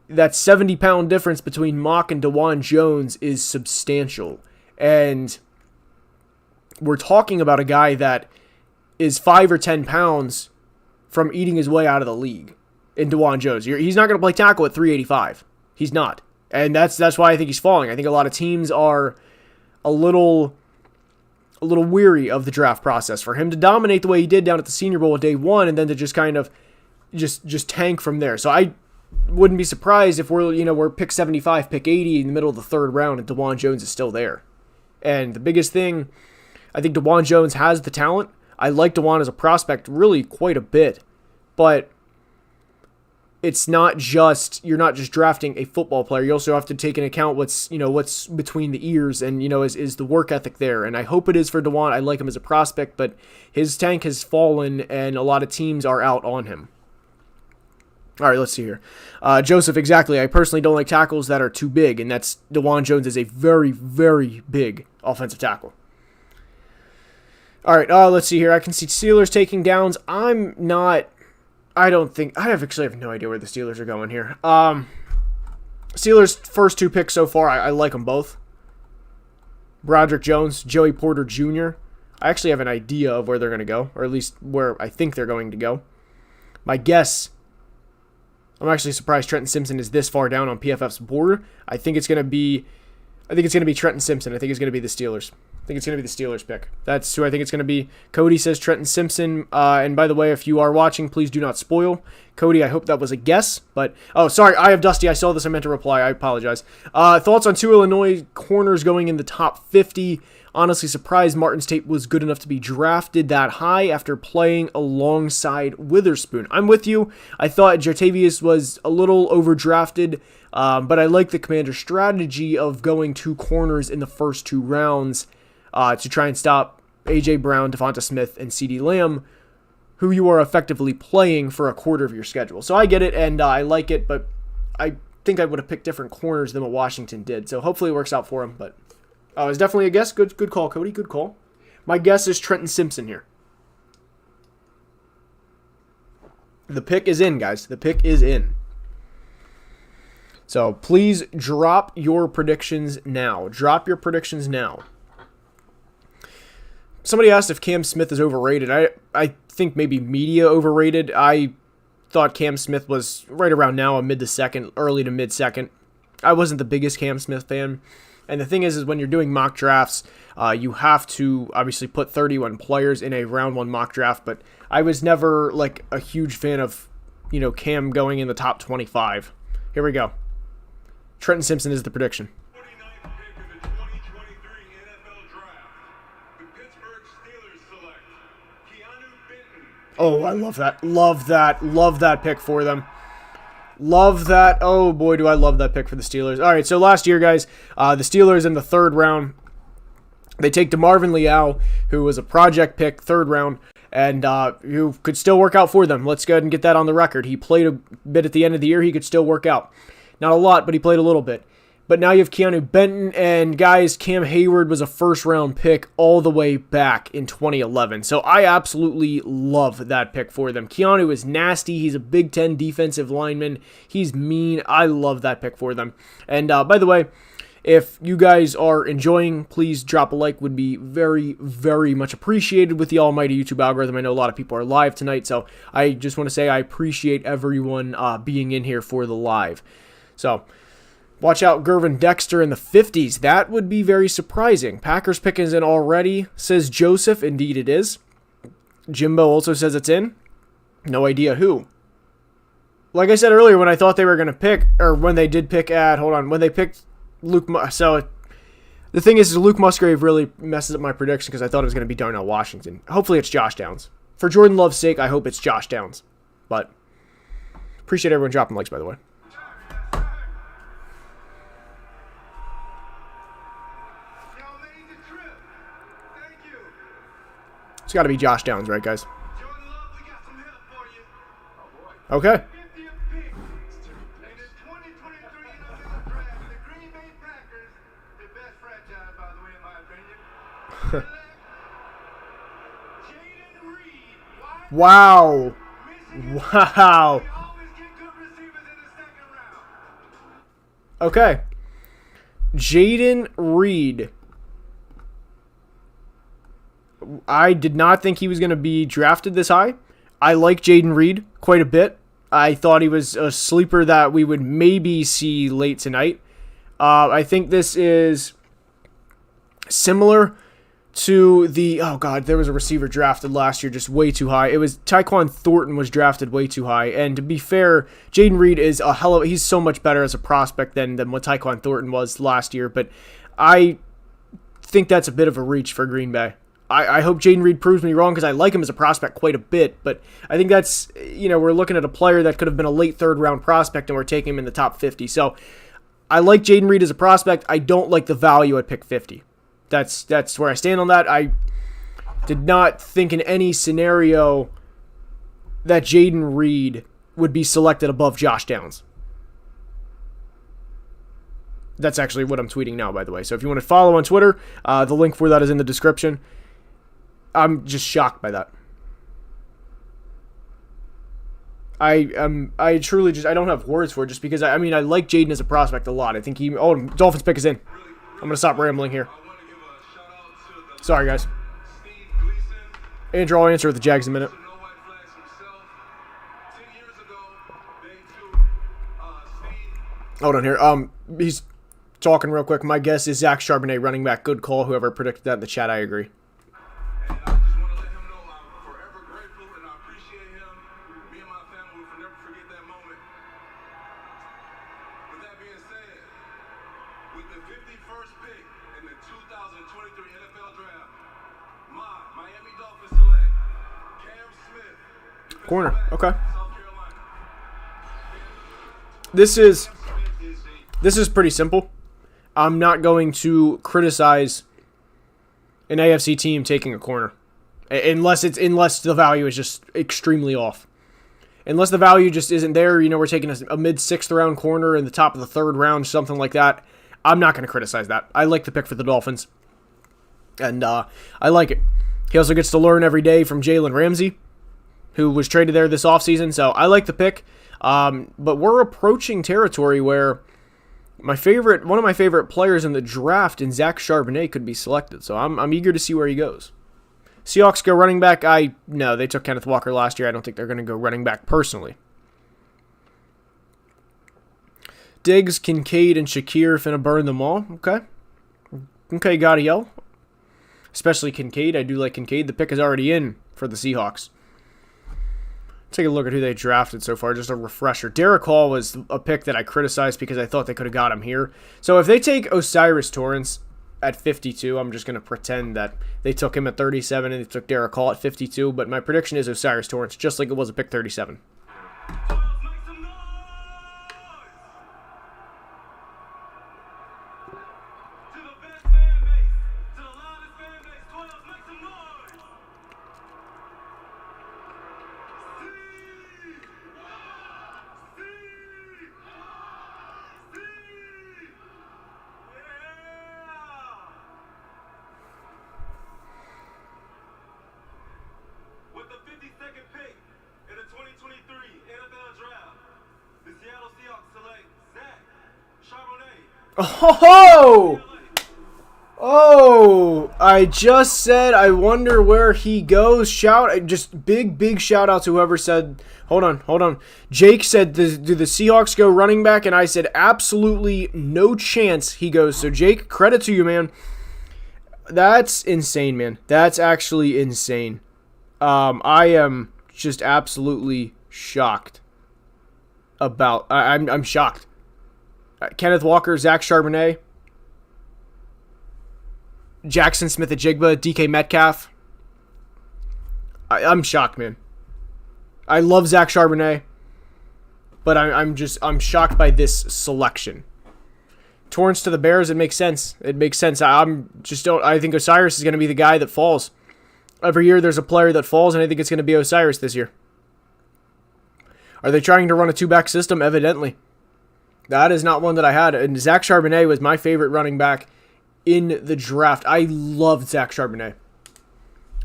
that 70-pound difference between Mock and DeJuan Jones is substantial. And we're talking about a guy that is 5 or 10 pounds from eating his way out of the league in DeJuan Jones. He's not going to play tackle at 385. He's not. And that's why I think he's falling. I think a lot of teams are a little weary of the draft process. For him to dominate the way he did down at the Senior Bowl at day one and then to just kind of just tank from there. So I wouldn't be surprised if we're pick 75, pick 80 in the middle of the third round and DeJuan Jones is still there. And the biggest thing, I think DeJuan Jones has the talent. I like DeJuan as a prospect really quite a bit, but it's not just, you're not just drafting a football player. You also have to take into account what's between the ears and, is the work ethic there. And I hope it is for DeJuan. I like him as a prospect, but his tank has fallen and a lot of teams are out on him. All right, let's see here. Joseph, exactly. I personally don't like tackles that are too big, and that's DeJuan Jones is a very, very big offensive tackle. All right, let's see here. I can see Steelers taking downs. I actually have no idea where the Steelers are going here. Steelers' first two picks so far, I like them both. Broderick Jones, Joey Porter Jr. I actually have an idea of where they're going to go, or at least where I think they're going to go. My guess, I'm actually surprised Trenton Simpson is this far down on PFF's board. I think it's going to be Trenton Simpson. I think it's going to be the Steelers. I think it's going to be the Steelers pick. That's who I think it's going to be. Cody says Trenton Simpson. And by the way, if you are watching, please do not spoil. Cody, I hope that was a guess. But, oh, sorry, I have Dusty. I saw this. I meant to reply. I apologize. Thoughts on two Illinois corners going in the top 50. Honestly surprised Martin's tape was good enough to be drafted that high after playing alongside Witherspoon. I'm with you. I thought Jartavius was a little overdrafted, but I like the Commander's strategy of going two corners in the first two rounds to try and stop A.J. Brown, Devonta Smith, and CeeDee Lamb, who you are effectively playing for a quarter of your schedule. So I get it, and I like it, but I think I would have picked different corners than what Washington did. So hopefully it works out for him, but it's definitely a guess. Good call, Cody. Good call. My guess is Trenton Simpson here. The pick is in, guys. The pick is in. So please drop your predictions now. Drop your predictions now. Somebody asked if Cam Smith is overrated. I think maybe media overrated. I thought Cam Smith was right around now a mid to second, early to mid second. I wasn't the biggest Cam Smith fan. And the thing is when you're doing mock drafts, you have to obviously put 31 players in a round one mock draft. But I was never like a huge fan of, Cam going in the top 25. Here we go. Trenton Simpson is the prediction. 49th pick of the 2023 NFL Draft. The Pittsburgh Steelers select Keanu Benton. Oh, I love that. Love that pick for them. Love that. Oh, boy, do I love that pick for the Steelers. All right, so last year, guys, the Steelers in the third round, they take DeMarvin Leal, who was a project pick, third round, and who could still work out for them. Let's go ahead and get that on the record. He played a bit at the end of the year. He could still work out. Not a lot, but he played a little bit. But now you have Keanu Benton, and guys, Cam Hayward was a first-round pick all the way back in 2011. So I absolutely love that pick for them. Keanu is nasty. He's a Big Ten defensive lineman. He's mean. I love that pick for them. And by the way, if you guys are enjoying, please drop a like. Would be very, very much appreciated with the almighty YouTube algorithm. I know a lot of people are live tonight, so I just want to say I appreciate everyone being in here for the live. So watch out, Gervin Dexter in the 50s. That would be very surprising. Packers pick is in already, says Joseph. Indeed it is. Jimbo also says it's in. No idea who. Like I said earlier, when I thought they were going to pick, or when they did pick when they picked Luke, so the thing is Luke Musgrave really messes up my prediction because I thought it was going to be Darnell Washington. Hopefully it's Josh Downs. For Jordan Love's sake, I hope it's Josh Downs. But appreciate everyone dropping likes, by the way. It's got to be Josh Downs, right, guys? Jordan Love, we got some help for you. Okay. 50th pick in the 2023 NFL Draft. The Green Bay Packers, the best franchise, by the way, in my opinion. Select Jaden Reed. Wide Wow. Michigan. Wow. We always get good receivers in the second round. Okay. Jaden Reed. I did not think he was going to be drafted this high. I like Jaden Reed quite a bit. I thought he was a sleeper that we would maybe see late tonight. I think this is similar to the... Oh, God, there was a receiver drafted last year just way too high. It was Tyquan Thornton was drafted way too high. And to be fair, Jaden Reed is a hell of... He's so much better as a prospect than what Tyquan Thornton was last year. But I think that's a bit of a reach for Green Bay. I hope Jaden Reed proves me wrong because I like him as a prospect quite a bit. But I think that's... we're looking at a player that could have been a late third-round prospect and we're taking him in the top 50. So I like Jaden Reed as a prospect. I don't like the value at pick 50. That's where I stand on that. I did not think in any scenario that Jaden Reed would be selected above Josh Downs. That's actually what I'm tweeting now, by the way. So if you want to follow on Twitter, the link for that is in the description. I'm just shocked by that. I truly just, I don't have words for it just because, I like Jaden as a prospect a lot. I think Dolphins pick is in. I'm going to stop rambling here. I want to give a shout out to the Sorry, guys. Steve Gleason, Andrew, I'll answer with the Jags in a minute. no white flags himself. 10 years ago, they took Steve. Hold on here. He's talking real quick. My guess is Zach Charbonnet, running back. Good call. Whoever predicted that in the chat, I agree. And I just want to let him know I'm forever grateful and I appreciate him. Me and my family will never forget that moment. With that being said, with the 51st pick in the 2023 NFL Draft, my Miami Dolphins select Cam Smith, defensive Corner. back, Okay. South Carolina. This is pretty simple. I'm not going to criticize an AFC team taking a corner, unless the value is just extremely off. Unless the value just isn't there, we're taking a mid-6th round corner in the top of the 3rd round, something like that. I'm not going to criticize that. I like the pick for the Dolphins, and I like it. He also gets to learn every day from Jalen Ramsey, who was traded there this offseason, so I like the pick. But we're approaching territory where one of my favorite players in the draft, in Zach Charbonnet, could be selected. So I'm eager to see where he goes. Seahawks go running back. No, they took Kenneth Walker last year. I don't think they're going to go running back personally. Diggs, Kincaid, and Shakir finna burn them all. Okay, gotta yell. Especially Kincaid. I do like Kincaid. The pick is already in for the Seahawks. Take a look at who they drafted so far, just a refresher. Derek Hall was a pick that I criticized because I thought they could have got him here. So if they take Osiris Torrance at 52, I'm just going to pretend that they took him at 37 and they took Derek Hall at 52. But my prediction is Osiris Torrance, just like it was a pick 37. With the 52nd pick in the 2023 NFL Draft, the Seattle Seahawks select Zach Charbonnet. Oh! Oh! I just said I wonder where he goes. Just big shout out to whoever said, hold on. Jake said, do the Seahawks go running back? And I said, absolutely no chance he goes. So Jake, credit to you, man. That's insane, man. That's actually insane. I am just absolutely shocked about... I'm shocked. Kenneth Walker, Zach Charbonnet, Jackson Smith-Njigba, DK Metcalf. I'm shocked, man. I love Zach Charbonnet, but I'm shocked by this selection. Torrance to the Bears, it makes sense. I think Osiris is going to be the guy that falls. Every year there's a player that falls, and I think it's going to be Osiris this year. Are they trying to run a two-back system? Evidently. That is not one that I had. And Zach Charbonnet was my favorite running back in the draft. I loved Zach Charbonnet.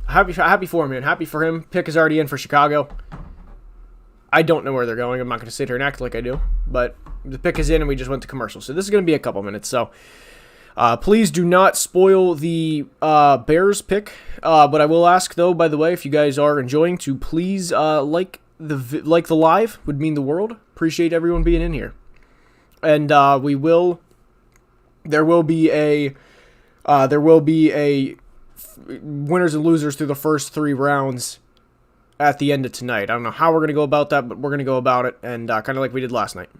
Happy for him, man. Happy for him. Pick is already in for Chicago. I don't know where they're going. I'm not going to sit here and act like I do. But the pick is in, and we just went to commercial. So this is going to be a couple minutes. So please do not spoil the Bears pick. But I will ask, though, by the way, if you guys are enjoying, to please like the live. Would mean the world. Appreciate everyone being in here. And there will be a winners and losers through the first 3 rounds at the end of tonight. I don't know how we're going to go about that, but we're going to go about it, and kind of like we did last night.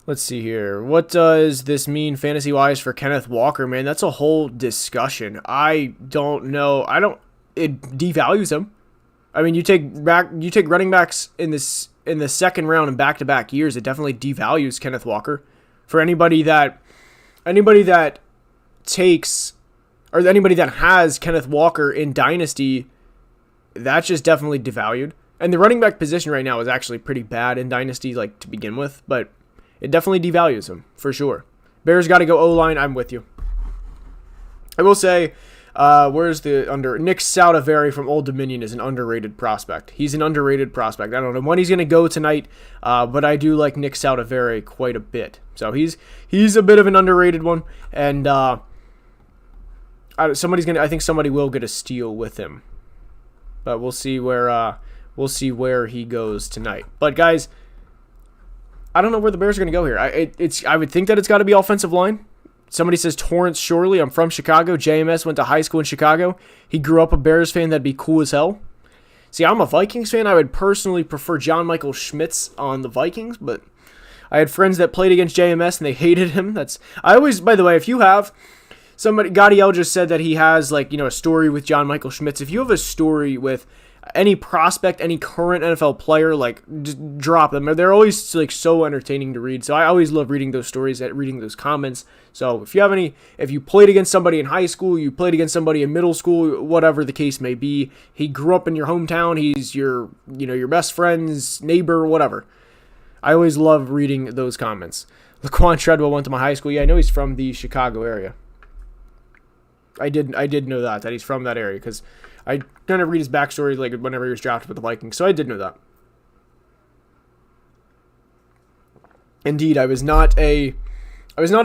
Let's see here. What does this mean fantasy-wise for Kenneth Walker, man? That's a whole discussion. I don't know. It devalues him. I mean, you take running backs in the second round in back-to-back years, it definitely devalues Kenneth Walker. For anybody that takes, or anybody that has Kenneth Walker in Dynasty, that's just definitely devalued. And the running back position right now is actually pretty bad in Dynasty, like, to begin with, but it definitely devalues him, for sure. Bears got to go O-line. I'm with you. I will say, where's the under? Nick Sautaveri from Old Dominion is an underrated prospect. He's an underrated prospect. I don't know when he's going to go tonight, but I do like Nick Sautaveri quite a bit. So he's a bit of an underrated one, and I think somebody will get a steal with him, but we'll see where he goes tonight. But guys, I don't know where the Bears are going to go here. I would think that it's got to be offensive line. Somebody says Torrance Shorley. I'm from Chicago. JMS went to high school in Chicago. He grew up a Bears fan. That'd be cool as hell. See, I'm a Vikings fan. I would personally prefer John Michael Schmitz on the Vikings, but I had friends that played against JMS and they hated him. By the way, if you have somebody, Gadiel just said that he has a story with John Michael Schmitz. If you have a story with any prospect, any current NFL player, just drop them. They're always so entertaining to read. So I always love reading those stories, reading those comments. So if you played against somebody in high school, you played against somebody in middle school, whatever the case may be, he grew up in your hometown, he's your best friend's neighbor, whatever. I always love reading those comments. Laquan Treadwell went to my high school. Yeah, I know he's from the Chicago area. I did know that he's from that area because I kind of read his backstory whenever he was drafted with the Vikings, so I did know that. Indeed, I was not a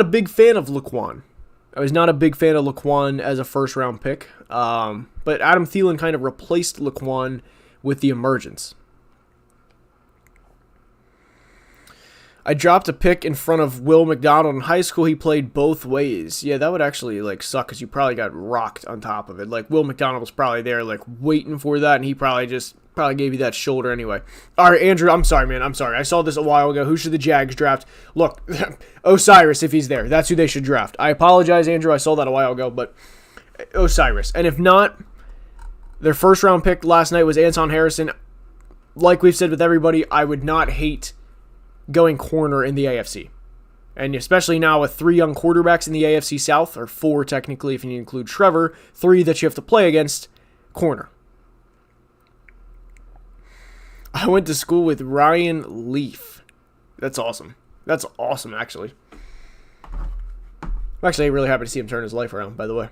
big fan of Laquan. I was not a big fan of Laquan as a first-round pick, but Adam Thielen kind of replaced Laquan with the emergence. I dropped a pick in front of Will McDonald in high school. He played both ways. Yeah, that would actually suck because you probably got rocked on top of it. Will McDonald was probably there waiting for that, and he probably gave you that shoulder anyway. All right, Andrew, I'm sorry, man. I'm sorry. I saw this a while ago. Who should the Jags draft? Look, Osiris, if he's there. That's who they should draft. I apologize, Andrew. I saw that a while ago, but Osiris. And if not, their first-round pick last night was Anton Harrison. Like we've said with everybody, I would not hate going corner in the AFC. And especially now with 3 young quarterbacks in the AFC South, or 4 technically if you include Trevor, 3 that you have to play against, corner. I went to school with Ryan Leaf. That's awesome. That's awesome, actually. I'm actually really happy to see him turn his life around, by the way.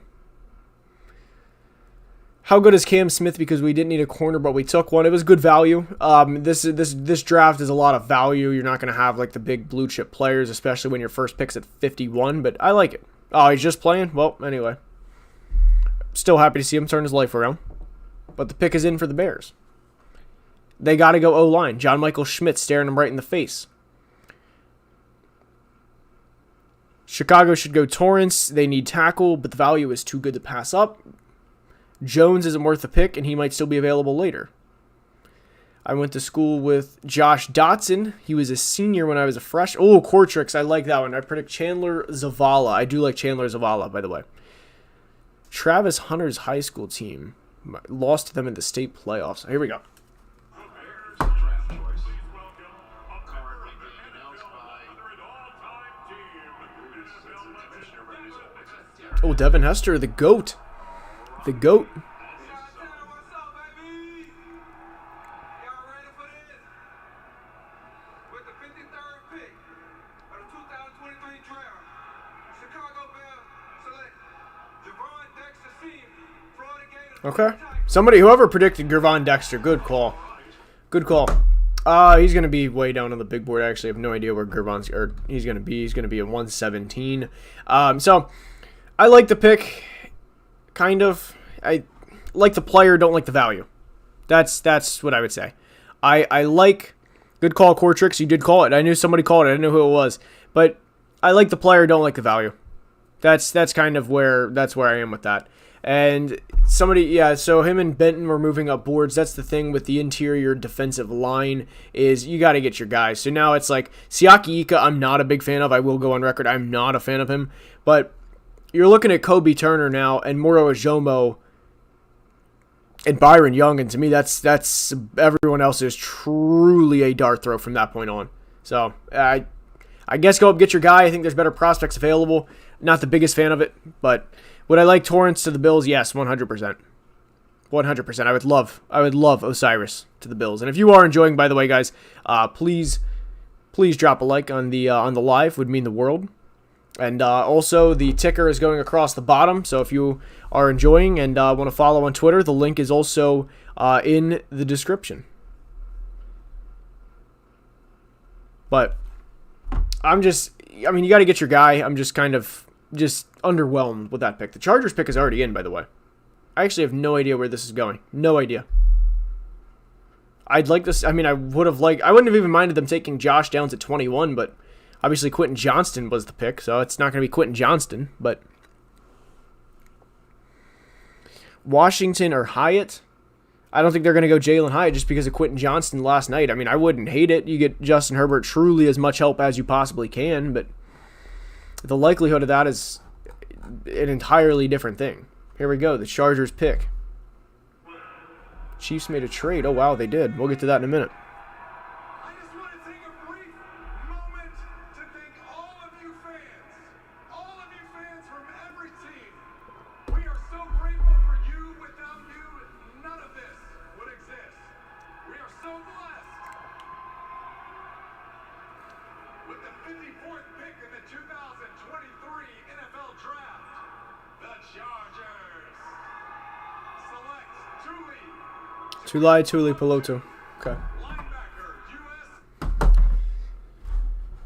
How good is Cam Smith? Because we didn't need a corner, but we took one. It was good value. This draft is a lot of value. You're not going to have the big blue chip players, especially when your first pick's at 51. But I like it. Oh, he's just playing. Well, anyway, still happy to see him turn his life around. But the pick is in for the Bears. They got to go O-line. John Michael Schmitz staring him right in the face. Chicago should go Torrance. They need tackle, but the value is too good to pass up. Jones isn't worth a pick, and he might still be available later. I went to school with Josh Dotson. He was a senior when I was a freshman. Oh, Cortrix, I like that one. I predict Chandler Zavala. I do like Chandler Zavala, by the way. Travis Hunter's high school team lost to them in the state playoffs. Here we go. Oh, Devin Hester, the GOAT. The GOAT. What's up, baby? Y'all ready for this? With the 53rd pick of the 2023 draft, Chicago Bears select Javon Dexter Sr., Florida Gators. Okay. Whoever predicted Gervon Dexter, good call. Good call. He's going to be way down on the big board. I actually have no idea where he's going to be. He's going to be at 117. So, I like the pick, kind of. I like the player, don't like the value. That's what I would say. I like, good call, Cortrix. You did call it. I knew somebody called it. I didn't know who it was. But I like the player, don't like the value. That's kind of where I am with that. And so him and Benton were moving up boards. That's the thing with the interior defensive line is you got to get your guys. So now it's like Siaki Ika, I'm not a big fan of. I will go on record. I'm not a fan of him. But you're looking at Kobe Turner now and Moro Ajomo and Byron Young. And to me, that's everyone else is truly a dart throw from that point on. So I guess go up, get your guy. I think there's better prospects available. Not the biggest fan of it, but would I like Torrance to the Bills? Yes, 100%. 100%. I would love Osiris to the Bills. And if you are enjoying, by the way, guys, please drop a like on the live. Would mean the world. And also, the ticker is going across the bottom. So if you are enjoying and want to follow on Twitter, the link is also in the description. But you got to get your guy. I'm just kind of underwhelmed with that pick. The Chargers pick is already in, by the way. I actually have no idea where this is going. No idea. I'd like this. I wouldn't have even minded them taking Josh Downs at 21, but obviously Quentin Johnston was the pick, so it's not going to be Quentin Johnston, but Washington or Hyatt, I don't think they're going to go Jalen Hyatt just because of Quentin Johnston last night. I mean, I wouldn't hate it. You get Justin Herbert truly as much help as you possibly can, but the likelihood of that is an entirely different thing. Here we go, the Chargers pick. Chiefs made a trade. Oh, wow, they did. We'll get to that in a minute. I just want to take a brief moment to thank all of you fans from every team. We are so grateful for you. Without you, none of this would exist. We are so blessed. With the 54th pick in the 2023 NFL Draft, the Chargers select Tuli Peloto. Okay. linebacker, U.S.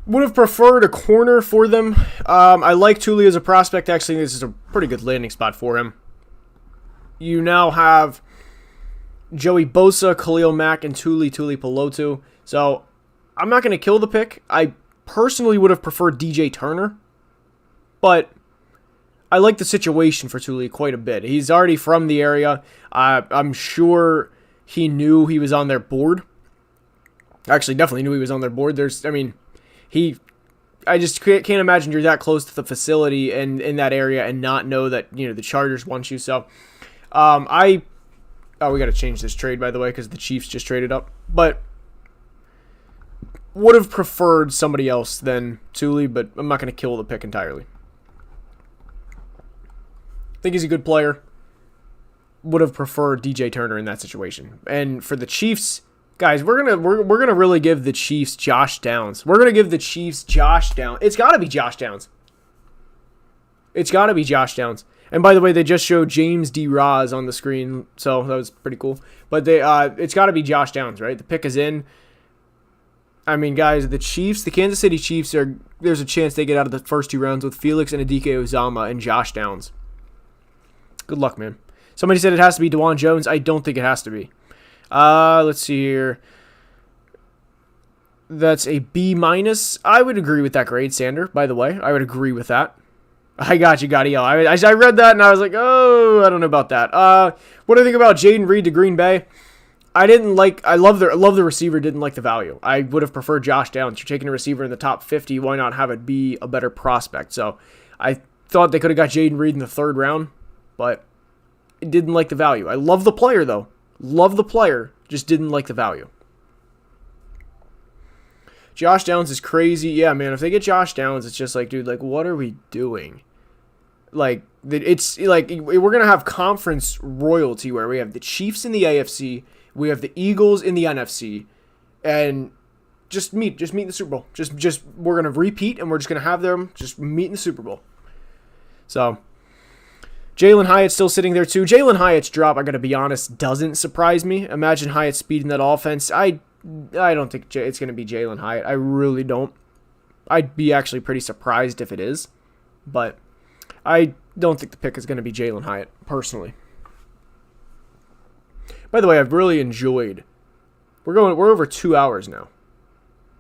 Would have preferred a corner for them. I like Tuli as a prospect. Actually, this is a pretty good landing spot for him. You now have Joey Bosa, Khalil Mack, and Tuli Peloto. So I'm not going to kill the pick. I personally would have preferred DJ Turner, but I like the situation for Tuli quite a bit. He's already from the area. I'm sure he knew he was on their board. Actually, definitely knew he was on their board. I just can't imagine you're that close to the facility and in that area and not know that, the Chargers want you. So, we got to change this trade, by the way, because the Chiefs just traded up. But would have preferred somebody else than Tuli, but I'm not going to kill the pick entirely. I think he's a good player. Would have preferred DJ Turner in that situation. And for the Chiefs, guys, we're gonna really give the Chiefs Josh Downs. We're gonna give the Chiefs Josh Downs. It's got to be Josh Downs. It's got to be Josh Downs. And by the way, they just showed James D. Roz on the screen, so that was pretty cool. But it's got to be Josh Downs, right? The pick is in. I mean, guys, the Kansas City Chiefs there's a chance they get out of the first two rounds with Felix and Adike Uzama and Josh Downs. Good luck, man. Somebody said it has to be DeJuan Jones. I don't think it has to be. Let's see here. That's a B-. I would agree with that grade, Sander, by the way. I would agree with that. I got you, Gaudio. I read that and I was like, oh, I don't know about that. What do I think about Jaden Reed to Green Bay? I love the receiver, didn't like the value. I would have preferred Josh Downs. You're taking a receiver in the top 50. Why not have it be a better prospect? So I thought they could have got Jaden Reed in the third round, but it didn't like the value. I love the player, though. Love the player, just didn't like the value. Josh Downs is crazy. Yeah, man, if they get Josh Downs, it's just like, dude, like, what are we doing? Like, it's like we're going to have conference royalty where we have the Chiefs in the AFC, we have the Eagles in the NFC, and just meet in the Super Bowl. Just we're going to repeat, and we're just going to have them just meet in the Super Bowl. So, Jalen Hyatt's still sitting there too. Jalen Hyatt's drop, I got to be honest, doesn't surprise me. Imagine Hyatt speeding that offense. I don't think it's going to be Jalen Hyatt. I really don't. I'd be actually pretty surprised if it is, but I don't think the pick is going to be Jalen Hyatt, personally. By the way, I've really enjoyed. We're over 2 hours now,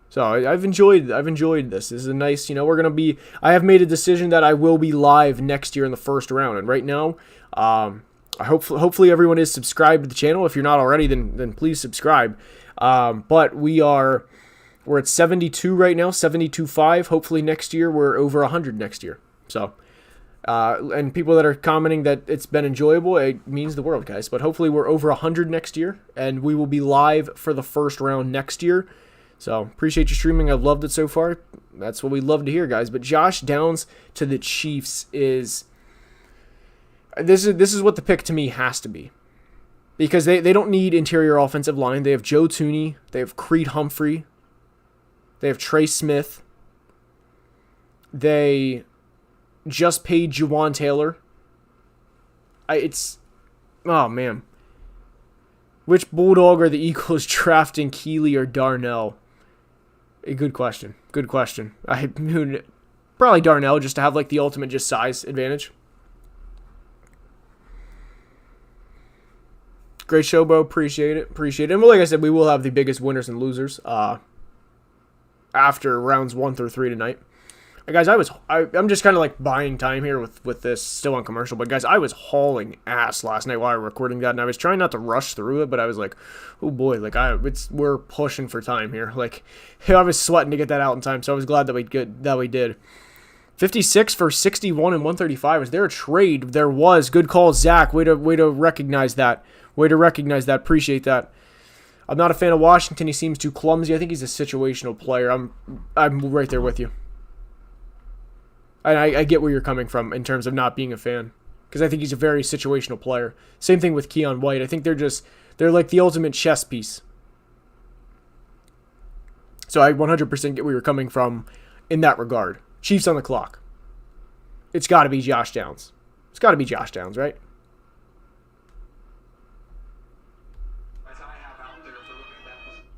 so I've enjoyed this. This is a nice. We're gonna be. I have made a decision that I will be live next year in the first round, and right now, hopefully everyone is subscribed to the channel. If you're not already, then please subscribe. But we're at 72 right now, 72.5. Hopefully next year we're over 100 next year. So. And people that are commenting that it's been enjoyable, it means the world, guys. But hopefully we're over 100 next year, and we will be live for the first round next year. So appreciate you streaming. I've loved it so far. That's what we love to hear, guys. But Josh Downs to the Chiefs is this is what the pick to me has to be, because they don't need interior offensive line. They have Joe Tooney, they have Creed Humphrey, they have Trey Smith, they just paid Juwan Taylor. Oh man. Which Bulldog are the Eagles drafting, Keeley or Darnell? A good question. Good question. Probably Darnell, just to have like the ultimate just size advantage. Great show, bro. Appreciate it. And like I said, we will have the biggest winners and losers after rounds 1 through 3 tonight. Guys, I'm just kind of like buying time here with this still on commercial, but guys, I was hauling ass last night while I was recording that, and I was trying not to rush through it, but I was like, oh boy, like we're pushing for time here. Like, I was sweating to get that out in time, so I was glad that we did. 56 for 61 and 135. Was there a trade? There was. Good call, Zach. Way to recognize that. Appreciate that. I'm not a fan of Washington. He seems too clumsy. I think he's a situational player. I'm right there with you. And I get where you're coming from in terms of not being a fan, because I think he's a very situational player. Same thing with Keon White. I think they're like the ultimate chess piece. So I 100% get where you're coming from in that regard. Chiefs on the clock. It's got to be Josh Downs. Right?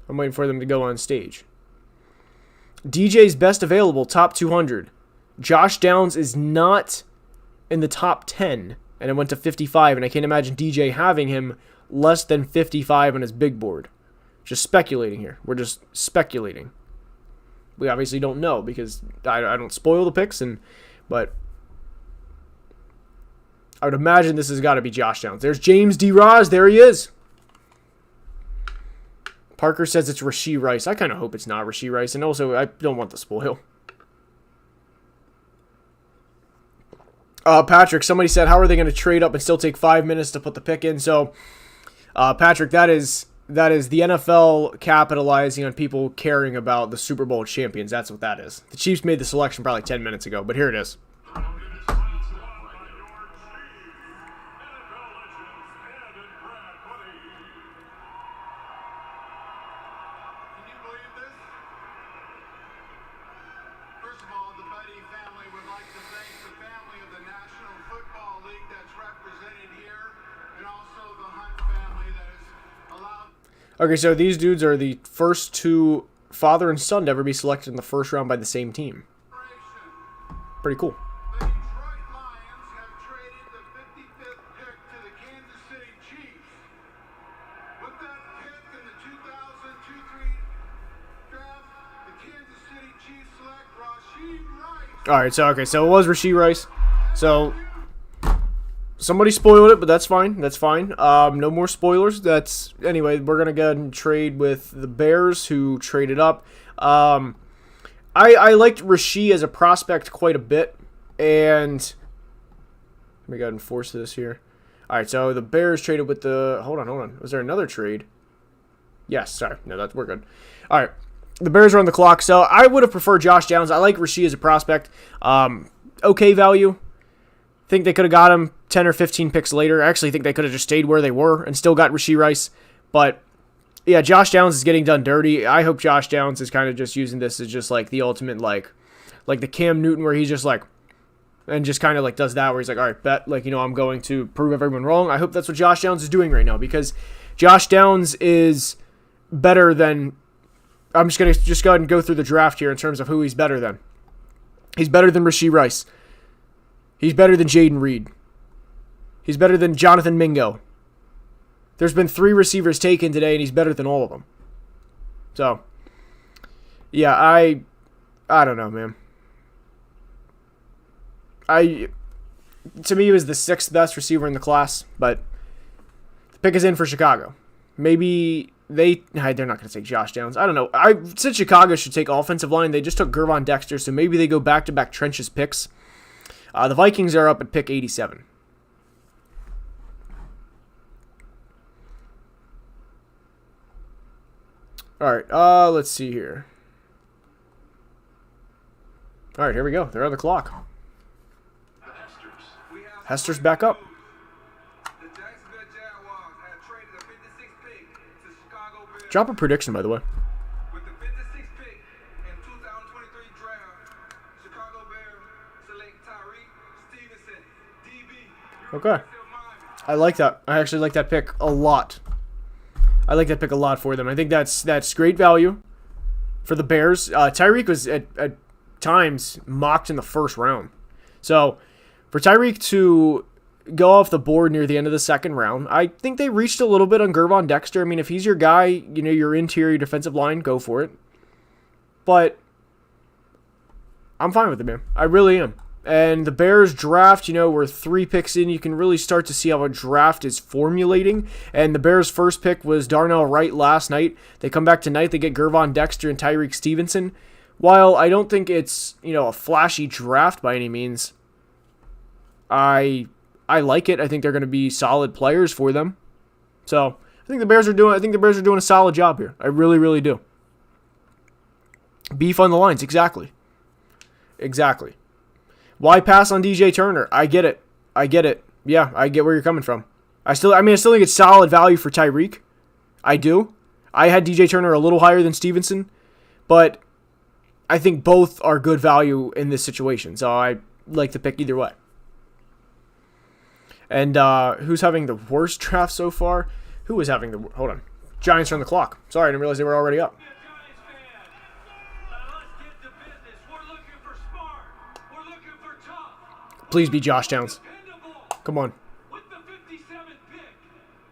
I'm waiting for them to go on stage. DJ's best available, top 200. Josh Downs is not in the top 10, and it went to 55, and I can't imagine DJ having him less than 55 on his big board. Just speculating here. We're just speculating. We obviously don't know, because I don't spoil the picks, but I would imagine this has got to be Josh Downs. There's James D. Roz. There he is. Parker says it's Rashee Rice. I kind of hope it's not Rashee Rice, and also I don't want the spoil. Patrick, somebody said, how are they going to trade up and still take 5 minutes to put the pick in? So, Patrick, that is the NFL capitalizing on people caring about the Super Bowl champions. That's what that is. The Chiefs made the selection probably 10 minutes ago, but here it is. Okay, so these dudes are the first two father and son to ever be selected in the first round by the same team. Pretty cool. The Detroit Lions have traded the 55th pick to the Kansas City Chiefs. With that pick in the 2002-3 draft, the Kansas City Chiefs select Rashee Rice. All right, so it was Rashee Rice. So somebody spoiled it, but that's fine. No more spoilers. Anyway, we're going to go ahead and trade with the Bears, who traded up. I liked Rashee as a prospect quite a bit, and let me go ahead and force this here. All right, so the Bears traded with the... Hold on. Was there another trade? Yes, sorry. No, we're good. All right, the Bears are on the clock, so I would have preferred Josh Downs. I like Rashee as a prospect. Okay value. Think they could have got him 10 or 15 picks later. I actually think they could have just stayed where they were and still got Rashee Rice. But yeah, Josh Downs is getting done dirty. I hope Josh Downs is kind of just using this as just like the ultimate, like the Cam Newton where he's just like, and just kind of like does that where he's like, all right, bet, like, you know, I'm going to prove everyone wrong. I hope that's what Josh Downs is doing right now, because Josh Downs is better than, I'm just going to go ahead and go through the draft here in terms of who he's better than. He's better than Rashee Rice. He's better than Jaden Reed. He's better than Jonathan Mingo. There's been 3 receivers taken today, and he's better than all of them. So, yeah, I don't know, man. To me, he was the 6th best receiver in the class, but the pick is in for Chicago. Maybe they're not going to take Josh Downs. I don't know. I said Chicago should take offensive line. They just took Gervon Dexter, so maybe they go back-to-back trenches picks. The Vikings are up at pick 87. All right, let's see here. All right, here we go. They're on the clock. Hester's back up. Drop a prediction, by the way. With the 56th pick in 2023 draft, Chicago Bears select Tyreek Stevenson, DB. Okay. I like that. I actually like that pick a lot. I like that pick a lot for them. I think that's great value for the Bears. Tyreek was at times mocked in the first round. So for Tyreek to go off the board near the end of the second round, I think they reached a little bit on Gervon Dexter. I mean, if he's your guy, you know, your interior defensive line, go for it. But I'm fine with it, man. I really am. And the Bears draft, you know, we're 3 picks in. You can really start to see how a draft is formulating. And the Bears' first pick was Darnell Wright last night. They come back tonight. They get Gervon Dexter and Tyreek Stevenson. While I don't think it's, you know, a flashy draft by any means, I like it. I think they're going to be solid players for them. So I think the Bears are doing a solid job here. I really, really do. Beef on the lines, exactly. Why pass on DJ Turner? I get it. Yeah, I get where you're coming from. I still think it's solid value for Tyreek. I do. I had DJ Turner a little higher than Stevenson, but I think both are good value in this situation. So I like to pick either way. And who's having the worst draft so far? Who was having the... Hold on. Giants are on the clock. Sorry, I didn't realize they were already up. Please be Josh Downs. Come on. With the 57th pick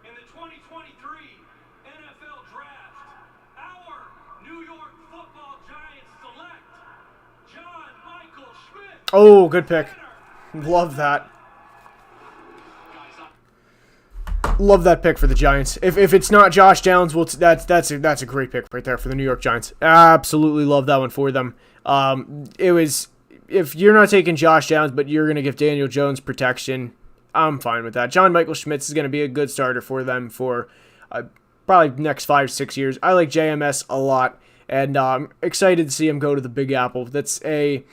in the 2023 NFL Draft, our New York Football Giants select John Michael Schmidt. Oh, good pick. Love that. Love that pick for the Giants. If it's not Josh Downs, well, that's a great pick right there for the New York Giants. Absolutely love that one for them. It was... If you're not taking Josh Downs, but you're going to give Daniel Jones protection, I'm fine with that. John Michael Schmitz is going to be a good starter for them for probably next 5-6 years. I like JMS a lot, and I'm excited to see him go to the Big Apple. It's a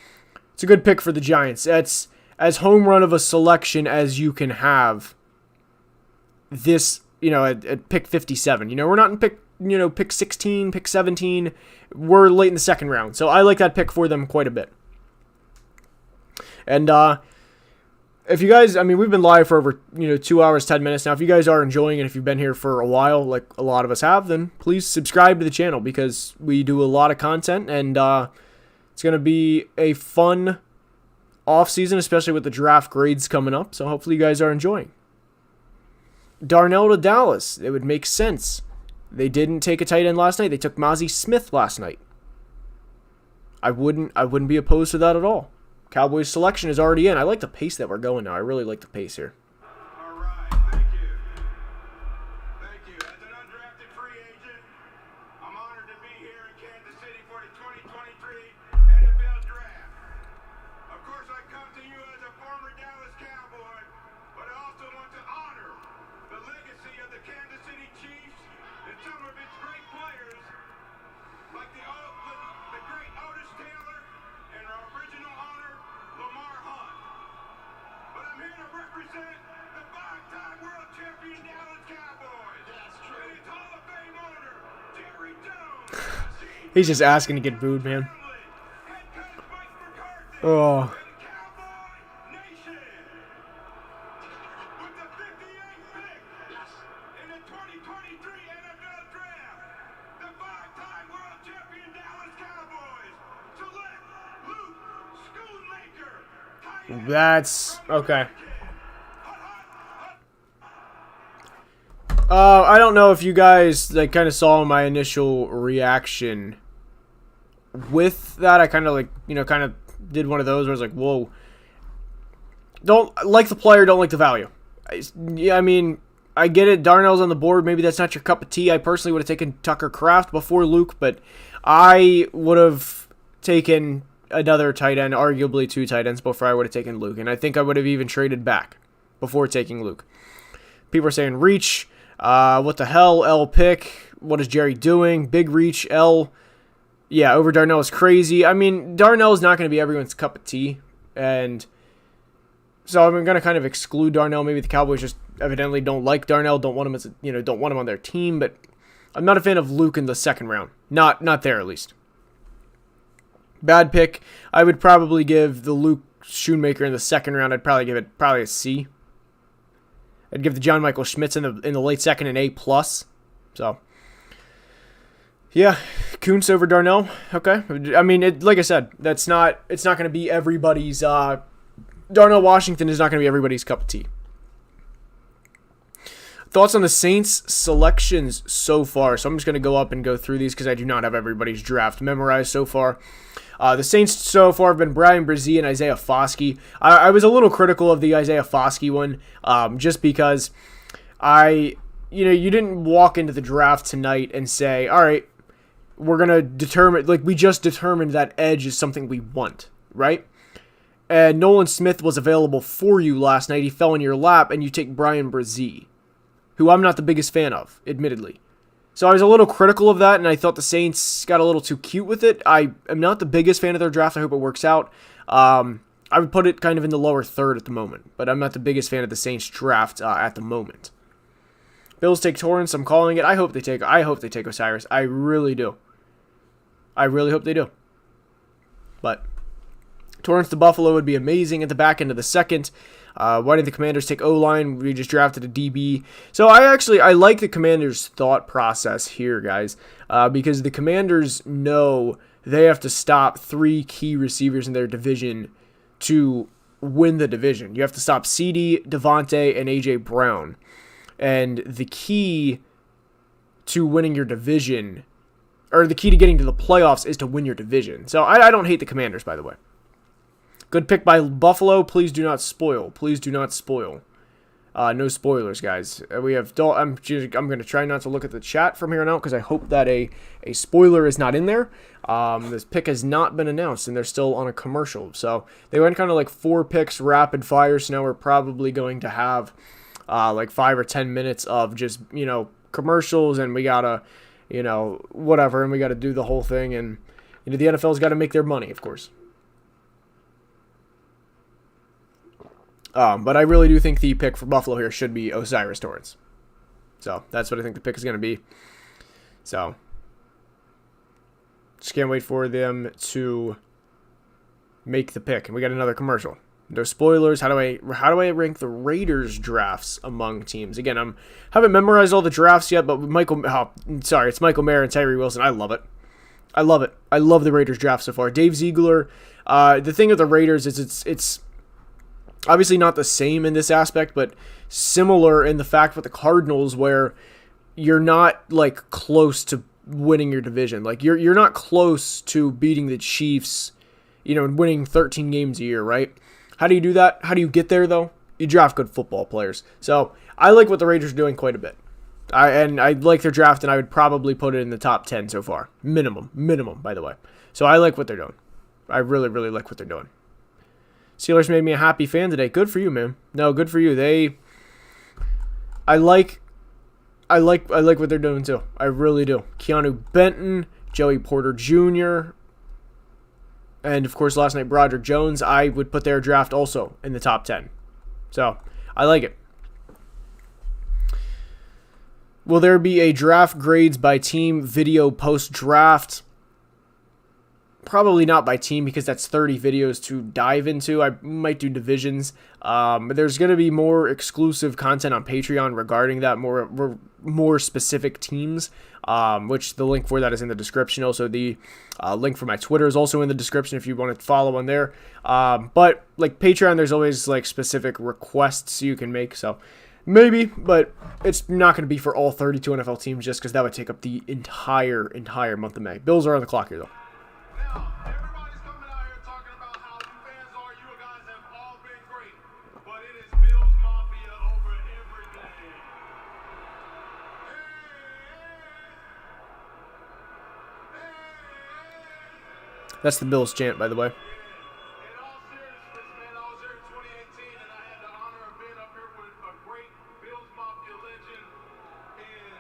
good pick for the Giants. That's as home run of a selection as you can have this, you know, at pick 57. You know, we're not in pick 16, pick 17. We're late in the second round. So I like that pick for them quite a bit. And if you guys, I mean, we've been live for over, 2 hours, 10 minutes now. If you guys are enjoying it, if you've been here for a while, like a lot of us have, then please subscribe to the channel because we do a lot of content, and it's going to be a fun off season, especially with the draft grades coming up. So hopefully you guys are enjoying. Darnell to Dallas. It would make sense. They didn't take a tight end last night. They took Mozzie Smith last night. I wouldn't be opposed to that at all. Cowboys selection is already in. I like the pace that we're going now. I really like the pace here. All right, thank you. Thank you. As an undrafted free agent, I'm honored to be here in Kansas City for the 2023 NFL Draft. Of course, I come to you as a former Dallas Cowboy, but I also want to honor the legacy of the Kansas City Chiefs and some of its great players, like the great Otis Taylor and our original owner, Lamar Hunt. But I'm here to He's just asking to get booed, man. Oh. That's okay. I don't know if you guys like kind of saw my initial reaction with that. I kind of like, kind of did one of those where I was like, whoa. Don't like the player, don't like the value. I mean, I get it. Darnell's on the board. Maybe that's not your cup of tea. I personally would have taken Tucker Kraft before Luke, but I would have taken another tight end, arguably 2 tight ends, before I would have taken Luke. And I think I would have even traded back before taking Luke. People are saying reach. What the hell? L pick. What is Jerry doing? Big reach. L. Yeah, over Darnell is crazy. I mean, Darnell is not going to be everyone's cup of tea. And so I'm going to kind of exclude Darnell. Maybe the Cowboys just evidently don't like Darnell, don't want him as don't want him on their team. But I'm not a fan of Luke in the second round. Not there at least. Bad pick. I would probably give the Luke Schoonmaker in the second round. I'd probably give it a C. I'd give the John Michael Schmitz in the late second an A+. So, yeah, Kuntz over Darnell. Okay. I mean, like I said, it's not going to be everybody's. Darnell Washington is not going to be everybody's cup of tea. Thoughts on the Saints selections so far. So I'm just going to go up and go through these because I do not have everybody's draft memorized so far. The Saints so far have been Brian Brzee and Isaiah Foskey. I was a little critical of the Isaiah Foskey one, just because you didn't walk into the draft tonight and say, all right, we're going to determine, like we just determined that edge is something we want, right? And Nolan Smith was available for you last night. He fell in your lap, and you take Brian Brzee, who I'm not the biggest fan of, admittedly. So I was a little critical of that, and I thought the Saints got a little too cute with it. I am not the biggest fan of their draft. I hope it works out. I would put it kind of in the lower third at the moment, but I'm not the biggest fan of the Saints draft at the moment. Bills take Torrance. I'm calling it. I hope they take Osiris. I really do. I really hope they do. But Torrance to Buffalo would be amazing at the back end of the second. Why did the Commanders take O-line? We just drafted a DB. So I like the Commanders' thought process here, guys, because the Commanders know they have to stop 3 key receivers in their division to win the division. You have to stop CD, Devontae, and A.J. Brown. And the key to winning your division, or the key to getting to the playoffs, is to win your division. So I don't hate the Commanders, by the way. Good pick by Buffalo. Please do not spoil. Please do not spoil. No spoilers, guys. We have. I'm going to try not to look at the chat from here on out because I hope that a spoiler is not in there. This pick has not been announced and they're still on a commercial. So they went kind of like 4 picks rapid fire. So now we're probably going to have like 5 or 10 minutes of just commercials, and we gotta whatever, and we gotta do the whole thing, and the NFL's got to make their money, of course. But I really do think the pick for Buffalo here should be Osiris Torrance. So that's what I think the pick is going to be. So just can't wait for them to make the pick. And we got another commercial. No spoilers. How do I rank the Raiders drafts among teams? Again, haven't memorized all the drafts yet, but it's Michael Mayer and Tyree Wilson. I love it. I love it. I love the Raiders draft so far. Dave Ziegler. The thing with the Raiders is it's obviously not the same in this aspect, but similar in the fact with the Cardinals, where you're not like close to winning your division. Like you're not close to beating the Chiefs, and winning 13 games a year, right? How do you do that? How do you get there though? You draft good football players. So I like what the Raiders are doing quite a bit. I like their draft, and I would probably put it in the top 10 so far. Minimum, by the way. So I like what they're doing. I really, really like what they're doing. Steelers made me a happy fan today. Good for you, man. No, good for you. I like what they're doing too. I really do. Keanu Benton, Joey Porter Jr., and of course last night Broderick Jones. I would put their draft also in the top 10. So I like it. Will there be a draft grades by team video post draft? Probably not by team because that's 30 videos to dive into. I might do divisions. But there's going to be more exclusive content on Patreon regarding that, more specific teams, which the link for that is in the description. Also, the link for my Twitter is also in the description if you want to follow on there. But like Patreon, there's always like specific requests you can make. So maybe, but it's not going to be for all 32 NFL teams just because that would take up the entire month of May. Bills are on the clock here, though. Now, everybody's coming out here talking about how you fans are. You guys have all been great. But it is Bills Mafia over everything. That's the Bills chant, by the way. In all seriousness, man, I was here in 2018 and I had the honor of being up here with a great Bills Mafia legend in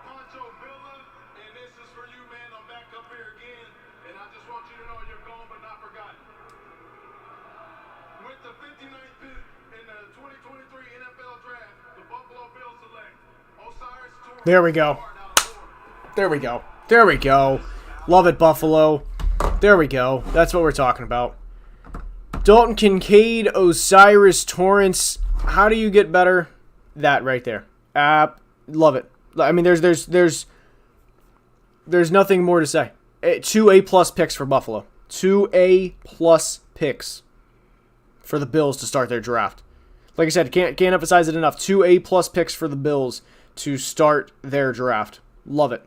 Pancho Villa. And this is for you, man. I'm back up here again. And I just want you to know you're gone but not forgotten. With the 59th pick in the 2023 NFL Draft, the Buffalo Bills select Osiris Torrance. There we go. There we go. There we go. Love it, Buffalo. There we go. That's what we're talking about. Dalton Kincaid, Osiris Torrance. How do you get better? That right there. Love it. I mean, there's nothing more to say. 2 A+ picks for Buffalo. 2 A+ picks for the Bills to start their draft. Like I said, can't emphasize it enough. 2 A+ picks for the Bills to start their draft. Love it.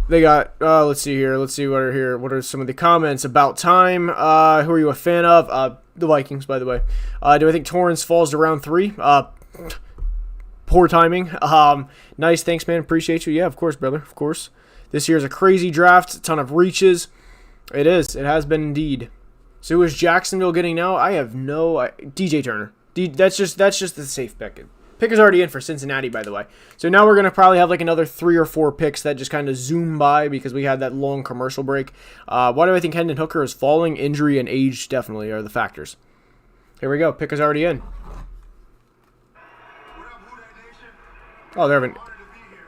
They got, let's see here. Let's see what are here. What are some of the comments about time? Who are you a fan of? The Vikings, by the way. Do I think Torrance falls to round 3? Poor timing. Nice. Thanks, man. Appreciate you. Yeah, of course, brother. Of course. This year's a crazy draft. A ton of reaches. It is. It has been indeed. So who is Jacksonville getting now? I have no... DJ Turner. That's just the safe pick. Pick is already in for Cincinnati, by the way. So now we're going to probably have like another 3 or 4 picks that just kind of zoom by because we had that long commercial break. Why do I think Hendon Hooker is falling? Injury and age definitely are the factors. Here we go. Pick is already in. Oh, they're having...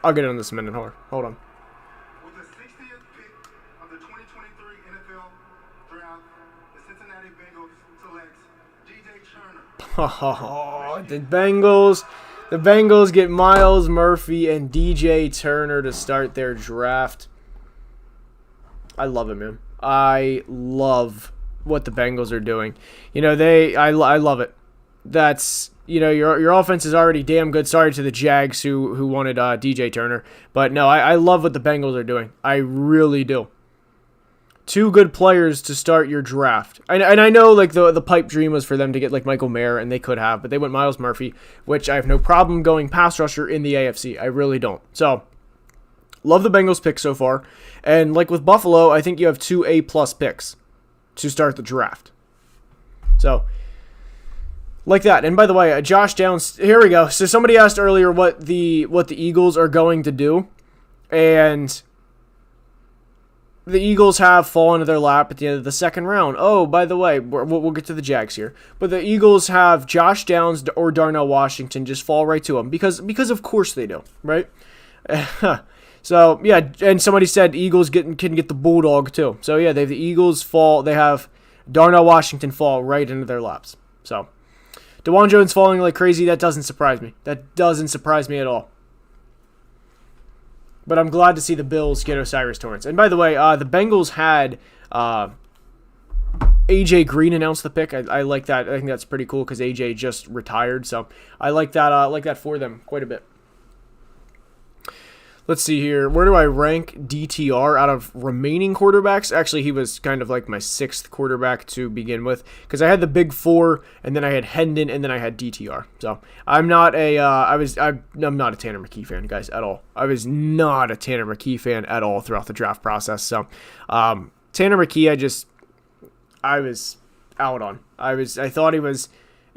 I'll get it in this minute. Hold on. With the 60th pick of the 2023 NFL Draft, the Cincinnati Bengals selects DJ Turner. Oh, the Bengals get Myles Murphy and DJ Turner to start their draft. I love it, man. I love what the Bengals are doing. You know, I love it. That's, you know, your offense is already damn good. Sorry to the Jags who wanted DJ Turner. But no, I love what the Bengals are doing. I really do. 2 good players to start your draft. And I know like the pipe dream was for them to get like Michael Mayer, and they could have, but they went Myles Murphy, which I have no problem going pass rusher in the AFC. I really don't. So, love the Bengals pick so far. And like with Buffalo, I think you have 2 A+ picks to start the draft. So, like that. And by the way, Josh Downs, here we go. So somebody asked earlier what the Eagles are going to do. And the Eagles have fallen to their lap at the end of the second round. Oh, by the way, we'll get to the Jags here. But the Eagles have Josh Downs or Darnell Washington just fall right to them. Because of course they do, right? So, yeah, and somebody said Eagles can get the Bulldog too. So, yeah, the Eagles fall. They have Darnell Washington fall right into their laps. So, DeJuan Jones falling like crazy, that doesn't surprise me. That doesn't surprise me at all. But I'm glad to see the Bills get Osiris Torrance. And by the way, the Bengals had AJ Green announce the pick. I like that. I think that's pretty cool because AJ just retired. So I like that for them quite a bit. Let's see here. Where do I rank DTR out of remaining quarterbacks? Actually, he was kind of like my 6th quarterback to begin with because I had the big 4, and then I had Hendon, and then I had DTR. So I'm not I'm not a Tanner McKee fan, guys, at all. I was not a Tanner McKee fan at all throughout the draft process. So Tanner McKee, I was out on. I thought he was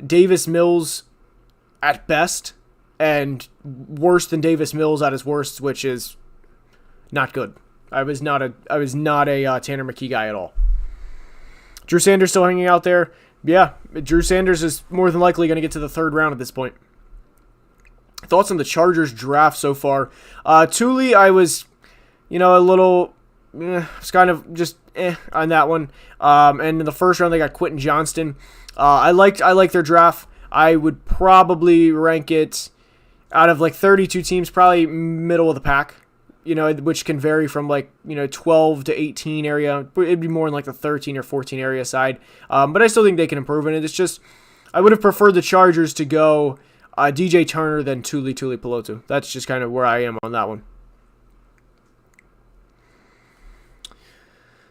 Davis Mills at best, and worse than Davis Mills at his worst, which is not good. I was not a Tanner McKee guy at all. Drew Sanders still hanging out there. Yeah, Drew Sanders is more than likely going to get to the 3rd round at this point. Thoughts on the Chargers draft so far? Thule, I was, a little, it's kind of just on that one. And in the first round, they got Quentin Johnston. I like their draft. I would probably rank it out of like 32 teams, probably middle of the pack. Which can vary from 12 to 18 area. It'd be more in like the 13 or 14 area side. But I still think they can improve in it. It's just, I would have preferred the Chargers to go DJ Turner than Tuli Pelotu. That's just kind of where I am on that one.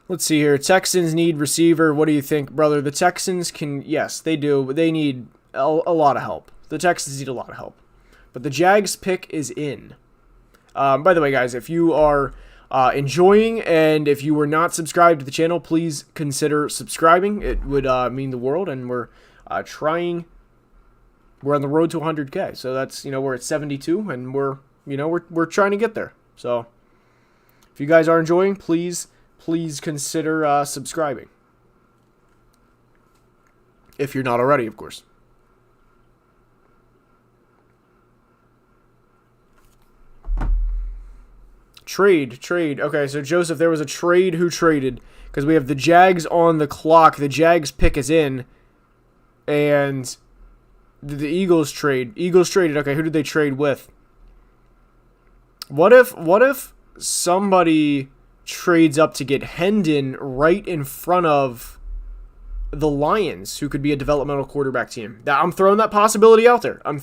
Let's see here. Texans need receiver. What do you think, brother? The Texans yes, they do, but they need a lot of help. The Texans need a lot of help. But the Jags pick is in. By the way, guys, if you are enjoying and if you were not subscribed to the channel, please consider subscribing. It would mean the world, and we're on the road to 100K. So that's, we're at 72, and we're trying to get there. So if you guys are enjoying, please consider subscribing. If you're not already, of course. Trade. Okay, so Joseph, there was a trade. Who traded? Because we have the Jags on the clock. The Jags pick is in. And the Eagles trade. Eagles traded. Okay, who did they trade with? What if somebody trades up to get Hendon right in front of the Lions, who could be a developmental quarterback team? I'm throwing that possibility out there. I'm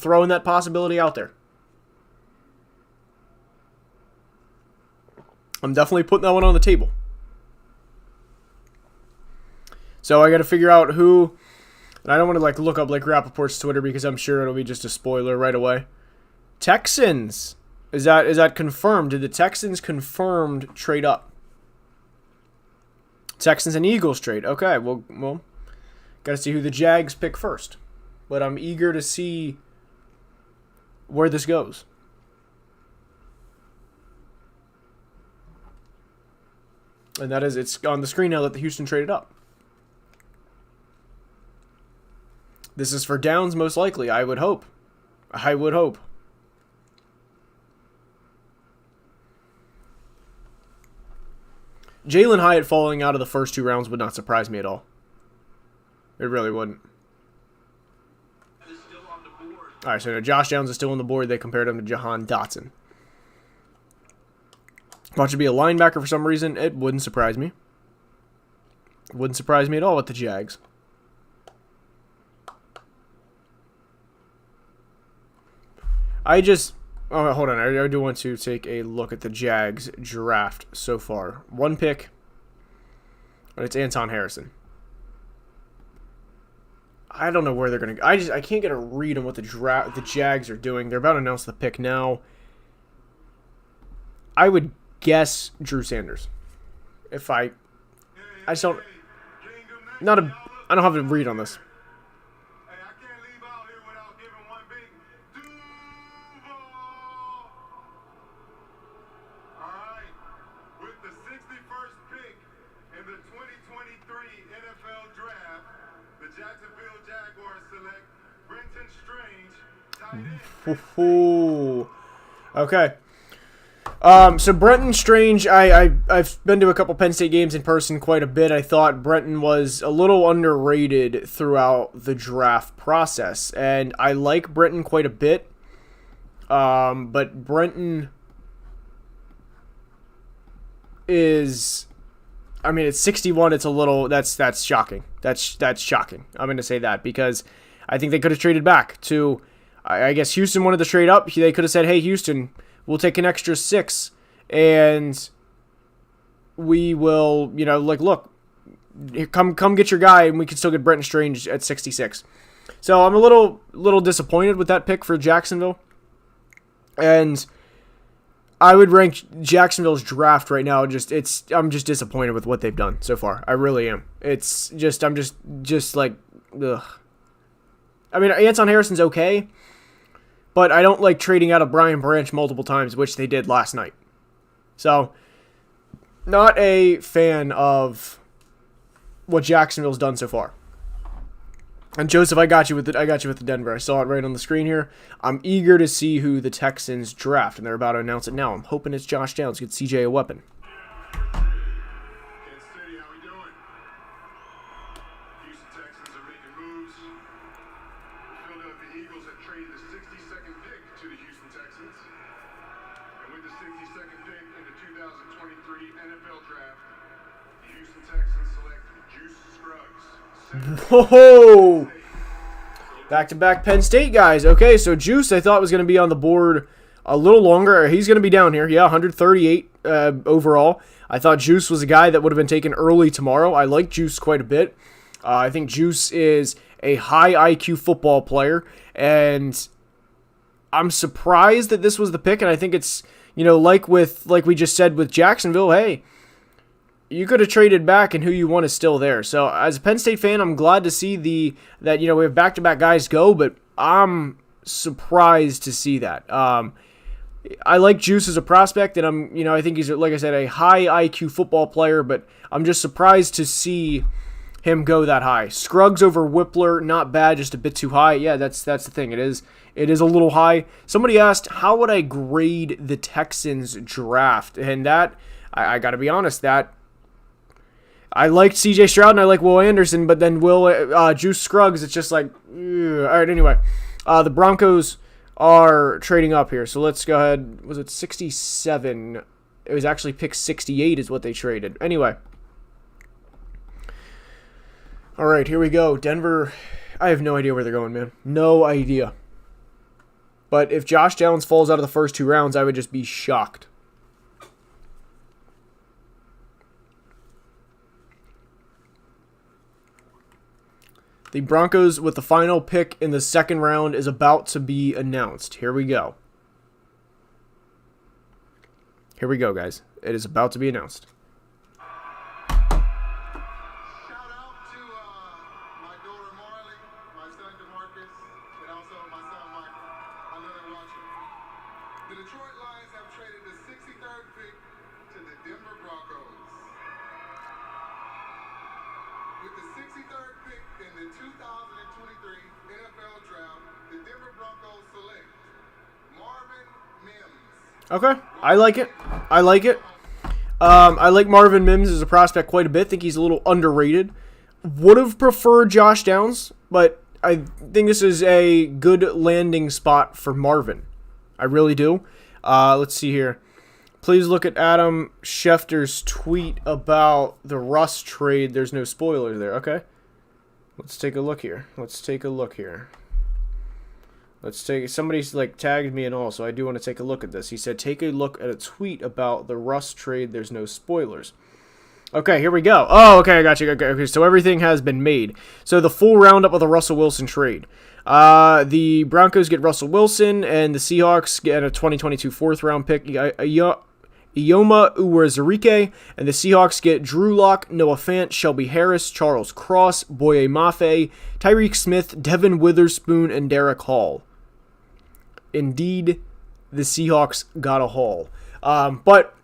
definitely putting that one on the table. So I got to figure out who, and I don't want to look up Rappaport's Twitter because I'm sure it'll be just a spoiler right away. Texans. Is that confirmed? Did the Texans confirmed trade up? Texans and Eagles trade. Okay, well, got to see who the Jags pick first. But I'm eager to see where this goes. And that is, it's on the screen now that the Houston traded up. This is for downs, most likely, I would hope. Jalen Hyatt falling out of the first 2 rounds would not surprise me at all. It really wouldn't. Alright, so Josh Downs is still on the board. They compared him to Jahan Dotson. Watch it be a linebacker for some reason. It wouldn't surprise me. It wouldn't surprise me at all with the Jags. Hold on. I do want to take a look at the Jags draft so far. 1 pick, and it's Anton Harrison. I don't know where they're going to go. I can't get a read on what the Jags are doing. They're about to announce the pick now. I would guess Drew Sanders. I don't have a read on this. Hey, I can't leave out here without giving one big Duval. All right, with the 61st pick in the 2023 NFL Draft, the Jacksonville Jaguars select Brenton Strange, tight end. Okay. So Brenton Strange, I've been to a couple Penn State games in person quite a bit. I thought Brenton was a little underrated throughout the draft process, and I like Brenton quite a bit. But Brenton is, it's 61. It's a little, that's shocking. That's shocking. I'm going to say that because I think they could have traded back to, I guess Houston wanted to trade up. They could have said, hey, Houston, we'll take an extra 6, and we will, look, come get your guy, and we can still get Brenton Strange at 66. So I'm a little disappointed with that pick for Jacksonville, and I would rank Jacksonville's draft right now. I'm just disappointed with what they've done so far. I really am. It's just, I'm just like, ugh. Anton Harrison's okay. But I don't like trading out of Brian Branch multiple times, which they did last night. So, not a fan of what Jacksonville's done so far. And Joseph, I got you with the Denver. I saw it right on the screen here. I'm eager to see who the Texans draft, and they're about to announce it now. I'm hoping it's Josh Downs. Get CJ a weapon. Kansas City, how we doing? Houston Texans are making moves. The Philadelphia Eagles have traded the 62nd pick to the Houston Texans. And with the 62nd pick in the 2023 NFL Draft, the Houston Texans select Juice Scruggs. Whoa! Back-to-back Penn State guys. Okay, so Juice I thought was going to be on the board a little longer. He's going to be down here. Yeah, 138 overall. I thought Juice was a guy that would have been taken early tomorrow. I like Juice quite a bit. I think Juice is a high IQ football player, and I'm surprised that this was the pick, and I think it's, like we just said with Jacksonville, hey, you could have traded back and who you want is still there. So as a Penn State fan, I'm glad to see that we have back-to-back guys go, but I'm surprised to see that. I like Juice as a prospect, and I think he's, like I said, a high IQ football player, but I'm just surprised to see him go that high. Scruggs over Whippler, not bad, just a bit too high. Yeah, that's the thing. It is a little high. Somebody asked, how would I grade the Texans draft? And that, I got to be honest, that I liked C.J. Stroud and I like Will Anderson, but then Juice Scruggs, it's just like, ugh. All right, anyway. The Broncos are trading up here, so let's go ahead. Was it 67? It was actually pick 68 is what they traded. Anyway. All right, here we go. Denver, I have no idea where they're going, man. No idea. But if Josh Downs falls out of the first 2 rounds, I would just be shocked. The Broncos with the final pick in the second round is about to be announced. Here we go. Here we go, guys. It is about to be announced. Shout out to my daughter Marley, my son DeMarcus, and also my son Michael. I know they're watching. The Detroit Lions have traded the 63rd pick to the Denver Broncos. With the 63rd pick in the 2023 NFL Draft, the Denver Broncos select Marvin Mims. Okay, I like it. I like Marvin Mims as a prospect quite a bit. Think he's a little underrated. Would have preferred Josh Downs, but I think this is a good landing spot for Marvin. I really do. Let's see here. Please look at Adam Schefter's tweet about the Russ trade. There's no spoiler there. Okay. Let's take a look here. Somebody's tagged me and all, so I do want to take a look at this. He said, take a look at a tweet about the Russ trade. There's no spoilers. Okay, here we go. Oh, okay, I got you. Okay, so everything has been made. So the full roundup of the Russell Wilson trade. The Broncos get Russell Wilson, and the Seahawks get a 2022 4th-round pick, Ioma Uwazurike, and the Seahawks get Drew Lock, Noah Fant, Shelby Harris, Charles Cross, Boye Mafe, Tyreek Smith, Devin Witherspoon, and Derek Hall. Indeed, the Seahawks got a haul. But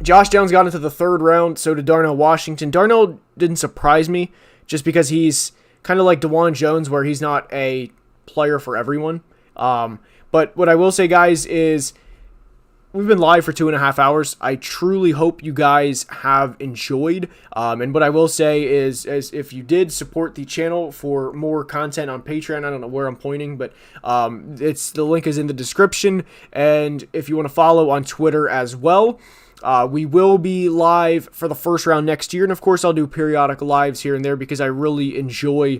Josh Downs got into the 3rd round, so did Darnell Washington. Darnell didn't surprise me just because he's kind of like DeJuan Jones where he's not a player for everyone. But what I will say, guys, is we've been live for 2.5 hours. I truly hope you guys have enjoyed. And what I will say is if you did support the channel for more content on Patreon, I don't know where I'm pointing, but the link is in the description. And if you want to follow on Twitter as well, we will be live for the first round next year. And of course, I'll do periodic lives here and there because I really enjoy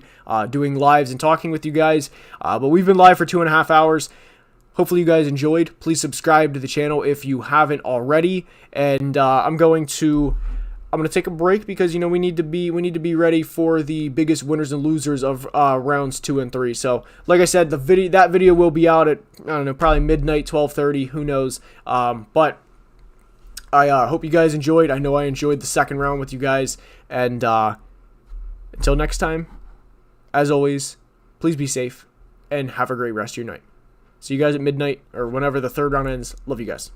doing lives and talking with you guys. But we've been live for 2.5 hours. Hopefully you guys enjoyed. Please subscribe to the channel if you haven't already. And I'm going to take a break because we need to be ready for the biggest winners and losers of rounds 2 and 3. So like I said, that video will be out at probably midnight, 12:30. Who knows? But I hope you guys enjoyed. I know I enjoyed the second round with you guys. And until next time, as always, please be safe and have a great rest of your night. See you guys at midnight or whenever the 3rd round ends. Love you guys.